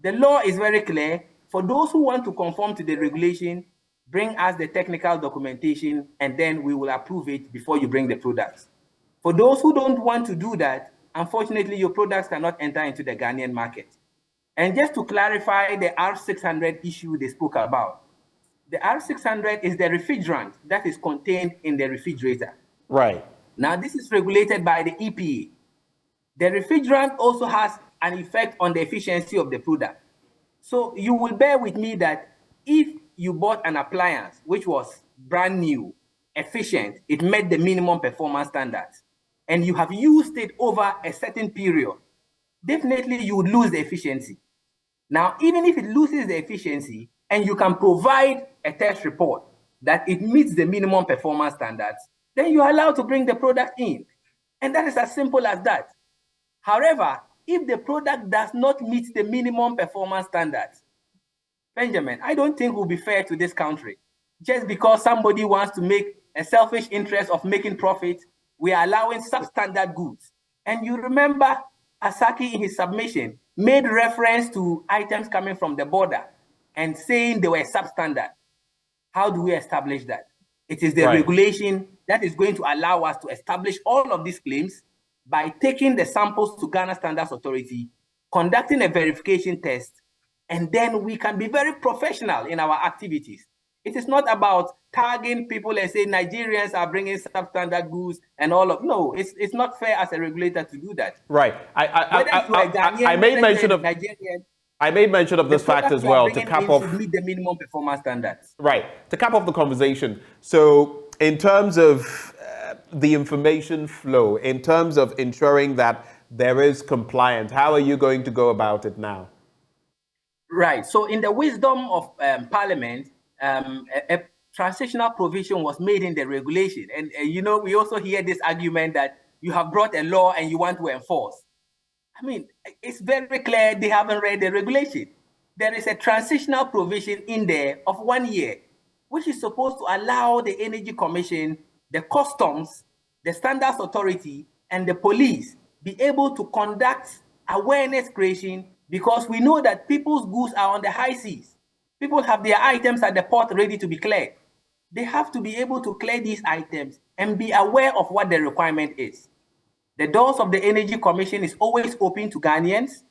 E: The law is very clear. For those who want to conform to the regulation, bring us the technical documentation and then we will approve it before you bring the products. For those who don't want to do that, unfortunately, your products cannot enter into the Ghanaian market. And just to clarify the R600 issue they spoke about, the R600 is the refrigerant that is contained in the refrigerator.
A: Right.
E: Now, this is regulated by the EPA. The refrigerant also has an effect on the efficiency of the product. So you will bear with me that if you bought an appliance which was brand new, efficient, it met the minimum performance standards, and you have used it over a certain period, definitely you would lose the efficiency. Now, even if it loses the efficiency and you can provide a test report that it meets the minimum performance standards, then you are allowed to bring the product in. And that is as simple as that. However, if the product does not meet the minimum performance standards, Benjamin, I don't think it will be fair to this country. Just because somebody wants to make a selfish interest of making profit, we are allowing substandard goods. And you remember Asaki in his submission made reference to items coming from the border and saying they were substandard. How do we establish that? It is the regulation that is going to allow us to establish all of these claims by taking the samples to Ghana Standards Authority, conducting a verification test, and then we can be very professional in our activities. It is not about tagging people and saying Nigerians are bringing substandard goods and all of. No, it's not fair as a regulator to do that.
A: Right. I made mention of this fact as well to cap off.
E: Should meet the minimum performance standards.
A: Right. To cap off the conversation. So, in terms of the information flow, in terms of ensuring that there is compliance, how are you going to go about it now?
E: Right. So, in the wisdom of Parliament, a transitional provision was made in the regulation. And, we also hear this argument that you have brought a law and you want to enforce. I mean, it's very clear they haven't read the regulation. There is a transitional provision in there of 1 year, which is supposed to allow the Energy Commission, the Customs, the Standards Authority, and the police be able to conduct awareness creation, because we know that people's goods are on the high seas. People have their items at the port ready to be cleared. They have to be able to clear these items and be aware of what the requirement is. The doors of the Energy Commission is always open to Ghanaians.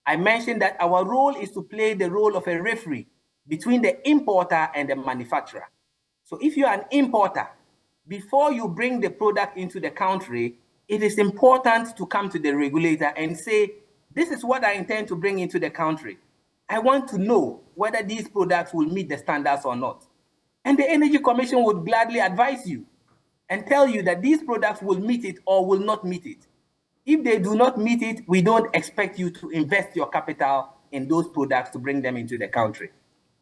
E: I mentioned that our role is to play the role of a referee between the importer and the manufacturer. So if you're an importer, before you bring the product into the country, it is important to come to the regulator and say, this is what I intend to bring into the country. I want to know whether these products will meet the standards or not. And the Energy Commission would gladly advise you and tell you that these products will meet it or will not meet it. If they do not meet it, we don't expect you to invest your capital in those products to bring them into the country.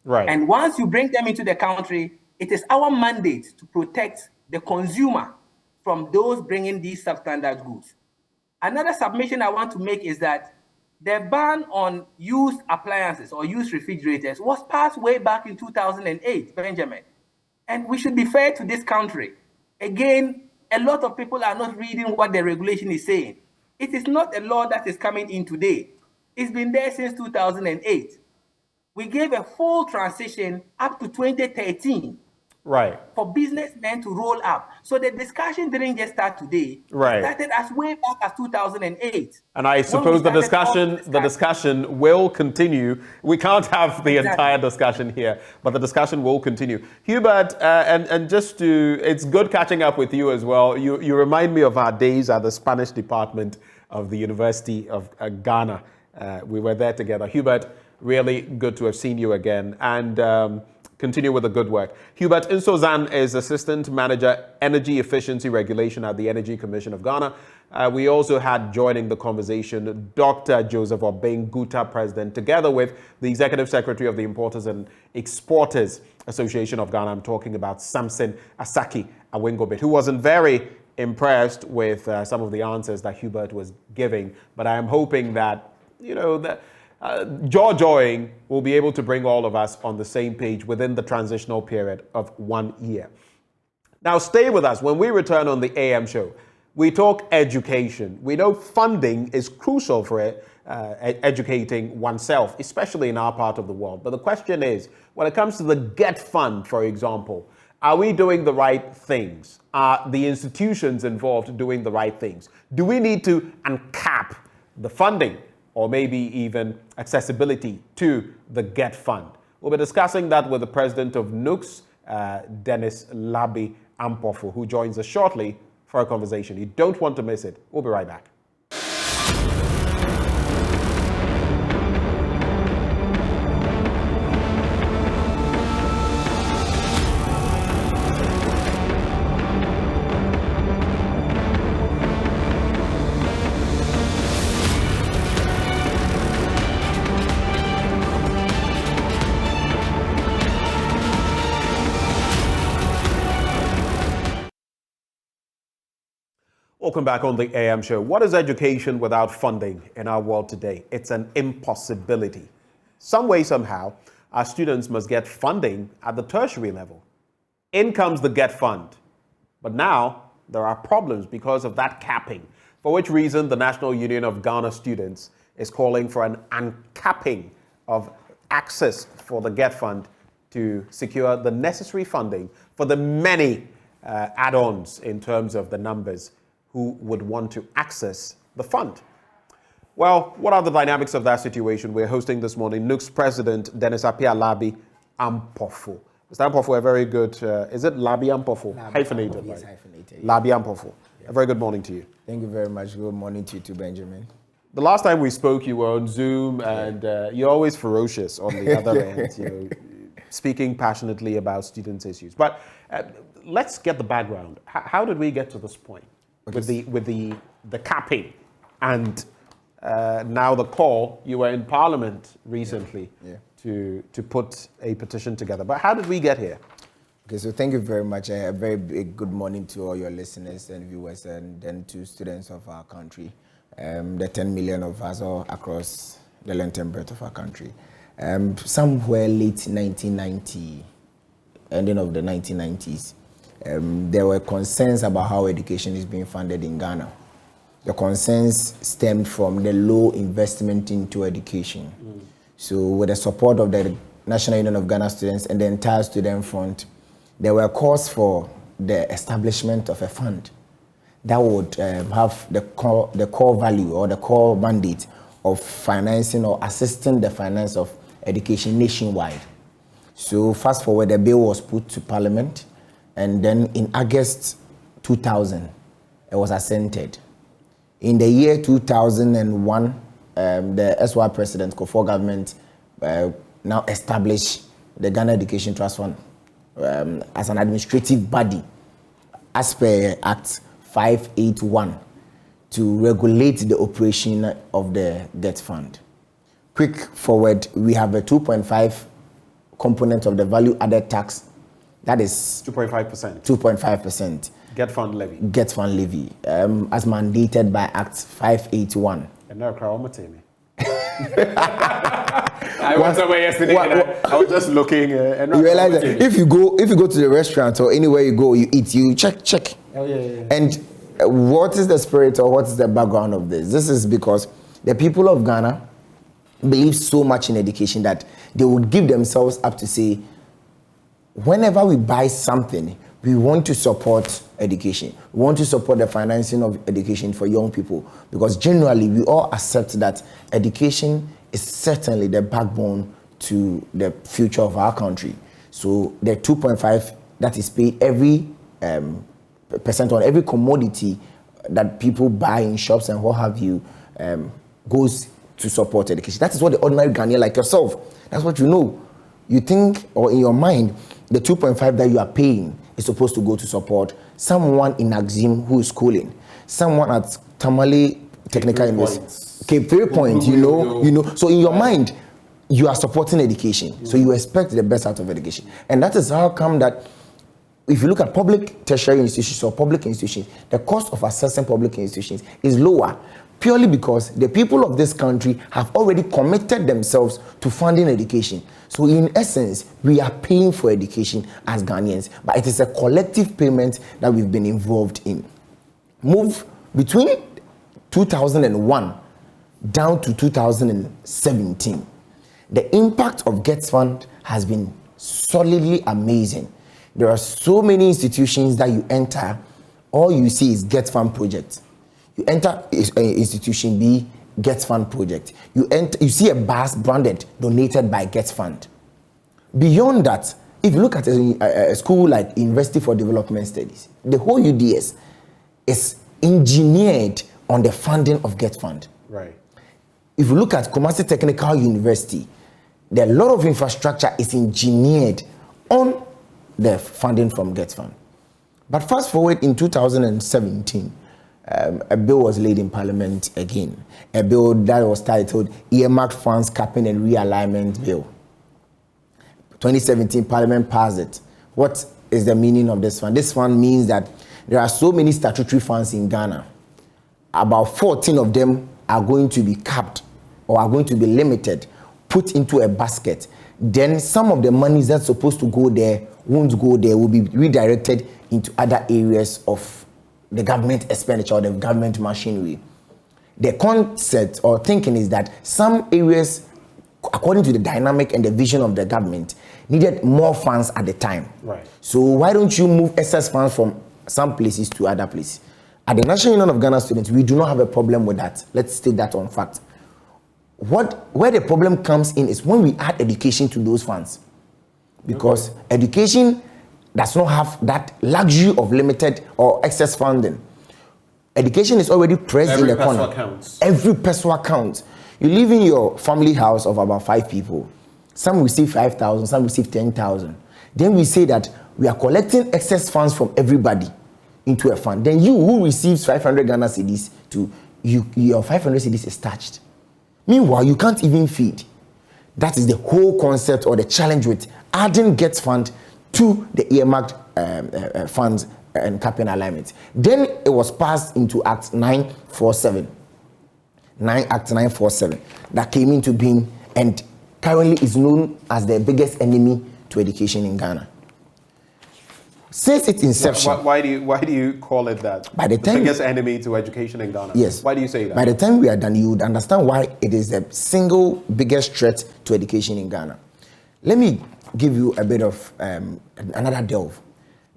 A: Right.
E: And once you bring them into the country, it is our mandate to protect the consumer from those bringing these substandard goods. Another submission I want to make is that the ban on used appliances or used refrigerators was passed way back in 2008, Benjamin. And we should be fair to this country. Again, a lot of people are not reading what the regulation is saying. It is not a law that is coming in today. It's been there since 2008. We gave a full transition up to 2013.
A: Right.
E: For businessmen to roll up. So the discussion didn't just start today.
A: Right.
E: It started as way back as 2008.
A: And I suppose the discussion will continue. We can't have the entire discussion here, but the discussion will continue. Hubert, and just to, it's good catching up with you as well. You remind me of our days at the Spanish department of the University of Ghana. We were there together. Hubert, really good to have seen you again. And continue with the good work. Hubert Nsozan is Assistant Manager, Energy Efficiency Regulation at the Energy Commission of Ghana. We also had joining the conversation Dr. Joseph Oppong, Guta President, together with the Executive Secretary of the Importers and Exporters Association of Ghana. I'm talking about Samson Asaki Awingobit, who wasn't very impressed with some of the answers that Hubert was giving. But I am hoping that, jaw-jawing will be able to bring all of us on the same page within the transitional period of 1 year. Now, stay with us. When we return on the AM show, we talk education. We know funding is crucial for educating oneself, especially in our part of the world. But the question is, when it comes to the GET Fund, for example, are we doing the right things? Are the institutions involved doing the right things? Do we need to uncap the funding, or maybe even accessibility to the GET Fund? We'll be discussing that with the president of NUCS, Dennis Labi Ampofu, who joins us shortly for a conversation. You don't want to miss it. We'll be right back. Welcome back on the AM show. What is education without funding in our world today? It's an impossibility. Some way, somehow, our students must get funding at the tertiary level. In comes the GET Fund. But now there are problems because of that capping, for which reason the National Union of Ghana Students is calling for an uncapping of access for the GET Fund to secure the necessary funding for the many add-ons in terms of the numbers who would want to access the fund. Well, what are the dynamics of that situation? We're hosting this morning NUC's President, Dennis Appiah-Labi Ampofo. Mr. Ampofo, a very good, is it Labi Ampofo? Hyphenated,
I: yes,
A: right?
I: hyphenated.
A: Labi Ampofo. Yeah. A very good morning to you.
I: Thank you very much. Good morning to you too, Benjamin.
A: The last time we spoke, you were on Zoom, and you're always ferocious on the other end, speaking passionately about students' issues. But let's get the background. How did we get to this point with the capping and now the call? You were in Parliament recently to put a petition together. But how did we get here?
I: Okay, so thank you very much. A very big good morning to all your listeners and viewers, and then to students of our country. The 10 million of us all across the length and breadth of our country. Somewhere late 1990, ending of the 1990s, there were concerns about how education is being funded in Ghana. The concerns stemmed from the low investment into education. So with the support of the National Union of Ghana Students and the entire student front, there were calls for the establishment of a fund that would have the core value or the core mandate of financing or assisting the finance of education nationwide. So fast forward, the bill was put to Parliament, and then in August 2000, it was assented. In the year 2001, the SY President, Kojo government, now established the Ghana Education Trust Fund as an administrative body, as per Act 581, to regulate the operation of the GET Fund. Quick forward, we have a 2.5 component of the value added tax. That is
A: 2.5%.
I: 2.5%.
A: GET Fund levy.
I: GET Fund levy, as mandated by Act 581.
A: And now, I went away yesterday. I was just looking.
I: You realize that if you go to the restaurant or anywhere you go, you eat, you check.
A: Oh yeah.
I: And what is the spirit or what is the background of this? This is because the people of Ghana believe so much in education that they would give themselves up to say, whenever we buy something, we want to support education. We want to support the financing of education for young people, because generally we all accept that education is certainly the backbone to the future of our country. So the 2.5 that is paid every percent on every commodity that people buy in shops and what have you goes to support education. That is what the ordinary Ghanaian like yourself, that's what you know. You think, or in your mind, the 2.5 that you are paying is supposed to go to support someone in Axim who is schooling, someone at Tamale Technical University, Cape 3 Point, you know. So in your mind, you are supporting education. So you expect the best out of education. And that is how come that if you look at public tertiary institutions or public institutions, the cost of accessing public institutions is lower, purely because the people of this country have already committed themselves to funding education. So in essence, we are paying for education as Ghanaians, but it is a collective payment that we've been involved in. Move between 2001 down to 2017. The impact of GET Fund has been solidly amazing. There are so many institutions that you enter, all you see is GET Fund project. You enter institution B, GET Fund project. You see a bus branded, donated by GET Fund. Beyond that, if you look at a school like University for Development Studies, the whole UDS is engineered on the funding of GET Fund.
A: Right.
I: If you look at Kumasi Technical University, a lot of infrastructure is engineered on the funding from GET Fund. But fast forward in 2017, a bill was laid in Parliament again. A bill that was titled Earmarked Funds Capping and Realignment Bill. 2017, Parliament passed it. What is the meaning of this fund? This fund means that there are so many statutory funds in Ghana. About 14 of them are going to be capped or are going to be limited, put into a basket. Then some of the monies that's supposed to go there won't go there, will be redirected into other areas of the government expenditure or the government machinery. The concept or thinking is that some areas, according to the dynamic and the vision of the government, needed more funds at the time.
A: Right.
I: So why don't you move excess funds from some places to other places? At the National Union of Ghana Students, we do not have a problem with that. Let's state that on fact. Where the problem comes in is when we add education to those funds. Because education does not have that luxury of limited or excess funding. Education is already pressed in the corner.
A: Every peso counts.
I: Every peso counts. You live in your family house of about 5 people. Some receive 5,000, some receive 10,000. Then we say that we are collecting excess funds from everybody into a fund. Then you who receives 500 Ghana cedis to your 500 cedis is touched. Meanwhile, you can't even feed. That is the whole concept or the challenge with adding Get Fund to the earmarked funds and capital alignment. Then it was passed into Act 947. Act 947 that came into being and currently is known as the biggest enemy to education in Ghana. Since its inception,
A: why do you call it that?
I: By the time,
A: biggest enemy to education in Ghana.
I: Yes.
A: Why do you say that?
I: By the time we are done, you would understand why it is the single biggest threat to education in Ghana. Let me give you a bit of another delve.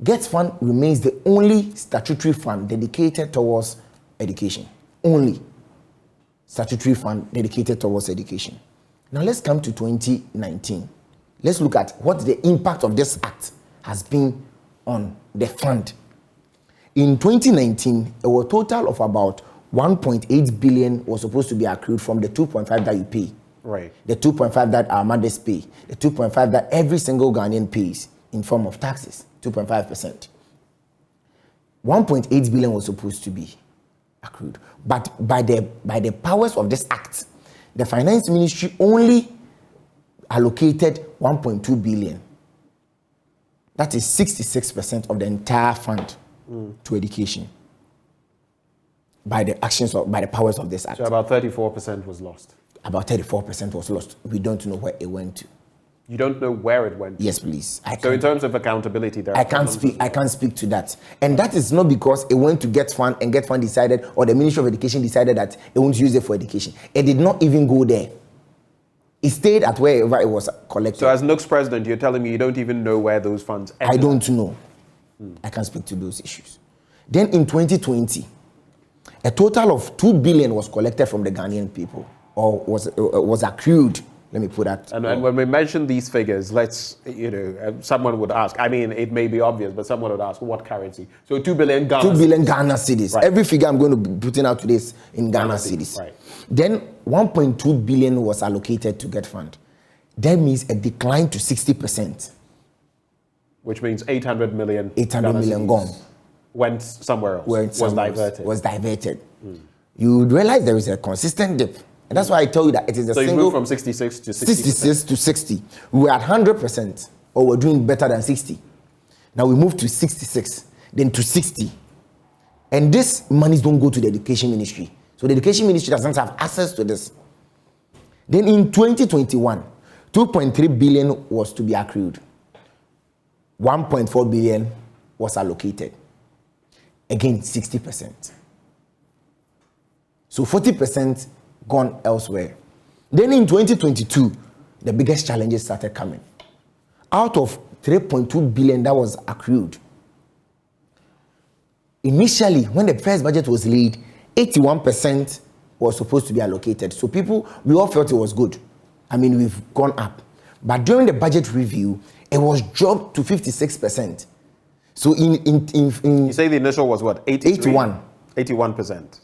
I: Get Fund remains the only statutory fund dedicated towards education. Only statutory fund dedicated towards education. Now let's come to 2019. Let's look at what the impact of this act has been on the fund. In 2019, a total of about 1.8 billion was supposed to be accrued from the 2.5 that you pay.
A: Right.
I: The 2.5 that our mothers pay. The 2.5 that every single Ghanaian pays in form of taxes, 2.5%. 1.8 billion was supposed to be accrued. But by the powers of this act, the finance ministry only allocated 1.2 billion. That is 66% of the entire fund to education by the actions of, by the powers of this act.
A: So about 34% was lost.
I: About 34% was lost. We don't know where it went to.
A: You don't know where it went to?
I: Yes, please.
A: So in terms of accountability, there
I: I can't speak to that. And that is not because it went to Get Fund and Get Fund decided, or the Ministry of Education decided that it won't use it for education. It did not even go there. It stayed at wherever it was collected.
A: So as NUC's president, you're telling me you don't even know where those funds ended?
I: I don't know. I can't speak to those issues. Then in 2020, a total of 2 billion was collected from the Ghanaian people, or was accrued. Let me put that.
A: And when we mention these figures, someone would ask, I mean, it may be obvious, but someone would ask, what currency? So 2 billion Ghana
I: 2 billion Ghana cedis.
A: Right.
I: Every figure I'm going to be putting out today is in Ghana cedis.
A: Right.
I: Then 1.2 billion was allocated to Get Fund. That means a decline to 60%.
A: Which means 800 million.
I: 800 million gone.
A: Went somewhere else. Was diverted. You would realize there is a consistent dip. And that's why I tell you that it is a so
I: single...
A: you moved from 66 to 60%.
I: 66 to 60. We were at 100%, or we're doing better than 60. Now we move to 66, then to 60. And this monies don't go to the education ministry. So the education ministry doesn't have access to this. Then in 2021, 2.3 billion was to be accrued. 1.4 billion was allocated. Again, 60%. So 40% gone elsewhere. Then in 2022, the biggest challenges started coming. Out of 3.2 billion that was accrued, initially, when the first budget was laid, 81% was supposed to be allocated. So we all felt it was good. I mean, we've gone up. But during the budget review, it was dropped to 56%. So
A: you say the initial was what?
I: 81%.
A: 81%.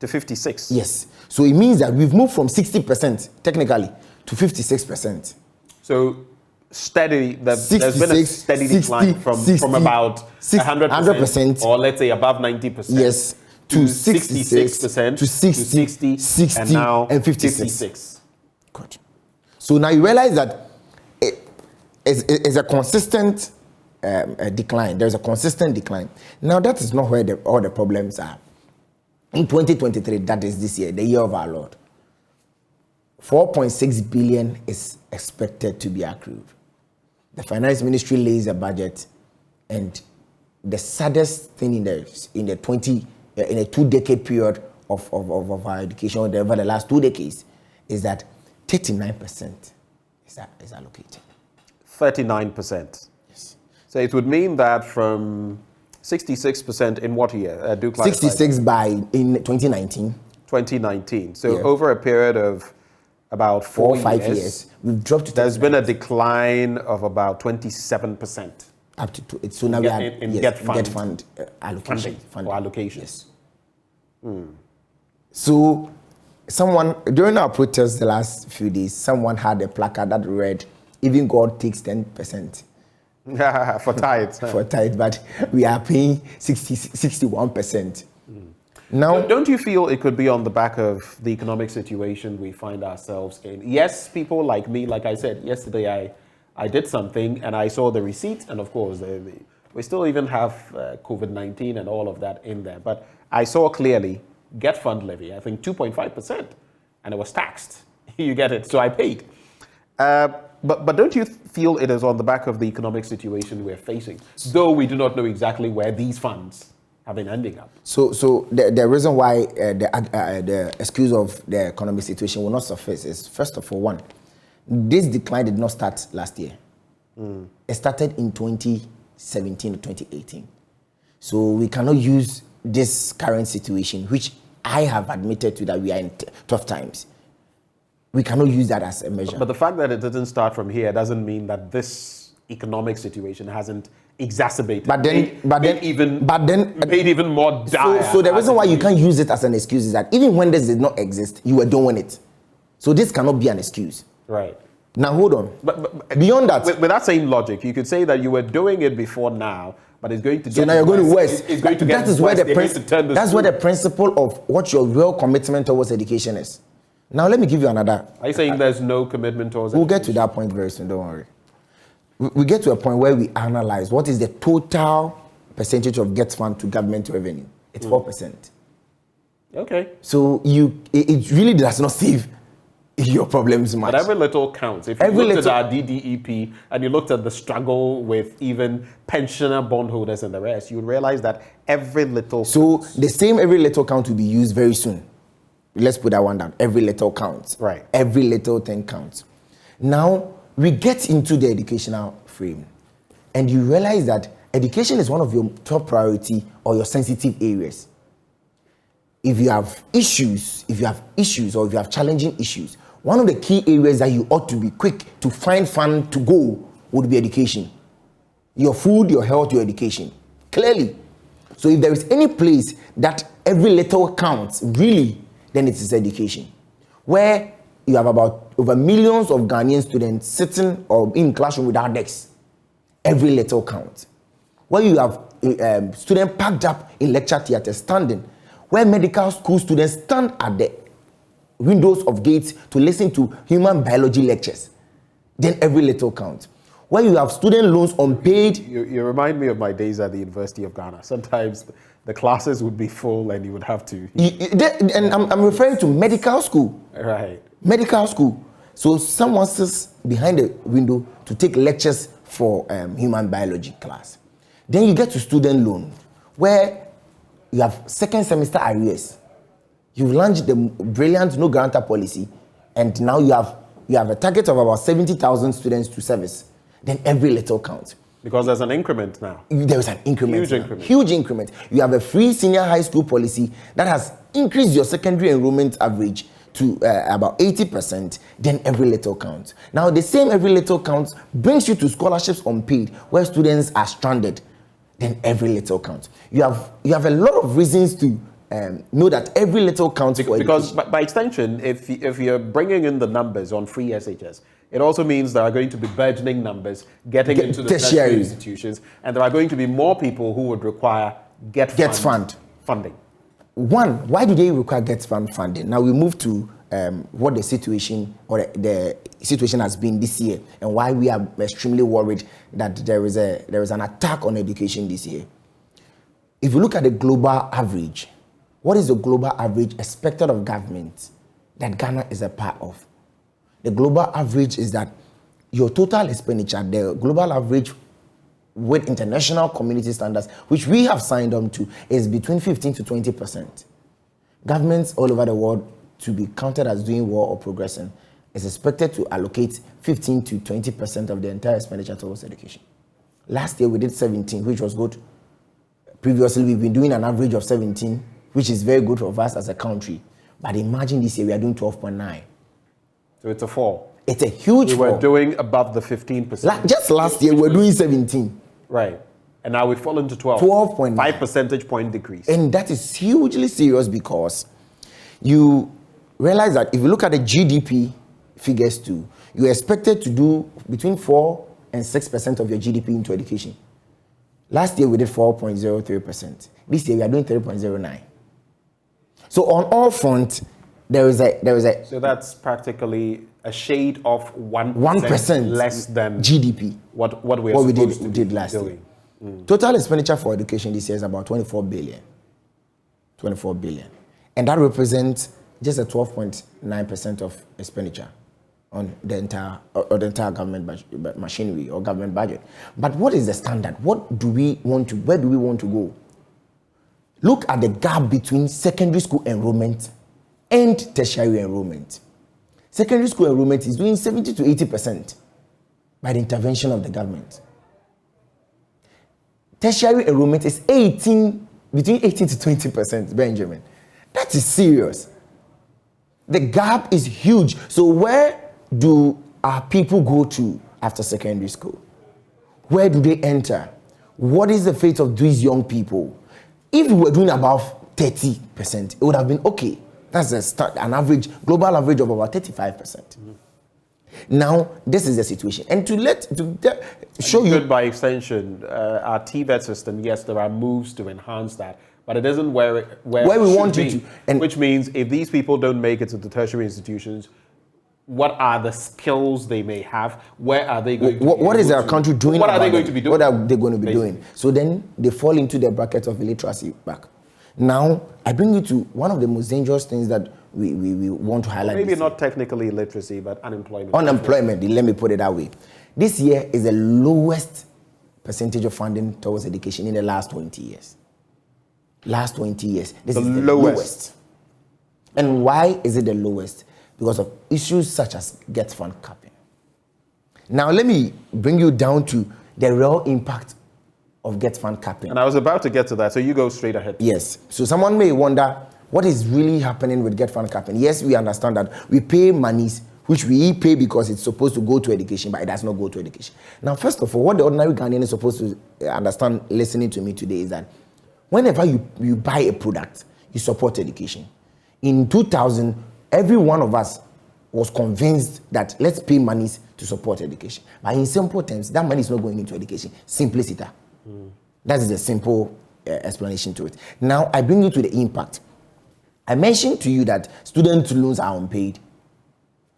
A: To 56.
I: Yes. So it means that we've moved from 60% technically to 56%.
A: So steady, there's been a steady decline from about 100% or let's say above 90%.
I: Yes. To 66%, to 60,
A: and now
I: 56. Good. So now you realize that it is a consistent decline. There's a consistent decline. Now that is not where all the problems are. In 2023, that is this year, the year of our Lord, 4.6 billion is expected to be accrued. The finance ministry lays a budget, and the saddest thing in a 2-decade period of our education over the last 2 decades is that 39% is allocated.
A: 39%. Yes. So it would mean that from 66% in what year? Do clarify.
I: 66 in 2019.
A: 2019. So over a period of about 4 or 5 years,
I: we've dropped to.
A: There's been a decline of about 27%.
I: Up to two. So now we are
A: in get fund
I: allocation.
A: Or allocation.
I: Yes. So someone during our protest the last few days, someone had a placard that read, "Even God takes 10%."
A: For tithes.
I: For tithes, but we are paying 61%. Now,
A: don't you feel it could be on the back of the economic situation we find ourselves in? Yes, people like me, like I said yesterday, I did something and I saw the receipt, and of course, we still even have COVID-19 and all of that in there. But I saw clearly get fund levy, I think 2.5%, and it was taxed. You get it, so I paid. But don't you feel it is on the back of the economic situation we're facing, though we do not know exactly where these funds have been ending up?
I: So the reason why the excuse of the economic situation will not surface is, first of all, one, this decline did not start last year. It started in 2017 or 2018. So we cannot use this current situation, which I have admitted to that we are in tough times. We cannot use that as a measure.
A: But the fact that it didn't start from here doesn't mean that this economic situation hasn't exacerbated. Made even more dire.
I: So the reason why you can't use it as an excuse is that even when this did not exist, you were doing it. So this cannot be an excuse.
A: Right.
I: Now hold on. But beyond that,
A: with that same logic, you could say that you were doing it before now, but it's going to get
I: so now you're going to worse.
A: It's going to get
I: that is
A: worse.
I: That's where the principle of what your real commitment towards education is. Now let me give you another.
A: Are you saying there's no commitment towards
I: education? We'll get to that point very soon, don't worry. We get to a point where we analyze what is the total percentage of get fund to government revenue. It's 4%.
A: Okay.
I: So it really does not save your problems much.
A: But every little counts. If you looked at our DDEP and you looked at the struggle with even pensioner bondholders and the rest, you would realize that every little
I: counts. The same every little count will be used very soon. Let's put that one down. Every little counts.
A: Right.
I: Every little thing counts. Now, we get into the educational frame and you realize that education is one of your top priority or your sensitive areas. If you have issues or if you have challenging issues, one of the key areas that you ought to be quick to find fund to go would be education. Your food, your health, your education. Clearly. So if there is any place that every little counts, really, then it is education. Where you have over millions of Ghanaian students sitting or in classroom without desks. Every little counts. Where you have students packed up in lecture theatre standing. Where medical school students stand at the windows of gates to listen to human biology lectures. Then every little counts. Where you have student loans unpaid.
A: You remind me of my days at the University of Ghana. Sometimes the classes would be full and you would have to...
I: And I'm referring to medical school.
A: Right.
I: Medical school. So someone sits behind the window to take lectures for human biology class. Then you get to student loan, where you have second semester arrears. You've launched the brilliant no guarantor policy, and now you have a target of about 70,000 students to service. Then every little counts.
A: Because there's an increment now.
I: There is an increment.
A: Huge increment.
I: Huge increment. You have a free senior high school policy that has increased your secondary enrollment average to about 80%. Then every little counts. Now the same every little counts brings you to scholarships unpaid, where students are stranded. Then every little counts. You have a lot of reasons to know that every little counts for
A: because
I: education.
A: by extension, if you're bringing in the numbers on free SHS, it also means there are going to be burgeoning numbers getting into the tertiary institutions, and there are going to be more people who would require get fund funding.
I: One, why do they require get fund funding? Now we move to what the situation or the situation has been this year, and why we are extremely worried that there is an attack on education this year. If you look at the global average, what is the global average expected of government that Ghana is a part of? The global average is that your total expenditure, the global average with international community standards, which we have signed on to, is between 15 to 20%. Governments all over the world to be counted as doing well or progressing is expected to allocate 15 to 20% of the entire expenditure towards education. Last year we did 17, which was good. Previously we've been doing an average of 17, which is very good for us as a country. But imagine this year we are doing 12.9.
A: So it's a fall.
I: It's a huge fall.
A: We were doing above the 15%.
I: Just last year we were doing 17.
A: Right. And now we've fallen to 12.
I: 12.9.
A: 5 percentage point decrease.
I: And that is hugely serious because you realize that if you look at the GDP figures too, you're expected to do between 4 and 6% of your GDP into education. Last year we did 4.03%. This year we are doing 3.09. So on all fronts, there is a.
A: So that's practically a shade of
I: 1%
A: less than
I: GDP.
A: What
I: we did last year. Total expenditure for education this year is about 24 billion. 24 billion, and that represents just a 12.9% of expenditure on the entire government machinery or government budget. But what is the standard? Where do we want to go? Look at the gap between secondary school enrollment and tertiary enrollment. Secondary school enrollment is doing 70 to 80% by the intervention of the government. Tertiary enrollment is between 18 to 20%, Benjamin. That is serious. The gap is huge. So where do our people go to after secondary school? Where do they enter? What is the fate of these young people? If we were doing above 30%, it would have been okay. That's an average, global average of about 35%. Now, this is the situation. And to show you...
A: By extension, our TVET system, yes, there are moves to enhance that, but it isn't where we want it to. And which means if these people don't make it to the tertiary institutions, what are the skills they may have? Where are they going to be?
I: What is our country doing?
A: What are they going to be doing?
I: What are they going to be doing? So then they fall into the bracket of illiteracy back. Now, I bring you to one of the most dangerous things that we want to highlight.
A: Maybe not technically illiteracy, but unemployment.
I: Unemployment, let me put it that way. This year is the lowest percentage of funding towards education in the last 20 years. Last 20 years. This is the lowest. And why is it the lowest? Because of issues such as Get Fund capping. Now, let me bring you down to the real impact of Get Fund capping.
A: And I was about to get to that, so you go straight ahead.
I: Yes. So someone may wonder, what is really happening with Get Fund capping? Yes, we understand that we pay monies, which we pay because it's supposed to go to education, but it does not go to education. Now, first of all, what the ordinary Ghanaian is supposed to understand listening to me today is that whenever you buy a product, you support education. In 2000, every one of us was convinced that let's pay monies to support education. But in simple terms, that money is not going into education. Simplicity. That is a simple explanation to it. Now, I bring you to the impact. I mentioned to you that student loans are unpaid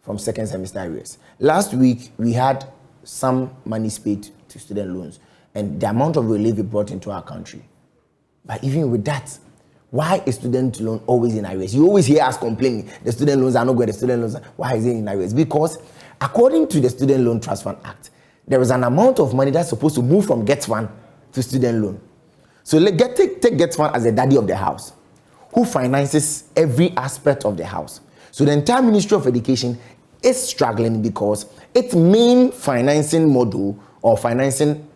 I: from second semester arrears. Last week, we had some monies paid to student loans and the amount of relief it brought into our country. But even with that, why is student loan always in arrears? You always hear us complaining, the student loans are not good, the student loans why is it in arrears? Because according to the Student Loan Trust Fund Act, there is an amount of money that's supposed to move from Get Fund to student loan. So take Get Fund as the daddy of the house, who finances every aspect of the house. So the entire Ministry of Education is struggling because its main financing model or financing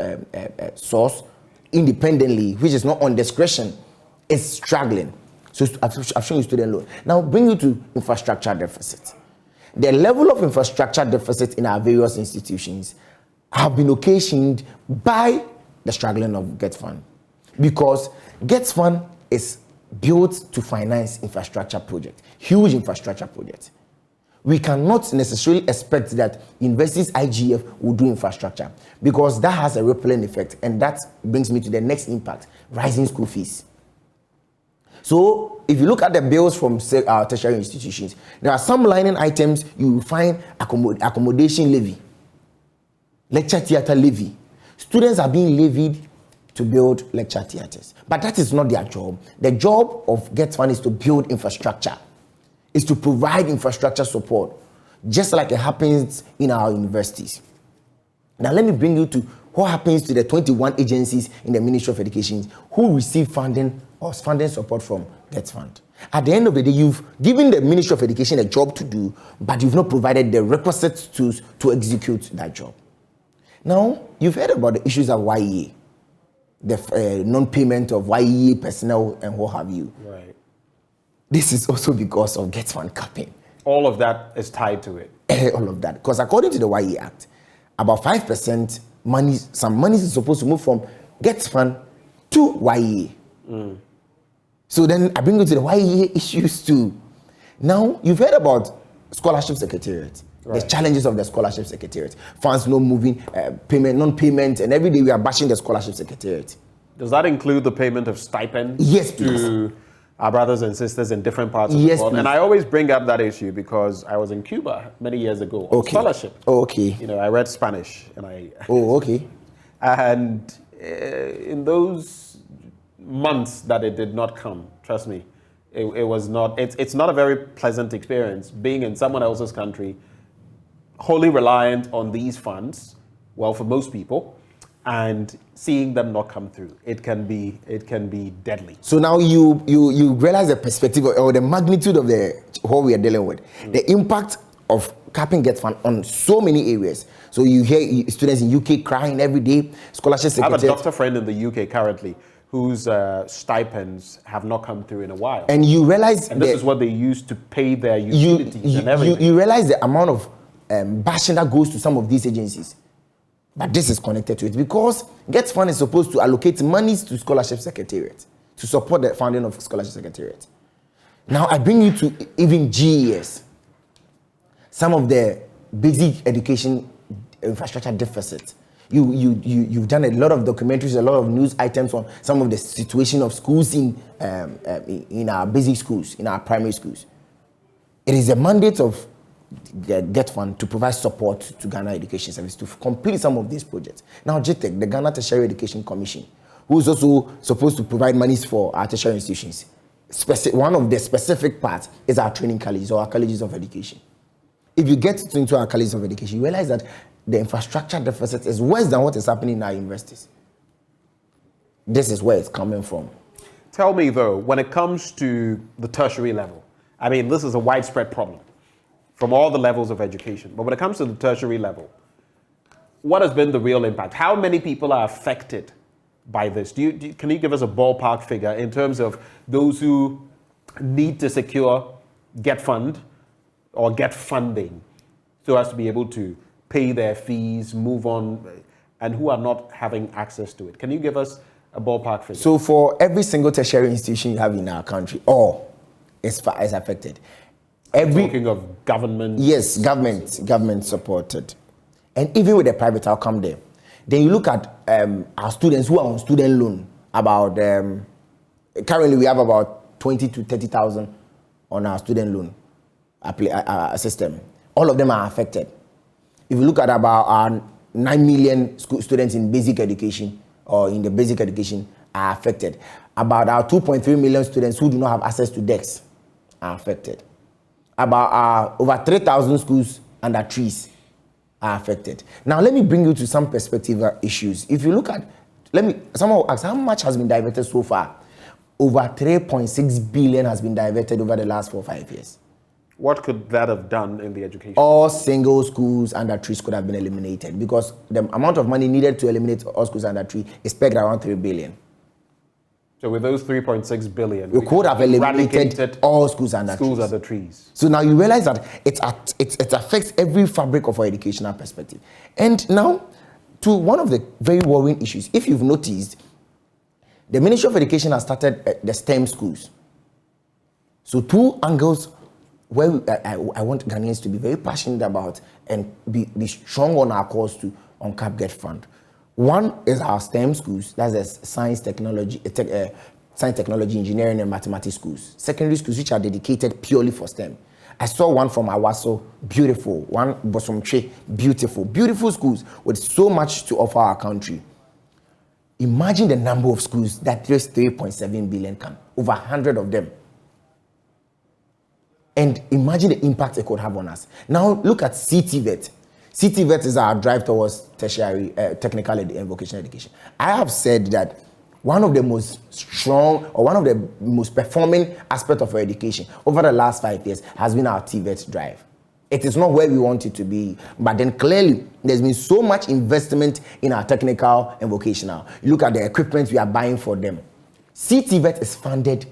I: source independently, which is not on discretion, is struggling. So I've shown you student loan. Now bring you to infrastructure deficit. The level of infrastructure deficit in our various institutions have been occasioned by the struggling of Get Fund. Because Get Fund is built to finance infrastructure projects, huge infrastructure projects. We cannot necessarily expect that universities IGF will do infrastructure because that has a rippling effect, and that brings me to the next impact, rising school fees. So if you look at the bills from our tertiary institutions, there are some lining items you will find accommodation levy, lecture theatre levy. Students are being levied to build lecture theatres. But that is not their job. The job of Get Fund is to build infrastructure, is to provide infrastructure support, just like it happens in our universities. Now let me bring you to what happens to the 21 agencies in the Ministry of Education who receive funding or funding support from Get Fund. At the end of the day, you've given the Ministry of Education a job to do, but you've not provided the requisite tools to execute that job. Now, you've heard about the issues of YEA, the non-payment of YEA personnel and what have you.
A: Right.
I: This is also because of GetFund capping.
A: All of that is tied to it.
I: All of that. Because according to the YEA Act, about 5% money, some money is supposed to move from GetFund to YEA. So then I bring you to the YEA issues too. Now, you've heard about scholarship secretariat, the challenges of the scholarship secretariat. Funds not moving, payment, non-payment, and every day we are bashing the scholarship secretariat.
A: Does that include the payment of stipends
I: to
A: our brothers and sisters in different parts of the world?
I: Please.
A: And I always bring up that issue because I was in Cuba many years ago on scholarship. You know, I read Spanish and I... And in those months that it did not come, trust me, it was not, it's not a very pleasant experience being in someone else's country, wholly reliant on these funds, well, for most people, and seeing them not come through. It can be deadly.
I: So now you realize the perspective or the magnitude of what we are dealing with, the impact of capping GetFund on so many areas. So you hear students in UK crying every day, scholarship secretariat.
A: I have a doctor friend in the UK currently whose stipends have not come through in a while.
I: And you realize...
A: And this is what they use to pay their utilities and everything.
I: You realize the amount of bashing that goes to some of these agencies. But this is connected to it because GetFund is supposed to allocate monies to scholarship secretariat to support the funding of scholarship secretariat. Now I bring you to even GES. Some of the basic education infrastructure deficit. You've done a lot of documentaries, a lot of news items on some of the situation of schools in our basic schools, in our primary schools. It is a mandate of the GetFund to provide support to Ghana Education Service to complete some of these projects. Now, GTEC, the Ghana Tertiary Education Commission, who is also supposed to provide monies for our tertiary institutions. One of the specific parts is our training colleges or our colleges of education. If you get into our colleges of education, you realize that the infrastructure deficit is worse than what is happening in our universities. This is where it's coming from.
A: Tell me though, when it comes to the tertiary level, I mean, this is a widespread problem from all the levels of education. But when it comes to the tertiary level, what has been the real impact? How many people are affected by this? Can you give us a ballpark figure in terms of those who need to secure GetFund or get funding so as to be able to pay their fees, move on, and who are not having access to it? Can you give us a ballpark figure?
I: So for every single tertiary institution you have in our country, all is affected.
A: Talking of government?
I: Yes, government supported. And even with the private, I'll come there. Then you look at our students who are on student loan. About currently we have about 20 to 30,000 on our student loan system. All of them are affected. If you look at about our 9 million students in basic education or in the basic education are affected. About our 2.3 million students who do not have access to DEX are affected. About our over 3,000 schools under trees are affected. Now, let me bring you to some perspective issues. If you look at, someone will ask, how much has been diverted so far? Over 3.6 billion has been diverted over the last 4 or 5 years.
A: What could that have done in the education?
I: All single schools under trees could have been eliminated because the amount of money needed to eliminate all schools under tree is pegged around 3 billion.
A: So with those 3.6 billion,
I: we could have eliminated all schools under
A: trees.
I: So now you realize that it affects every fabric of our educational perspective. And now, to one of the very worrying issues, if you've noticed, the Ministry of Education has started the STEM schools. So 2 angles where I want Ghanaians to be very passionate about and be strong on our cause to uncap GetFund. One is our STEM schools, that's the science, technology, engineering, and mathematics schools. Secondary schools which are dedicated purely for STEM. I saw one from Awaso, beautiful. One Bosomche, beautiful. Beautiful schools with so much to offer our country. Imagine the number of schools that raise 3.7 billion can, over 100 of them. And imagine the impact it could have on us. Now look at CTVET. CTVET is our drive towards tertiary, technical and vocational education. I have said that one of the most strong or one of the most performing aspects of our education over the last 5 years has been our TVET drive. It is not where we want it to be, but then clearly there's been so much investment in our technical and vocational. You look at the equipment we are buying for them. CTVET is funded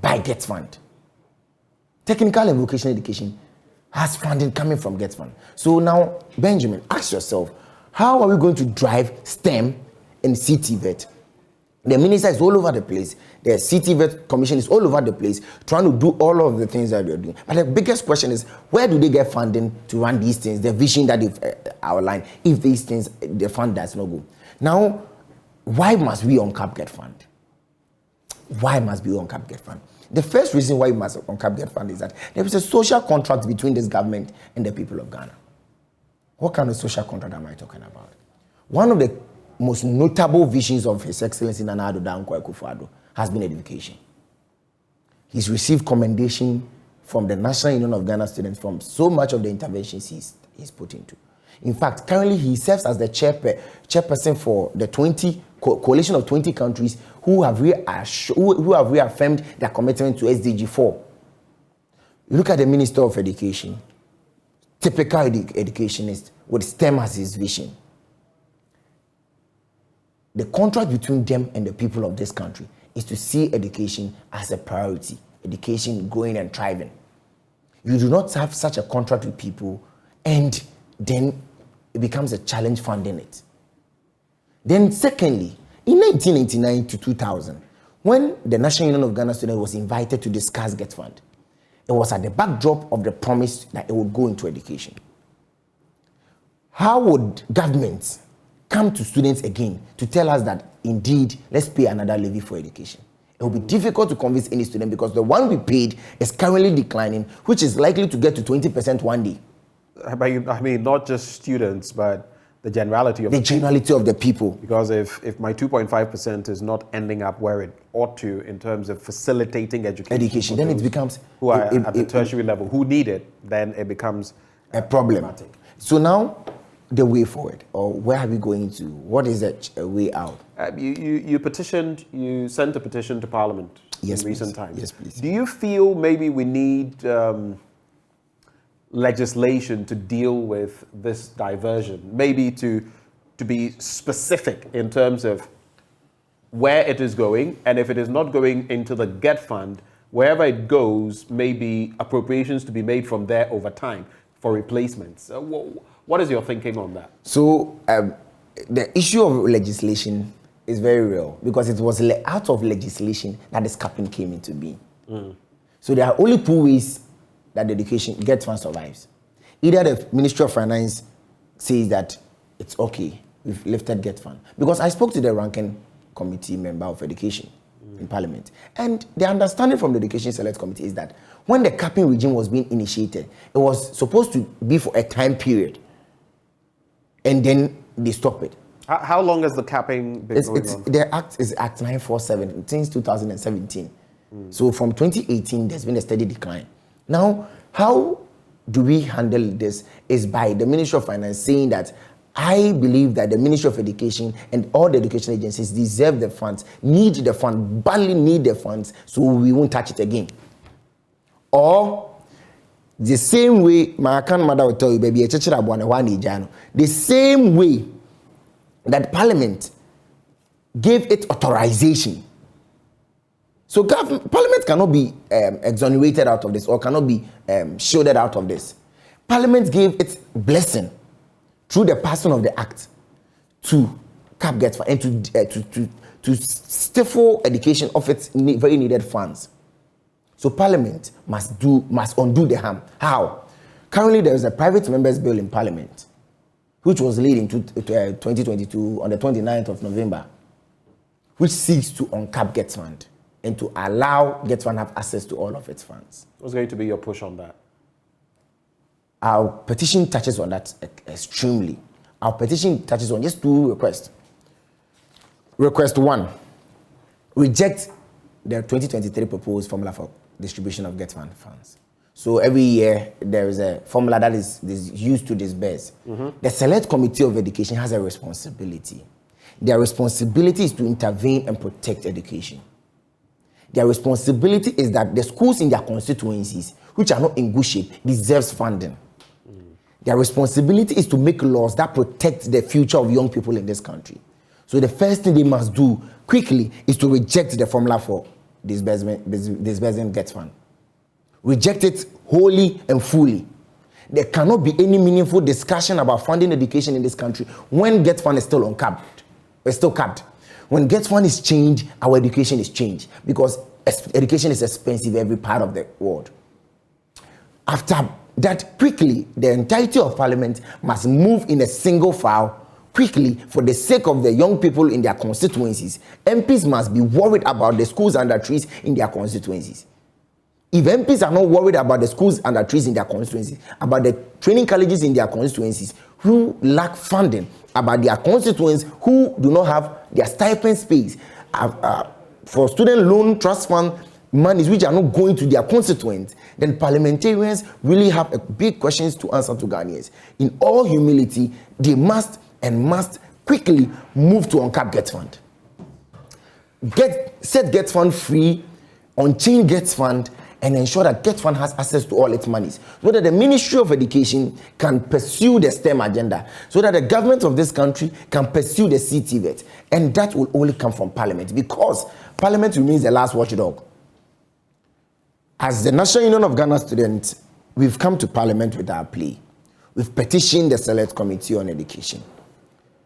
I: by Get Fund. Technical and vocational education has funding coming from Get Fund. So now, Benjamin, ask yourself, how are we going to drive STEM and CTVET? The minister is all over the place. The CTVET commission is all over the place trying to do all of the things that they're doing. But the biggest question is, where do they get funding to run these things, the vision that they've outlined, if these things, the fund does not go? Now, why must we uncap Get Fund? Why must we uncap Get Fund? The first reason why we must uncap Get Fund is that there is a social contract between this government and the people of Ghana. What kind of social contract am I talking about? One of the most notable visions of His Excellency Nana Addo Dankwa Akufo-Addo has been education. He's received commendation from the National Union of Ghana Students from so much of the interventions he's put into. In fact, currently he serves as the chairperson for the coalition of 20 countries who have reaffirmed their commitment to SDG 4. You look at the Minister of Education, typical educationist with STEM as his vision. The contract between them and the people of this country is to see education as a priority, education growing and thriving. You do not have such a contract with people, and then it becomes a challenge funding it. Then secondly, in 1999 to 2000, when the National Union of Ghana Students was invited to discuss Get Fund, it was at the backdrop of the promise that it would go into education. How would government come to students again to tell us that indeed, let's pay another levy for education? It will be difficult to convince any student because the one we paid is currently declining, which is likely to get to 20% one day.
A: I mean, not just students, but the generality of
I: the people.
A: Because if my 2.5% is not ending up where it ought to in terms of facilitating education,
I: then it becomes
A: who are at the tertiary level who need it, then it becomes
I: a problem. So now, the way forward, or where are we going to? What is the way out?
A: You sent a petition to Parliament in recent times.
I: Yes, please.
A: Do you feel maybe we need legislation to deal with this diversion? Maybe to be specific in terms of where it is going, and if it is not going into the Get Fund, wherever it goes, maybe appropriations to be made from there over time for replacements. What is your thinking on that?
I: So the issue of legislation is very real because it was out of legislation that this capping came into being. So there are only two ways that the education Get Fund survives. Either the Ministry of Finance says that it's okay, we've lifted Get Fund. Because I spoke to the ranking committee member of education in Parliament, and the understanding from the Education Select Committee is that when the capping regime was being initiated, it was supposed to be for a time period, and then they stop it.
A: How long has the capping been going on?
I: The Act is Act 947 since 2017. So from 2018, there's been a steady decline. Now, how do we handle this is by the Ministry of Finance saying that I believe that the Ministry of Education and all the education agencies deserve the funds, need the fund, badly need the funds, so we won't touch it again. Or the same way, my mother will tell you, baby, the same way that Parliament gave it authorization. So Parliament cannot be exonerated out of this or cannot be shielded out of this. Parliament gave its blessing through the passing of the Act to cap Get Fund and to stifle education of its very needed funds. So Parliament must undo the harm. How? Currently, there is a private members' bill in Parliament, which was laid in 2022 on the 29th of November, which seeks to uncap Get Fund and to allow Get Fund have access to all of its funds.
A: What's going to be your push on that?
I: Our petition touches on that extremely. Our petition touches on just two requests. Request one, reject the 2023 proposed formula for distribution of Get Fund funds. So every year there is a formula that is used to disburse. The Select Committee of Education has a responsibility. their responsibility is to intervene and protect education. Their responsibility is that the schools in their constituencies, which are not in good shape, deserves funding. Their responsibility is to make laws that protect the future of young people in this country. So the first thing they must do quickly is to reject the formula for disbursing GET fund. Reject it wholly and fully. There cannot be any meaningful discussion about funding education in this country when GET fund is still uncapped. It's still capped. When GET fund is changed, our education is changed because education is expensive every part of the world. After that, quickly, the entirety of Parliament must move in a single file quickly for the sake of the young people in their constituencies. MPs must be worried about the schools under trees in their constituencies. If MPs are not worried about the schools under trees in their constituencies, about the training colleges in their constituencies who lack funding, about their constituents who do not have their stipend space, for student loan trust fund monies which are not going to their constituents, then parliamentarians really have a big questions to answer to Ghanaians. In all humility, they must quickly move to uncap GET fund. Set GET fund free, unchain GET fund, and ensure that GET fund has access to all its monies, so that the Ministry of Education can pursue the STEM agenda, so that the government of this country can pursue the CTVET, and that will only come from Parliament, because Parliament remains the last watchdog. As the National Union of Ghana Students, we've come to Parliament with our plea. We've petitioned the Select Committee on Education.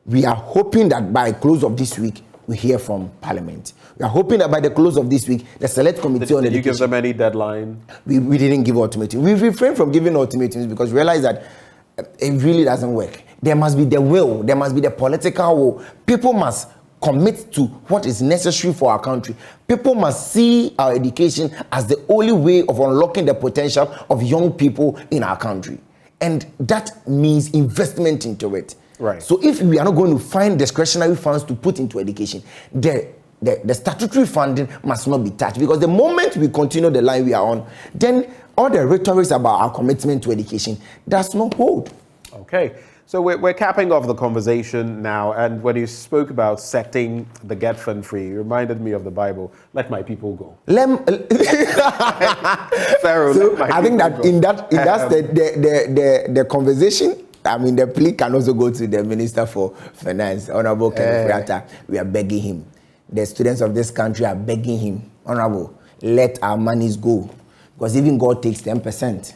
I: We are hoping that by close of this week, we hear from Parliament. We are hoping that by the close of this week, the Select Committee on Education... Did you
A: give them any deadline?
I: We didn't give ultimatum. We refrained from giving ultimatums because we realized that it really doesn't work. There must be the will. There must be the political will. People must commit to what is necessary for our country. People must see our education as the only way of unlocking the potential of young people in our country. And that means investment into it.
A: Right.
I: So if we are not going to find discretionary funds to put into education, the statutory funding must not be touched, because the moment we continue the line we are on, then all the rhetoric about our commitment to education does not hold.
A: Okay. So we're capping off the conversation now, and when you spoke about setting the GET fund free, you reminded me of the Bible. Let my people go. Pharaoh,
I: so I think that in that the conversation. I mean, the plea can also go to the Minister for Finance, Honorable Kenneth Friata. We are begging him. The students of this country are begging him, Honorable, let our monies go, because even God takes 10%.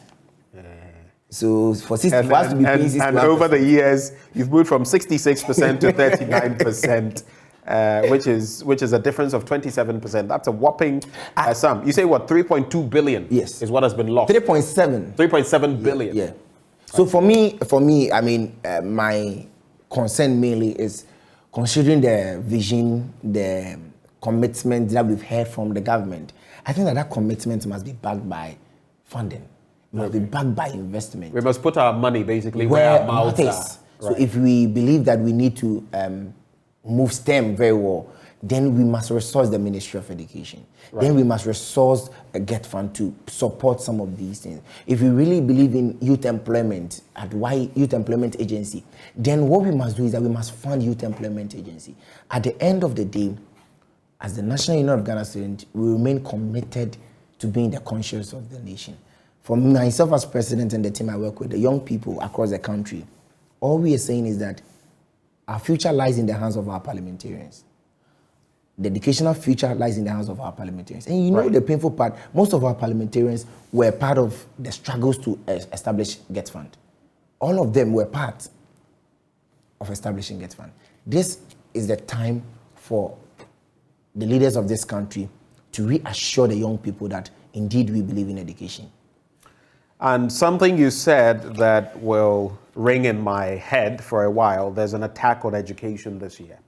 I: So for us to be paying 61%.
A: And over the years, you've moved from 66% to 39%, which is a difference of 27%. That's a whopping sum. You say what? 3.2 billion.
I: Yes,
A: is what has been lost.
I: 3.7.
A: 3.7 billion.
I: Yeah. So for me, I mean, my concern mainly is considering the vision, the commitment that we've heard from the government. I think that commitment must be backed by funding. It must be backed by investment.
A: We must put our money basically where our mouths are.
I: So if we believe that we need to move STEM very well, then we must resource the Ministry of Education. Right. Then we must resource a GET fund to support some of these things. If we really believe in youth employment at Youth Employment Agency, then what we must do is that we must fund Youth Employment Agency. At the end of the day, as the National Union of Ghana Students, we remain committed to being the conscience of the nation. For myself as president and the team I work with, the young people across the country, all we are saying is that our future lies in the hands of our parliamentarians. The educational future lies in the hands of our parliamentarians. And you know the painful part, most of our parliamentarians were part of the struggles to establish GET fund. All of them were part of establishing GET fund. This is the time for the leaders of this country to reassure the young people that indeed we believe in education.
A: And something you said that will ring in my head for a while, there's an attack on education this year.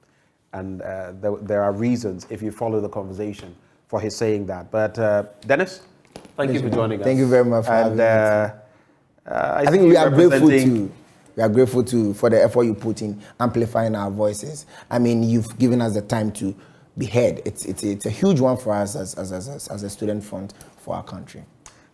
A: And there are reasons, if you follow the conversation, for his saying that. But Dennis, thank you for joining us.
I: Thank you very much for having me. I think we are grateful too. We are grateful too for the effort you put in amplifying our voices. I mean, you've given us the time to be heard. It's a huge one for us as a student front for our country.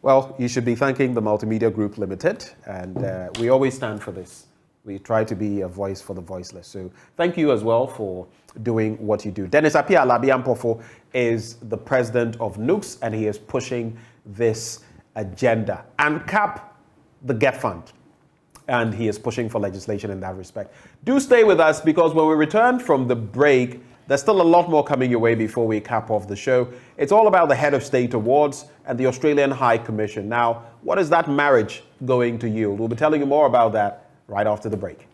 A: Well, you should be thanking the Multimedia Group Limited, and we always stand for this. We try to be a voice for the voiceless. So thank you as well for doing what you do. Dennis Apia Labiampofo is the president of NUCS, and he is pushing this agenda. And CAP, the Get Fund. And he is pushing for legislation in that respect. Do stay with us, because when we return from the break, there's still a lot more coming your way before we cap off the show. It's all about the Head of State Awards and the Australian High Commission. Now, what is that marriage going to yield? We'll be telling you more about that right after the break.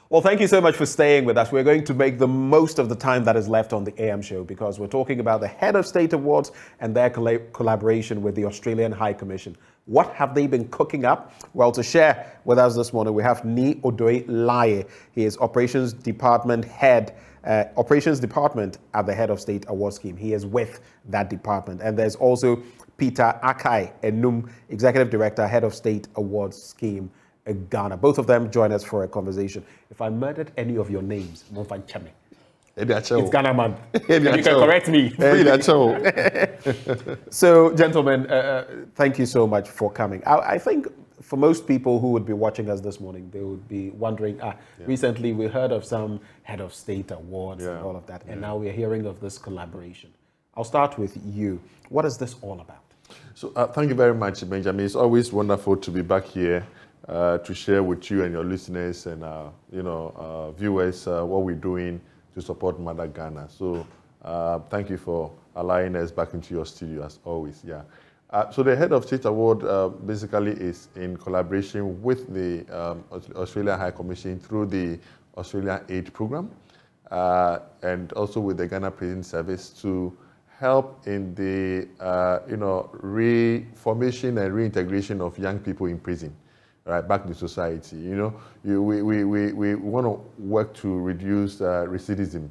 A: Well, thank you so much for staying with us. We're going to make the most of the time that is left on the AM show, because we're talking about the Head of State Awards and their collaboration with the Australian High Commission. What have they been cooking up? Well, to share with us this morning, we have Ni Odoi Laye. He is Operations Department Head, Operations Department at the Head of State Awards scheme. He is with that department. And there's also Peter Akai Enum, Executive Director, Head of State Awards scheme, Ghana. Both of them join us for a conversation. If I murdered any of your names, it's Ghana man. You can correct me. So, gentlemen, thank you so much for coming. I think for most people who would be watching us this morning, they would be wondering, recently we heard of some Head of State Awards and all of that, and now we're hearing of this collaboration. I'll start with you. What is this all about?
J: So, thank you very much, Benjamin. It's always wonderful to be back here to share with you and your listeners and viewers what we're doing to support Mother Ghana. So thank you for allowing us back into your studio as always. So the Head of State Award basically is in collaboration with the Australian High Commission through the Australian Aid Program and also with the Ghana Prison Service to help in the reformation and reintegration of young people in prison. Right, back to society. We want to work to reduce recidivism.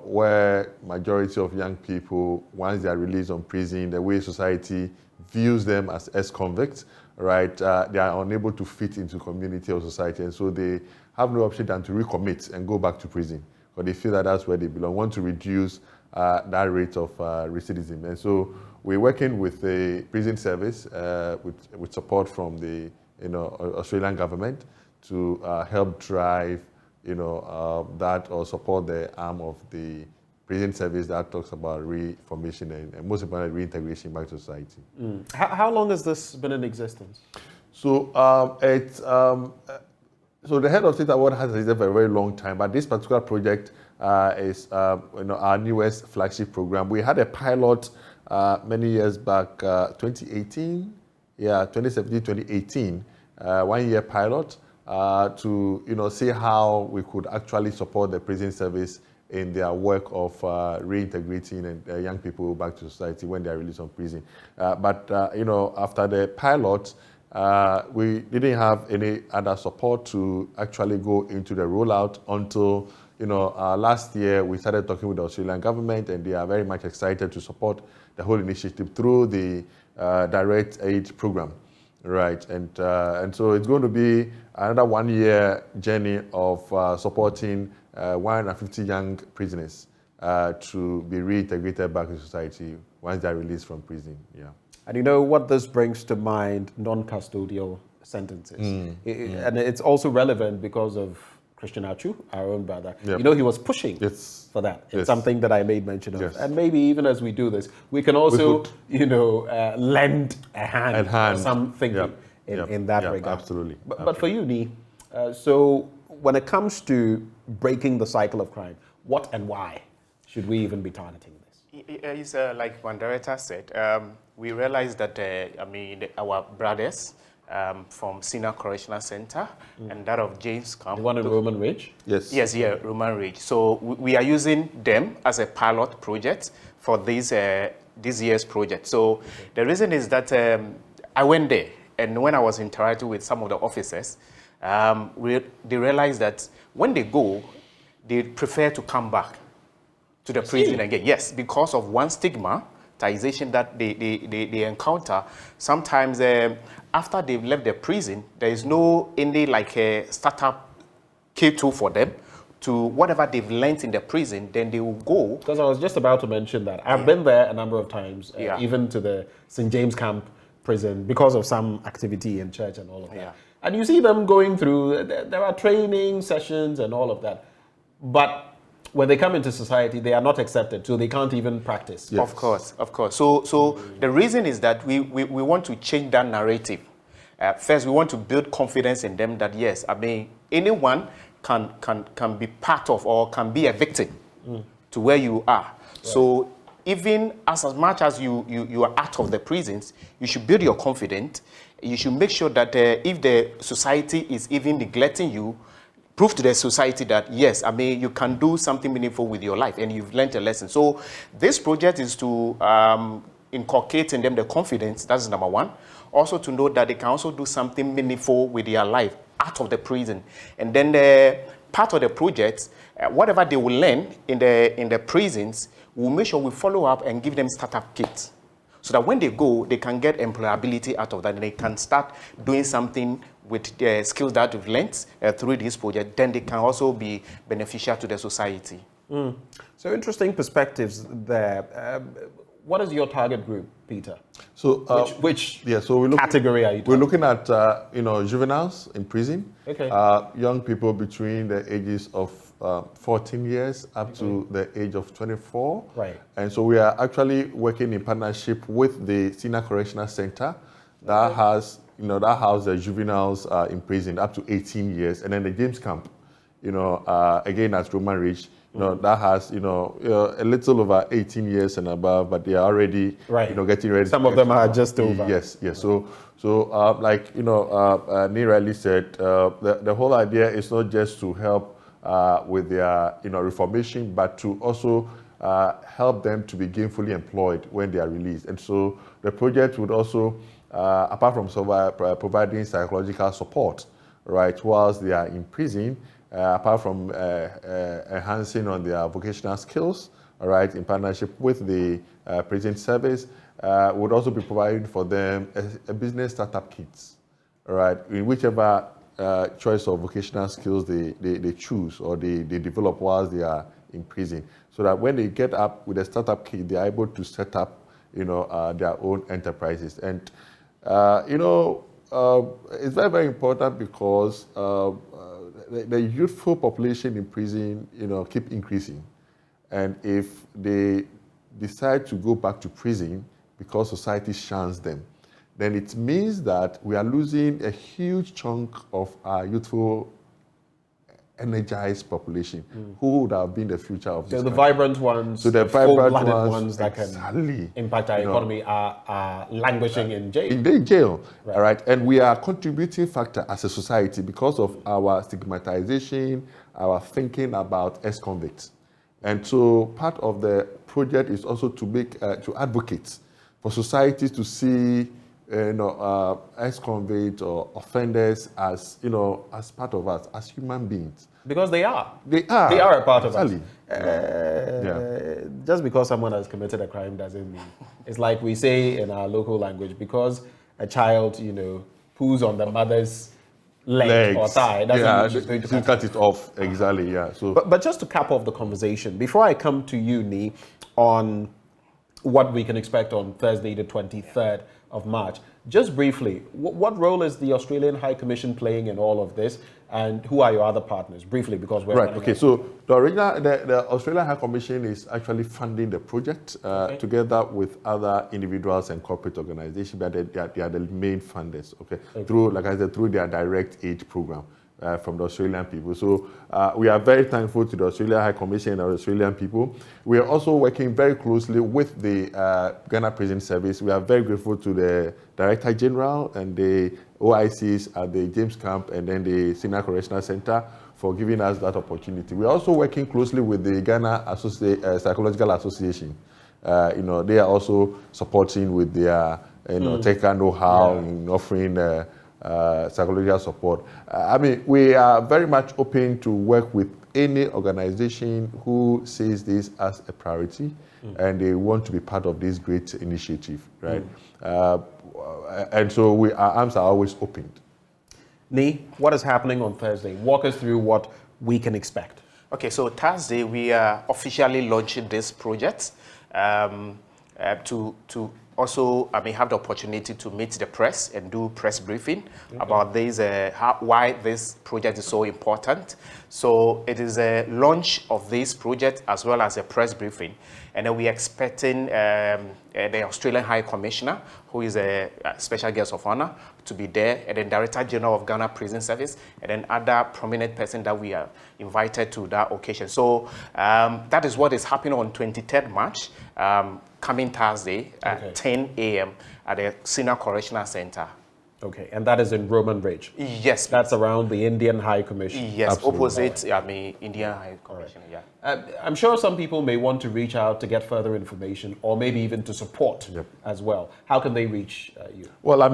J: Where majority of young people, once they are released from prison, the way society views them as ex-convicts, right, they are unable to fit into community or society, and so they have no option than to recommit and go back to prison, because they feel that that's where they belong. Want to reduce that rate of recidivism, and so we're working with the prison service with support from the Australian government to help drive, that or support the arm of the prison service that talks about reformation and most importantly, reintegration back to society.
A: How long has this been in existence?
J: So so the Head of State Award has existed for a very long time, but this particular project is our newest flagship program. We had a pilot many years back, 2018. 2017, 2018, 1 year pilot to see how we could actually support the prison service in their work of reintegrating and young people back to society when they are released from prison. But after the pilot, we didn't have any other support to actually go into the rollout until last year we started talking with the Australian government, and they are very much excited to support the whole initiative through the direct aid program, right? And so it's going to be another 1 year journey of supporting 150 young prisoners to be reintegrated back to society once they're released from prison.
A: And what this brings to mind, non-custodial sentences. And it's also relevant because of Christian Achu, our own brother. He was pushing for that. It's something that I made mention of. And maybe even as we do this, we can also, lend a hand or some thinking in that regard.
J: Absolutely.
A: But for you, Ni, so when it comes to breaking the cycle of crime, what and why should we even be targeting this?
K: It's like one director said, we realized that, our brothers from Senior Correctional Center and that of James Camp.
A: The one in Roman Ridge?
K: Yes, Roman Ridge. So we are using them as a pilot project for this year's project. So the reason is that I went there, and when I was interacting with some of the officers, they realized that when they go, they prefer to come back to the prison again. Yes, because of one stigmatization that they encounter. Sometimes after they've left the prison, there is no any like a startup K2 for them to whatever they've learned in the prison, then they will go.
A: Because I was just about to mention that. I've been there a number of times, even to the St. James Camp prison, because of some activity in church and all of that. And you see them going through, there are training sessions and all of that. But when they come into society, they are not accepted, so they can't even practice.
K: Yes. Of course. So the reason is that we want to change that narrative. First, we want to build confidence in them that, yes, I mean, anyone can be part of or can be a victim to where you are. Right. So even as much as you are out of the prisons, you should build your confidence. You should make sure that if the society is even neglecting you, prove to the society that, yes, I mean, you can do something meaningful with your life and you've learned a lesson. So this project is to inculcate in them the confidence. That's number one. Also to know that they can also do something meaningful with their life out of the prison. And then the part of the project, whatever they will learn in the prisons, we'll make sure we follow up and give them startup kits. So that when they go, they can get employability out of that and they can start doing something with the skills that we've learned through this project. Then they can also be beneficial to the society.
A: So interesting perspectives there. What is your target group, Peter?
J: So
A: which category are you talking?
J: We're looking at juveniles in prison,
A: okay.
J: Young people between the ages of 14 years up to the age of 24.
A: Right.
J: And so we are actually working in partnership with the Senior Correctional Center that has the juveniles in prison up to 18 years, and then the James Camp, again at Roman Ridge. That has, a little over 18 years and above, but they are already, getting ready.
A: Some of them are just over.
J: Yes. So like, Nirali said, the whole idea is not just to help with their, reformation, but to also help them to be gainfully employed when they are released. And so the project would also, apart from providing psychological support, right, whilst they are in prison, apart from enhancing on their vocational skills, all right, in partnership with the prison service, would also be providing for them a business startup kits, all right, in whichever choice of vocational skills they choose or they develop whilst they are in prison, so that when they get up with a startup kit, they are able to set up, their own enterprises. And, it's very, very important because the youthful population in prison, keep increasing. And if they decide to go back to prison because society shuns them, then it means that we are losing a huge chunk of our youthful, energized population who would have been the future of this
A: country.
J: The
A: vibrant ones,
J: so the vibrant
A: ones that can impact our economy are languishing in jail.
J: In jail, all right. And we are a contributing factor as a society because of our stigmatization, our thinking about ex-convicts. And so part of the project is also to advocate for societies to see ex-convicts or offenders as as part of us, as human beings.
A: Because they are.
J: They are
A: a part of
J: us.
A: Just because someone has committed a crime doesn't mean. It's like we say in our local language, because a child, poos on the mother's leg or thigh, doesn't mean she's going to
J: cut it off. Exactly, yeah. So,
A: but just to cap off the conversation, before I come to you, Ni, on what we can expect on Thursday, the 23rd of March, just briefly, what role is the Australian High Commission playing in all of this, and who are your other partners? Briefly, because we're
J: right. Okay, so the Australian High Commission is actually funding the project together with other individuals and corporate organizations, but they are the main funders. Okay, through, like I said, through their direct aid program. From the Australian people. So we are very thankful to the Australian High Commission and the Australian people. We are also working very closely with the Ghana Prison Service. We are very grateful to the Director General and the OICs at the James Camp and then the Senior Correctional Center for giving us that opportunity. We are also working closely with the Ghana Psychological Association. They are also supporting with their technical know-how in offering psychological support. We are very much open to work with any organization who sees this as a priority and they want to be part of this great initiative, right? And so our arms are always opened.
A: Nee, what is happening on Thursday? Walk us through what we can expect.
K: Okay, so Thursday we are officially launching this project to also, have the opportunity to meet the press and do press briefing about this, why this project is so important. So it is a launch of this project as well as a press briefing. And then we're expecting the Australian High Commissioner, who is a special guest of honor, to be there, and then Director General of Ghana Prison Service, and then other prominent persons that we are invited to that occasion. So that is what is happening on 23rd March, coming Thursday at 10 a.m. at the Senior Correctional Center.
A: Okay, and that is in Roman Bridge?
K: Yes.
A: That's around the Indian High Commission?
K: Yes,
A: Absolutely.
K: opposite, Indian High Commission, yeah.
A: I'm sure some people may want to reach out to get further information or maybe even to support as well. How can they reach you?
J: Well,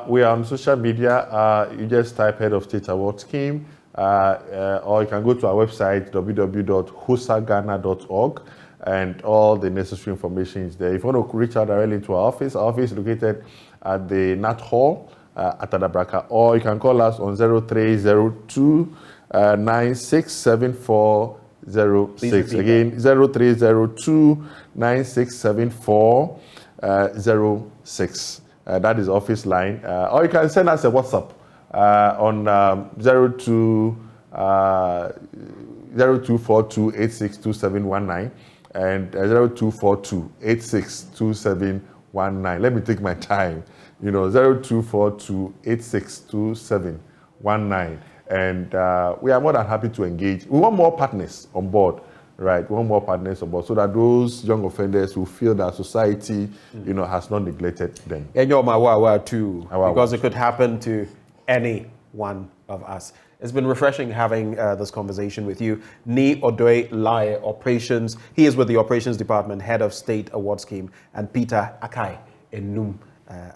J: we are on social media. You just type Head of State Award Scheme, or you can go to our website, www.husaghana.org, and all the necessary information is there. If you want to reach out directly to our office is located at the Nat Hall at Adabraka, or you can call us on 0302 967406. Again, 0302 967406. That is office line. Or you can send us a WhatsApp on 0242862719 and 0242862719. Let me take my time. 0242862719. And we are more than happy to engage. We want more partners on board, right? We want more partners on board so that those young offenders will feel that society, has not neglected them.
A: And you're my wawa too, because it could happen to any one of us. It's been refreshing having this conversation with you. Nee Odoye Lai, Operations. He is with the Operations Department, Head of State Award Scheme, and Peter Akai Enum.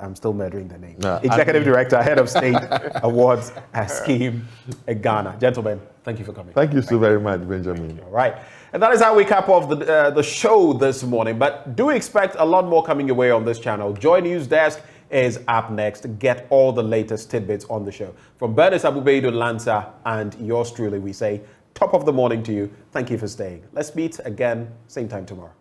A: I'm still murdering the name. Executive Director, Head of State Awards Scheme in Ghana. Gentlemen, thank you for coming.
J: Thank you so very much, Benjamin.
A: All right. And that is how we cap off the show this morning. But do expect a lot more coming your way on this channel. JoyNews Desk is up next. Get all the latest tidbits on the show. From Bernice Abubeido Lanza and yours truly, we say top of the morning to you. Thank you for staying. Let's meet again, same time tomorrow.